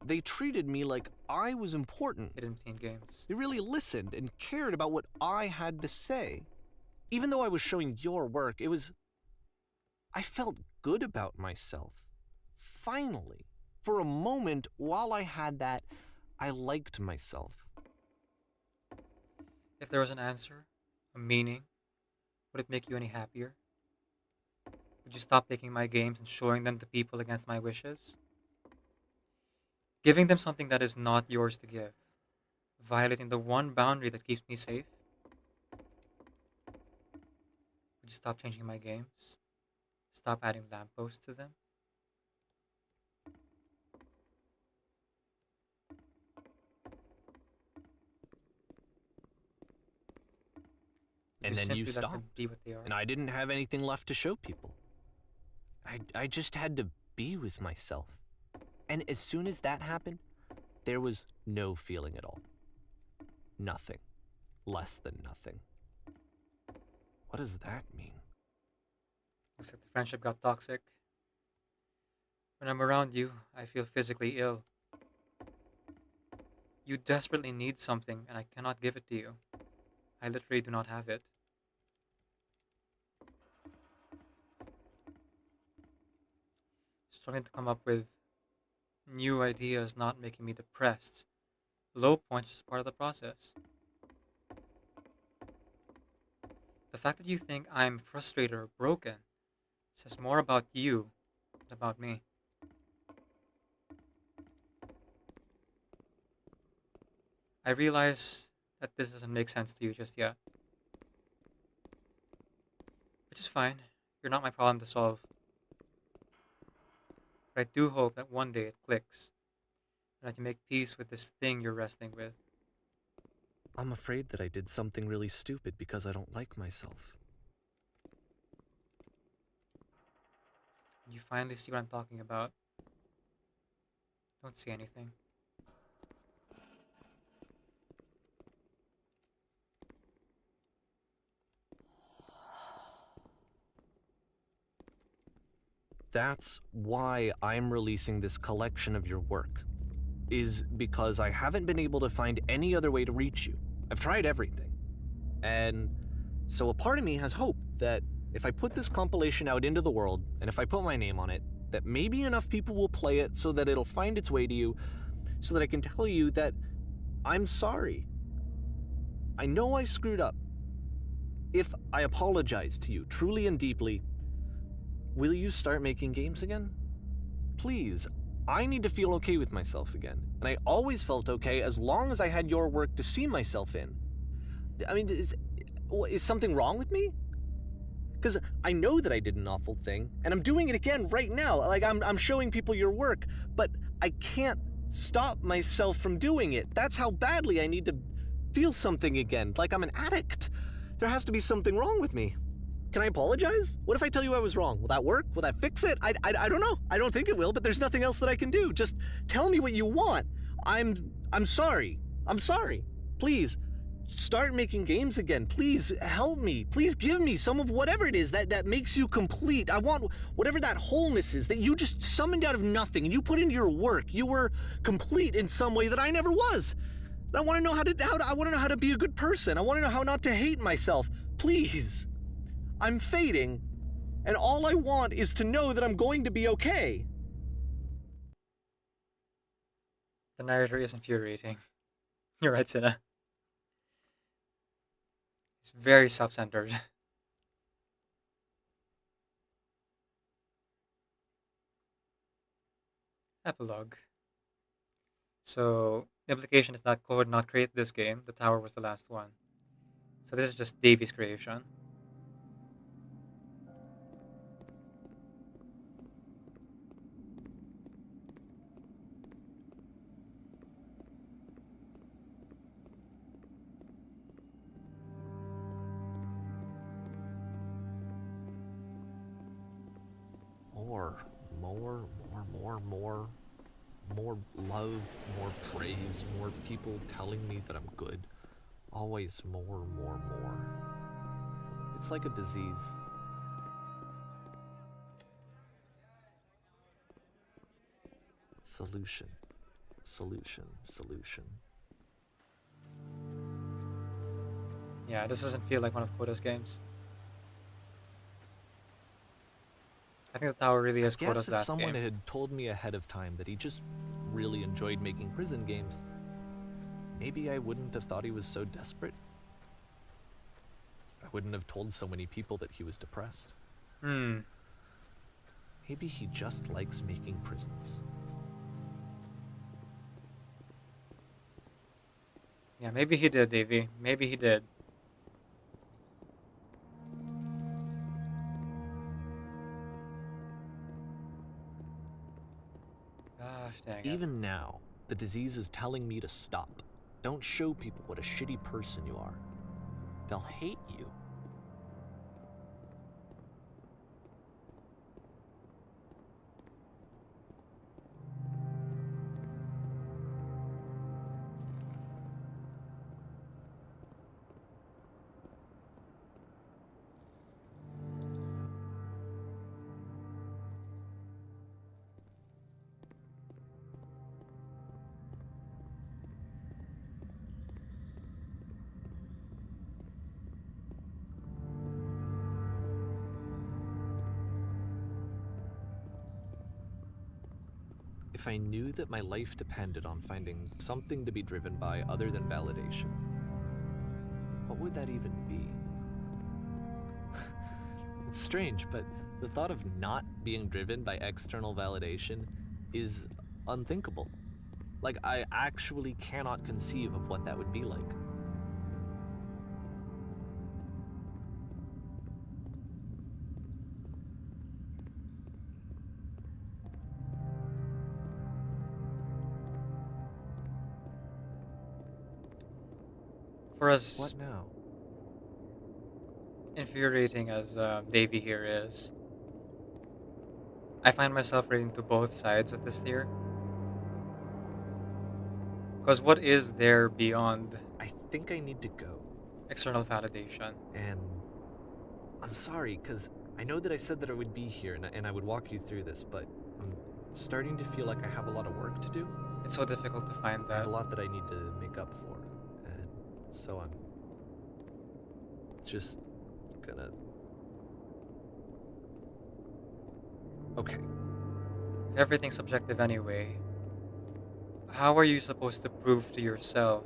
they treated me like I was important. Hidden Teen Games. They really listened and cared about what I had to say. Even though I was showing your work, it was... I felt good about myself. Finally. For a moment, while I had that, I liked myself. If there was an answer, a meaning, would it make you any happier? Would you stop taking my games and showing them to people against my wishes? Giving them something that is not yours to give. Violating the one boundary that keeps me safe? Would you stop changing my games? Stop adding lampposts to them? And then you simply let them stopped. be what they are? And I didn't have anything left to show people. I just had to be with myself. And as soon as that happened, there was no feeling at all. Nothing. Less than nothing. What does that mean? Looks like the friendship got toxic. When I'm around you, I feel physically ill. You desperately need something, and I cannot give it to you. I literally do not have it. Struggling to come up with new ideas, not making me depressed. Low points is part of the process. The fact that you think I'm frustrated or broken says more about you than about me. I realize that this doesn't make sense to you just yet. Which is fine. You're not my problem to solve. But I do hope that one day it clicks, and that you make peace with this thing you're wrestling with. I'm afraid that I did something really stupid because I don't like myself. You finally see what I'm talking about. Don't see anything. That's why I'm releasing this collection of your work, is because I haven't been able to find any other way to reach you. I've tried everything. And so a part of me has hope that if I put this compilation out into the world, and if I put my name on it, that maybe enough people will play it so that it'll find its way to you, so that I can tell you that I'm sorry. I know I screwed up. If I apologize to you truly and deeply, will you start making games again? Please, I need to feel okay with myself again. And I always felt okay as long as I had your work to see myself in. I mean, is something wrong with me? Because I know that I did an awful thing, and I'm doing it again right now. Like, I'm showing people your work, but I can't stop myself from doing it. That's how badly I need to feel something again, like I'm an addict. There has to be something wrong with me. Can I apologize? What if I tell you I was wrong? Will that work? Will that fix it? I don't know. I don't think it will, but there's nothing else that I can do. Just tell me what you want. I'm sorry. I'm sorry. Please, start making games again. Please help me. Please give me some of whatever it is that makes you complete. I want whatever that wholeness is that you just summoned out of nothing and you put into your work. You were complete in some way that I never was. And I want to know I want to know how to be a good person. I want to know how not to hate myself. Please. I'm fading, and all I want is to know that I'm going to be okay. The narrator is infuriating. You're right, Sina. It's very self-centered. Epilogue. So, the implication is that Code did not create this game. The tower was the last one. So this is just Davy's creation. More love, more praise, more people telling me that I'm good. Always more. It's like a disease. Solution. Yeah, this doesn't feel like one of Koda's games. I think the tower really is Koda's If last someone game. had told me ahead of time that he just really enjoyed making prison games, maybe I wouldn't have thought he was so desperate. I wouldn't have told so many people that he was depressed. Maybe he just likes making prisons. Yeah, maybe he did, Davey. Maybe he did. Gosh dang it. Even now, the disease is telling me to stop. Don't show people what a shitty person you are. They'll hate you. If I knew that my life depended on finding something to be driven by other than validation, what would that even be? It's strange, but the thought of not being driven by external validation is unthinkable. Like, I actually cannot conceive of what that would be like. For as What now? infuriating as Davy here is, I find myself relating to both sides of this tier. Because what is there beyond I think I need to go. external validation? And I'm sorry, because I know that I said that I would be here and I would walk you through this, but I'm starting to feel like I have a lot of work to do. It's so difficult to find I have that. a lot that I need to make up for. And so I'm just gonna... Okay. If everything's subjective anyway, how are you supposed to prove to yourself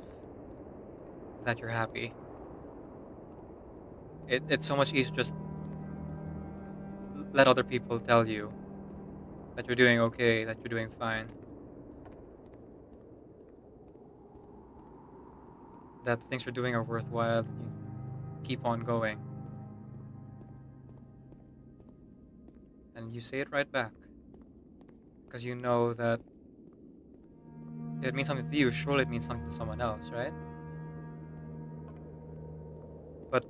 that you're happy? It's so much easier to just let other people tell you that you're doing okay, that you're doing fine. That things you're doing are worthwhile and you keep on going. And you say it right back. Because you know that if it means something to you, surely it means something to someone else, right? But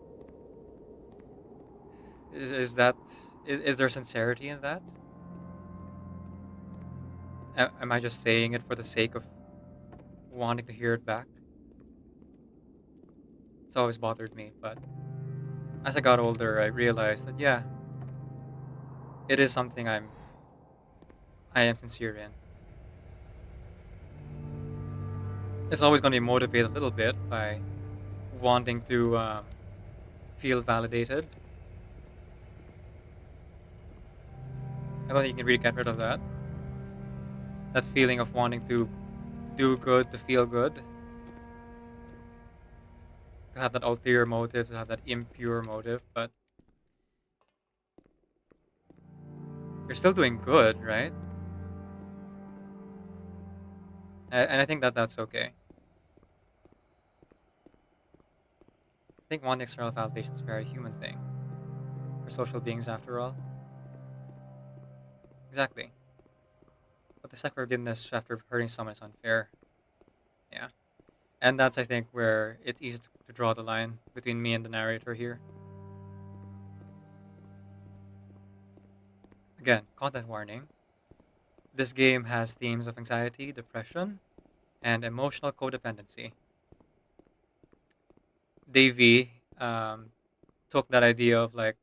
is there sincerity in that? Am I just saying it for the sake of wanting to hear it back? It's always bothered me, but as I got older, I realized that yeah, it is something I am sincere in. It's always going to be motivated a little bit by wanting to feel validated. I don't think you can really get rid of that. That feeling of wanting to do good, to feel good. To have that ulterior motive, to have that impure motive, but you're still doing good, right? And I think that that's okay. I think wanting external validation is a very human thing. We're social beings after all. Exactly. But the self-forgiveness after hurting someone is unfair. Yeah. And that's, I think, where it's easy to draw the line between me and the narrator here. Again, content warning. This game has themes of anxiety, depression, and emotional codependency. Davey took that idea of like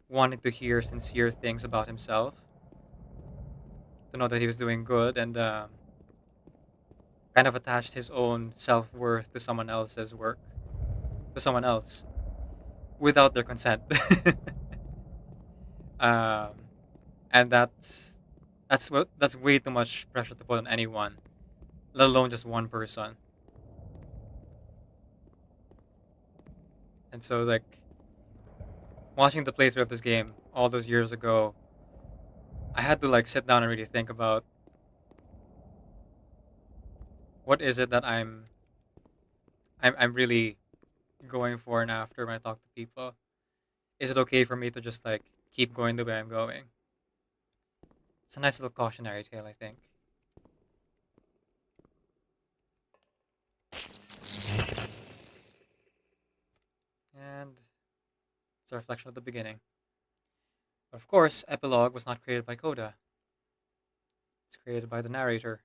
wanting to hear sincere things about himself, to know that he was doing good, and kind of attached his own self-worth to someone else's work, to someone else, without their consent. And that's way too much pressure to put on anyone, let alone just one person. And so, like, watching the playthrough of this game all those years ago, I had to like sit down and really think about what is it that I'm really going for and after when I talk to people. Is it okay for me to just like keep going the way I'm going? It's a nice little cautionary tale, I think. And it's a reflection of the beginning. But of course, Epilogue was not created by Coda. It's created by the narrator.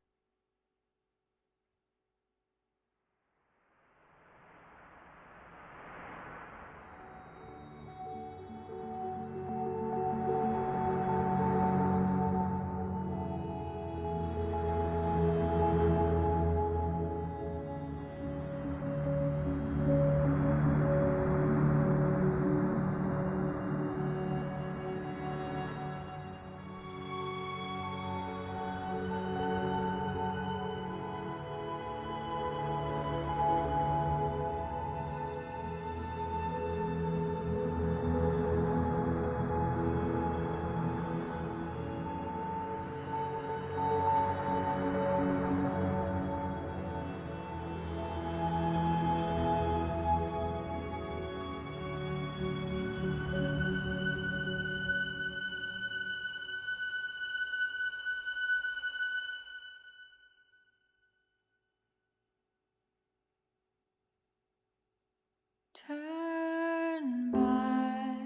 Turn back.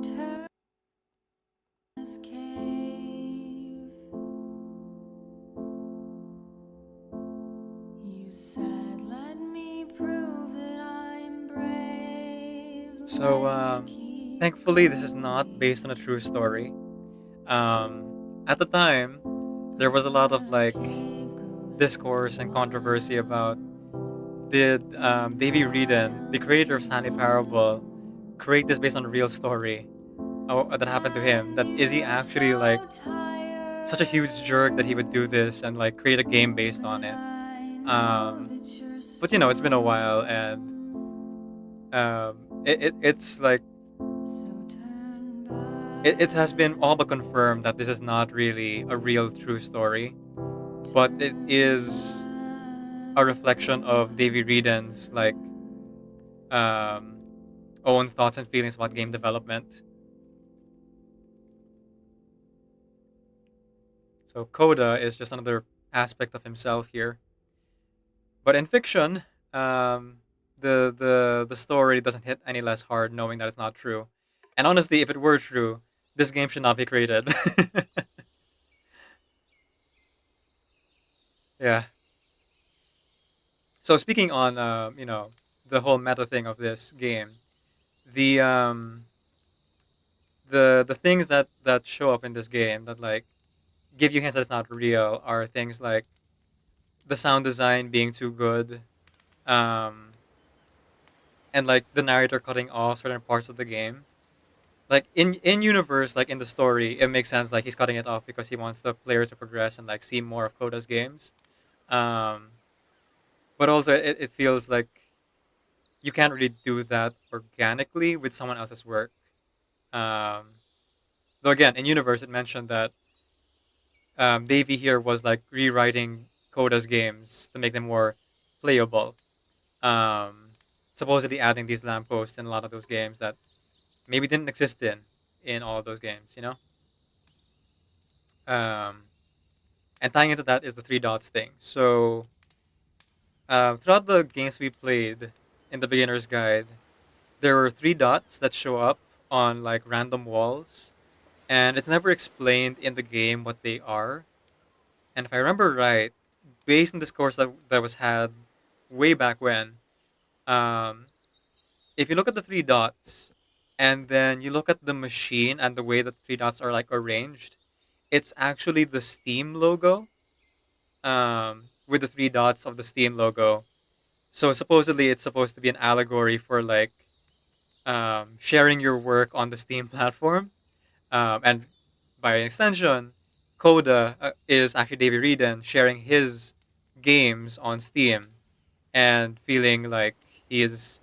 Turn this cave. You said, let me prove that I'm brave. So, thankfully, this is not based on a true story. At the time, there was a lot of like discourse and controversy about did Davy Reedon, the creator of Stanley Parable, create this based on a real story that happened to him? That is he actually like such a huge jerk that he would do this and like create a game based on it? But it's been a while, and it's like it has been all but confirmed that this is not really a real true story, but it is a reflection of Davy Reedon's like own thoughts and feelings about game development. So Coda is just another aspect of himself here. But in fiction, the story doesn't hit any less hard knowing that it's not true. And honestly, if it were true, this game should not be created. Yeah. So speaking on the whole meta thing of this game, the the things that show up in this game that like give you hints that it's not real are things like the sound design being too good, um, and like the narrator cutting off certain parts of the game. Like in universe, like in the story, it makes sense. Like he's cutting it off because he wants the player to progress and like see more of Koda's games. Um, but also, it feels like you can't really do that organically with someone else's work. Um, though again, in universe, it mentioned that Davey here was like rewriting Koda's games to make them more playable. Um, Supposedly adding these lampposts in a lot of those games that maybe didn't exist in all of those games, you know. Um, and tying into that is the three dots thing. So throughout the games we played in the beginner's guide, there were three dots that show up on like random walls, and it's never explained in the game what they are. And if I remember right, based on this course that was had way back when, um, if you look at the three dots and then you look at the machine and the way that the three dots are like arranged, it's actually the Steam logo, with the three dots of the Steam logo. So supposedly it's supposed to be an allegory for like sharing your work on the Steam platform, and by extension, Coda is actually Davey Reedon sharing his games on Steam and feeling like he's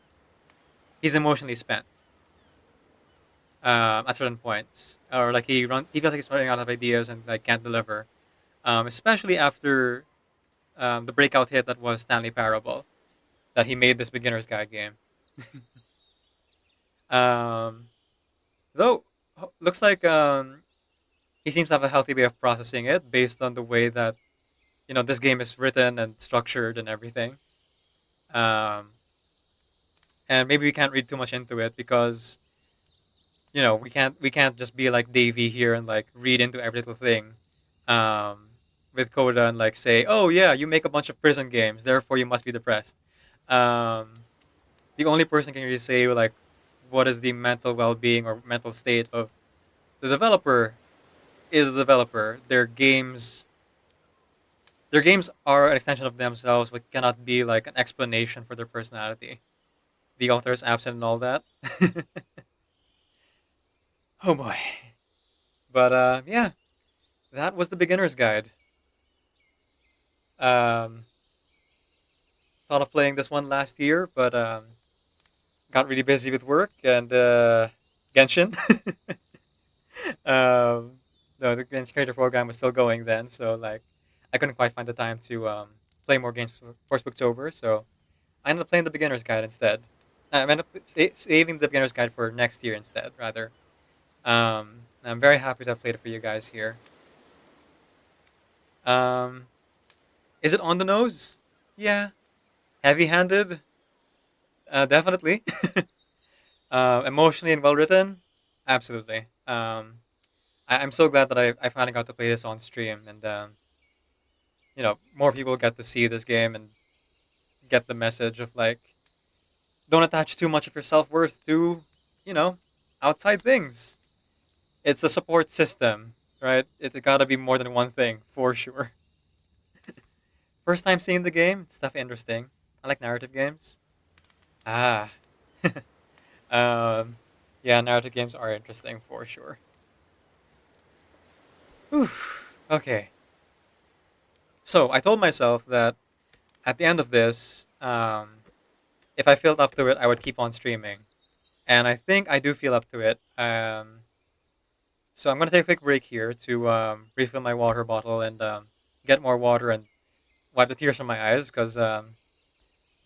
emotionally spent at certain points, or like he feels like he's running out of ideas and like can't deliver, especially after the breakout hit that was Stanley Parable, that he made this beginner's guide game. um, though looks like he seems to have a healthy way of processing it based on the way that this game is written and structured and everything. Um, and maybe we can't read too much into it because we can't just be like Davey here and like read into every little thing with Coda and like say, oh yeah, you make a bunch of prison games, therefore you must be depressed. Um, the only person can really say like what is the mental well-being or mental state of the developer is the developer. Their games are an extension of themselves, but cannot be like an explanation for their personality. The author is absent and all that. Oh boy. But yeah, that was the beginner's guide. Um, Thought of playing this one last year, but got really busy with work and Genshin. No, the Genshin Creator Program was still going then, so like I couldn't quite find the time to play more games for Spooktober, so I ended up playing the beginner's guide instead. I ended up saving the beginner's guide for next year instead, rather. I'm very happy to have played it for you guys here. Um, is it on the nose? Yeah. Heavy-handed? Definitely. Emotionally and well written, absolutely. I'm so glad that I finally got to play this on stream, and more people get to see this game and get the message of like, don't attach too much of your self worth to, you know, outside things. It's a support system, right? It gotta be more than one thing for sure. First time seeing the game, it's definitely interesting. I like narrative games. Ah, um, yeah, narrative games are interesting for sure. Whew. Okay. So I told myself that at the end of this, if I felt up to it, I would keep on streaming, and I think I do feel up to it. So I'm gonna take a quick break here to refill my water bottle and get more water and wipe the tears from my eyes because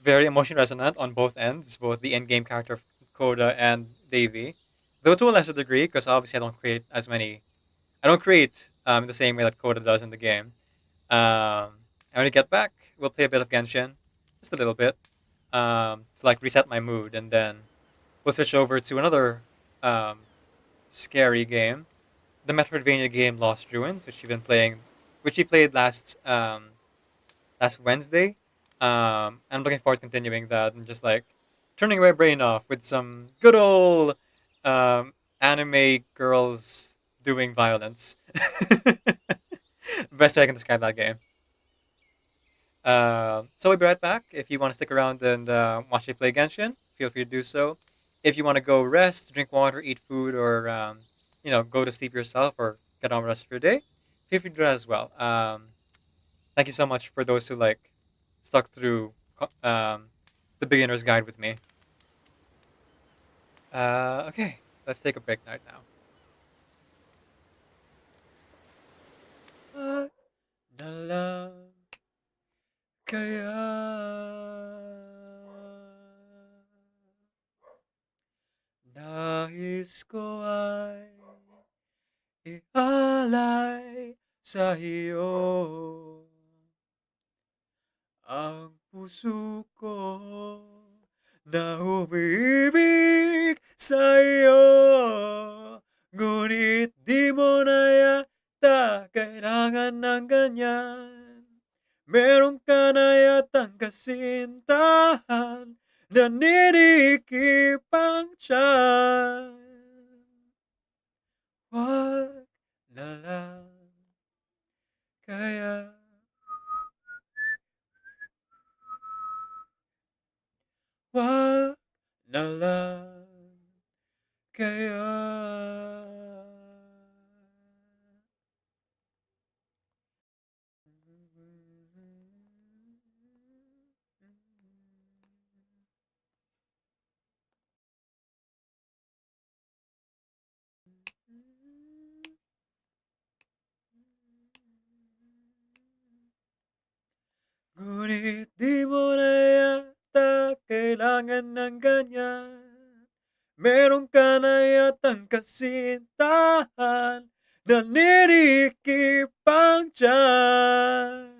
very emotion resonant on both ends, both the in-game character Coda and Davy, though to a lesser degree because obviously I don't create as many. I don't create the same way that Coda does in the game. And when we get back, we'll play a bit of Genshin, just a little bit, to like reset my mood, and then we'll switch over to another scary game, the Metroidvania game Lost Ruins, which we played last Wednesday. And I'm looking forward to continuing that and just like turning my brain off with some good old anime girls doing violence. Best way I can describe that game. So we'll be right back. If you want to stick around and watch me play Genshin, feel free to do so. If you want to go rest, drink water, eat food, or go to sleep yourself or get on with the rest of your day, feel free to do that as well. Thank you so much for those who like stuck through the beginner's guide with me. Okay, let's take a break right now. Nalang kaya nais ko ay ialay sa iyo ang puso ko na umiibig sa iyo, ngunit di mo na yata kailangan ng ganyan. Meron ka na yatang kasintahan, naninikip ang tiyan. Wag na lang kaya. Wag na lang kaya. Ngunit di mo na yata kailangan ng ganyan. Meron ka na yatang kasintahan, naninikip ang tiyan.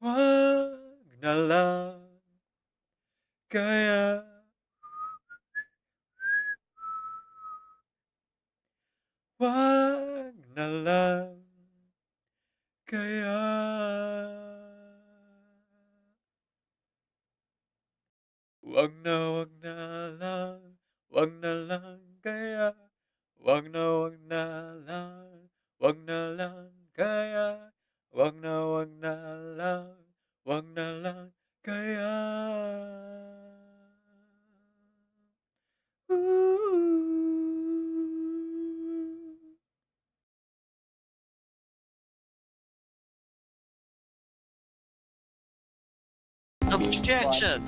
Wag na lang kaya. Wag na lang kaya. Wag na lang, wag na lang kaya. Wag na lang, wag na lang kaya. Wag na lang, wag na lang kaya. Objection!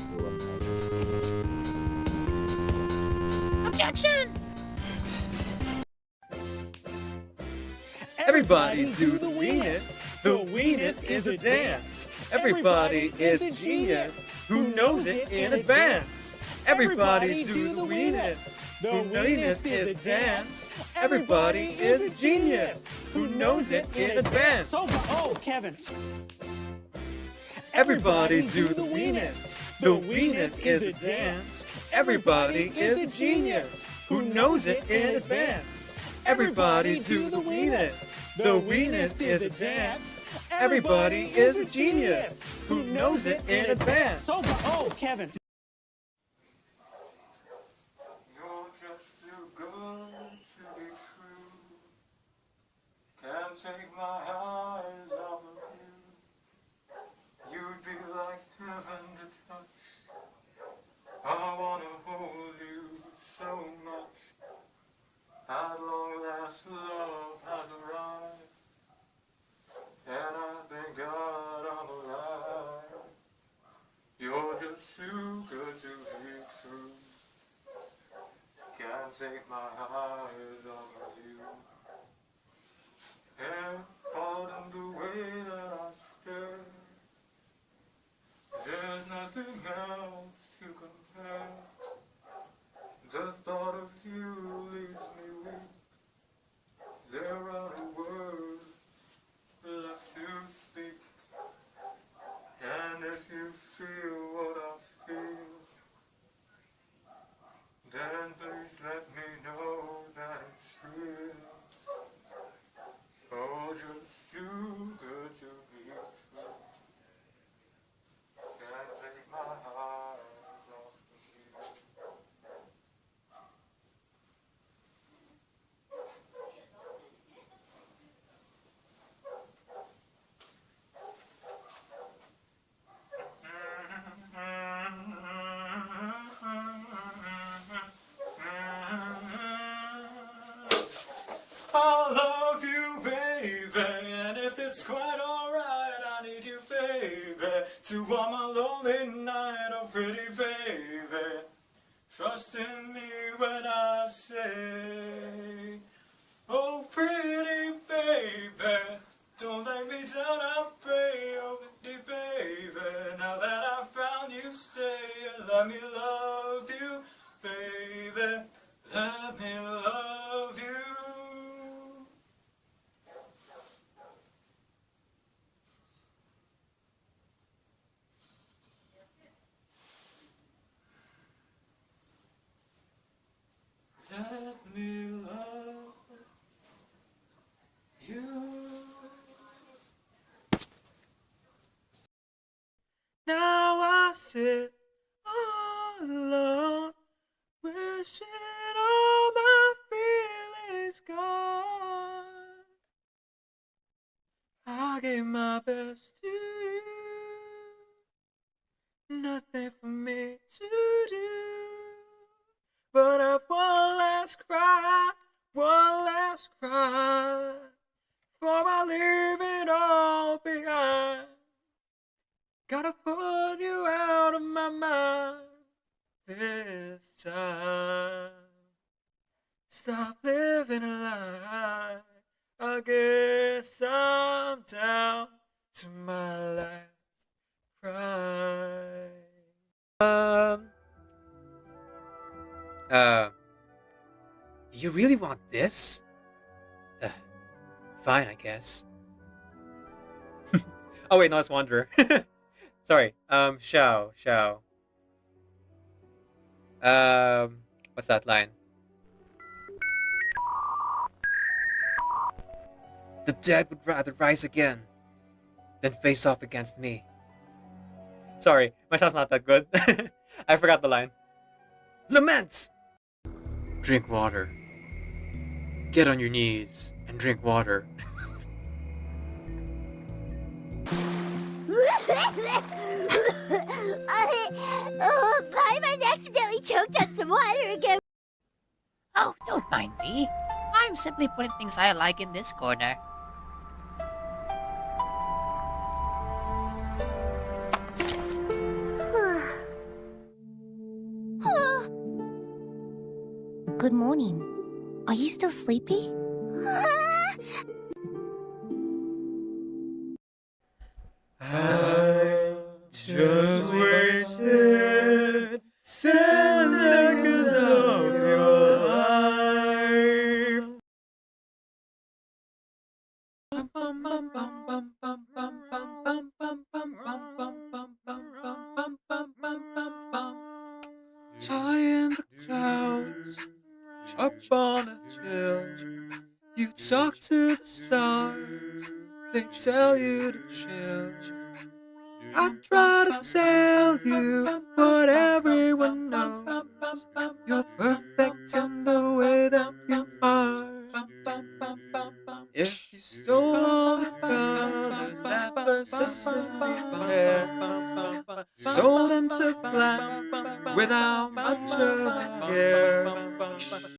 Objection! Everybody do the weenus. The weenus is a dance. Everybody is a genius who knows it in advance. Everybody do the weenus. The weenus is a dance. Everybody is a genius who knows it in advance. Oh, Kevin. Everybody do the weenus. The weenus is a dance. Everybody is a genius who knows it in advance. Everybody do the weenus. The weenus is a dance. Everybody is a genius who knows it in advance. Oh, Kevin. You're just too good to be true. Can't take my eyes off of you. You'd be like heaven to touch. I wanna hold you so much. At long last, love has arrived, and I thank God I'm alive. You're just too good to be true. Can't take my eyes off of you. And pardon the way that I stare. There's nothing else to compare. The thought of you leaves me weak. There are no words left to speak. And if you feel what I feel, then please let me know that it's real. Oh, just too good to be true. Can't take my eyes off of you. I love you, baby, and if it's quite alright, I need you, baby, to warm my lonely night, oh pretty baby. Trust in me when I say, oh pretty baby, don't let me down, I pray, oh pretty baby. Now that I found you, stay and let me love you, baby. Let me love you. Let me love you. Now I sit all alone, wishing all my feelings gone. I gave my best to you, nothing for me to do, but I've one last cry, before I leave it all behind. Gotta put you out of my mind this time. Stop living a lie. I guess I'm down to my last cry. Do you really want this? Fine, I guess. Oh wait, no, it's Wanderer. Sorry. Shao. What's that line? The dead would rather rise again than face off against me. Sorry, my sound's not that good. I forgot the line. Lament! Drink water. Get on your knees and drink water. Paimon accidentally choked on some water again. Oh, don't mind me. I'm simply putting things I like in this corner. Good morning. Are you still sleepy? I just wasted 10 seconds of your life. wanna chill. You talk to the stars, they tell you to chill. I try to tell you what everyone knows. You're perfect in the way that you are. If you stole all the colors that persist in your hair, sold them to black without much of a care.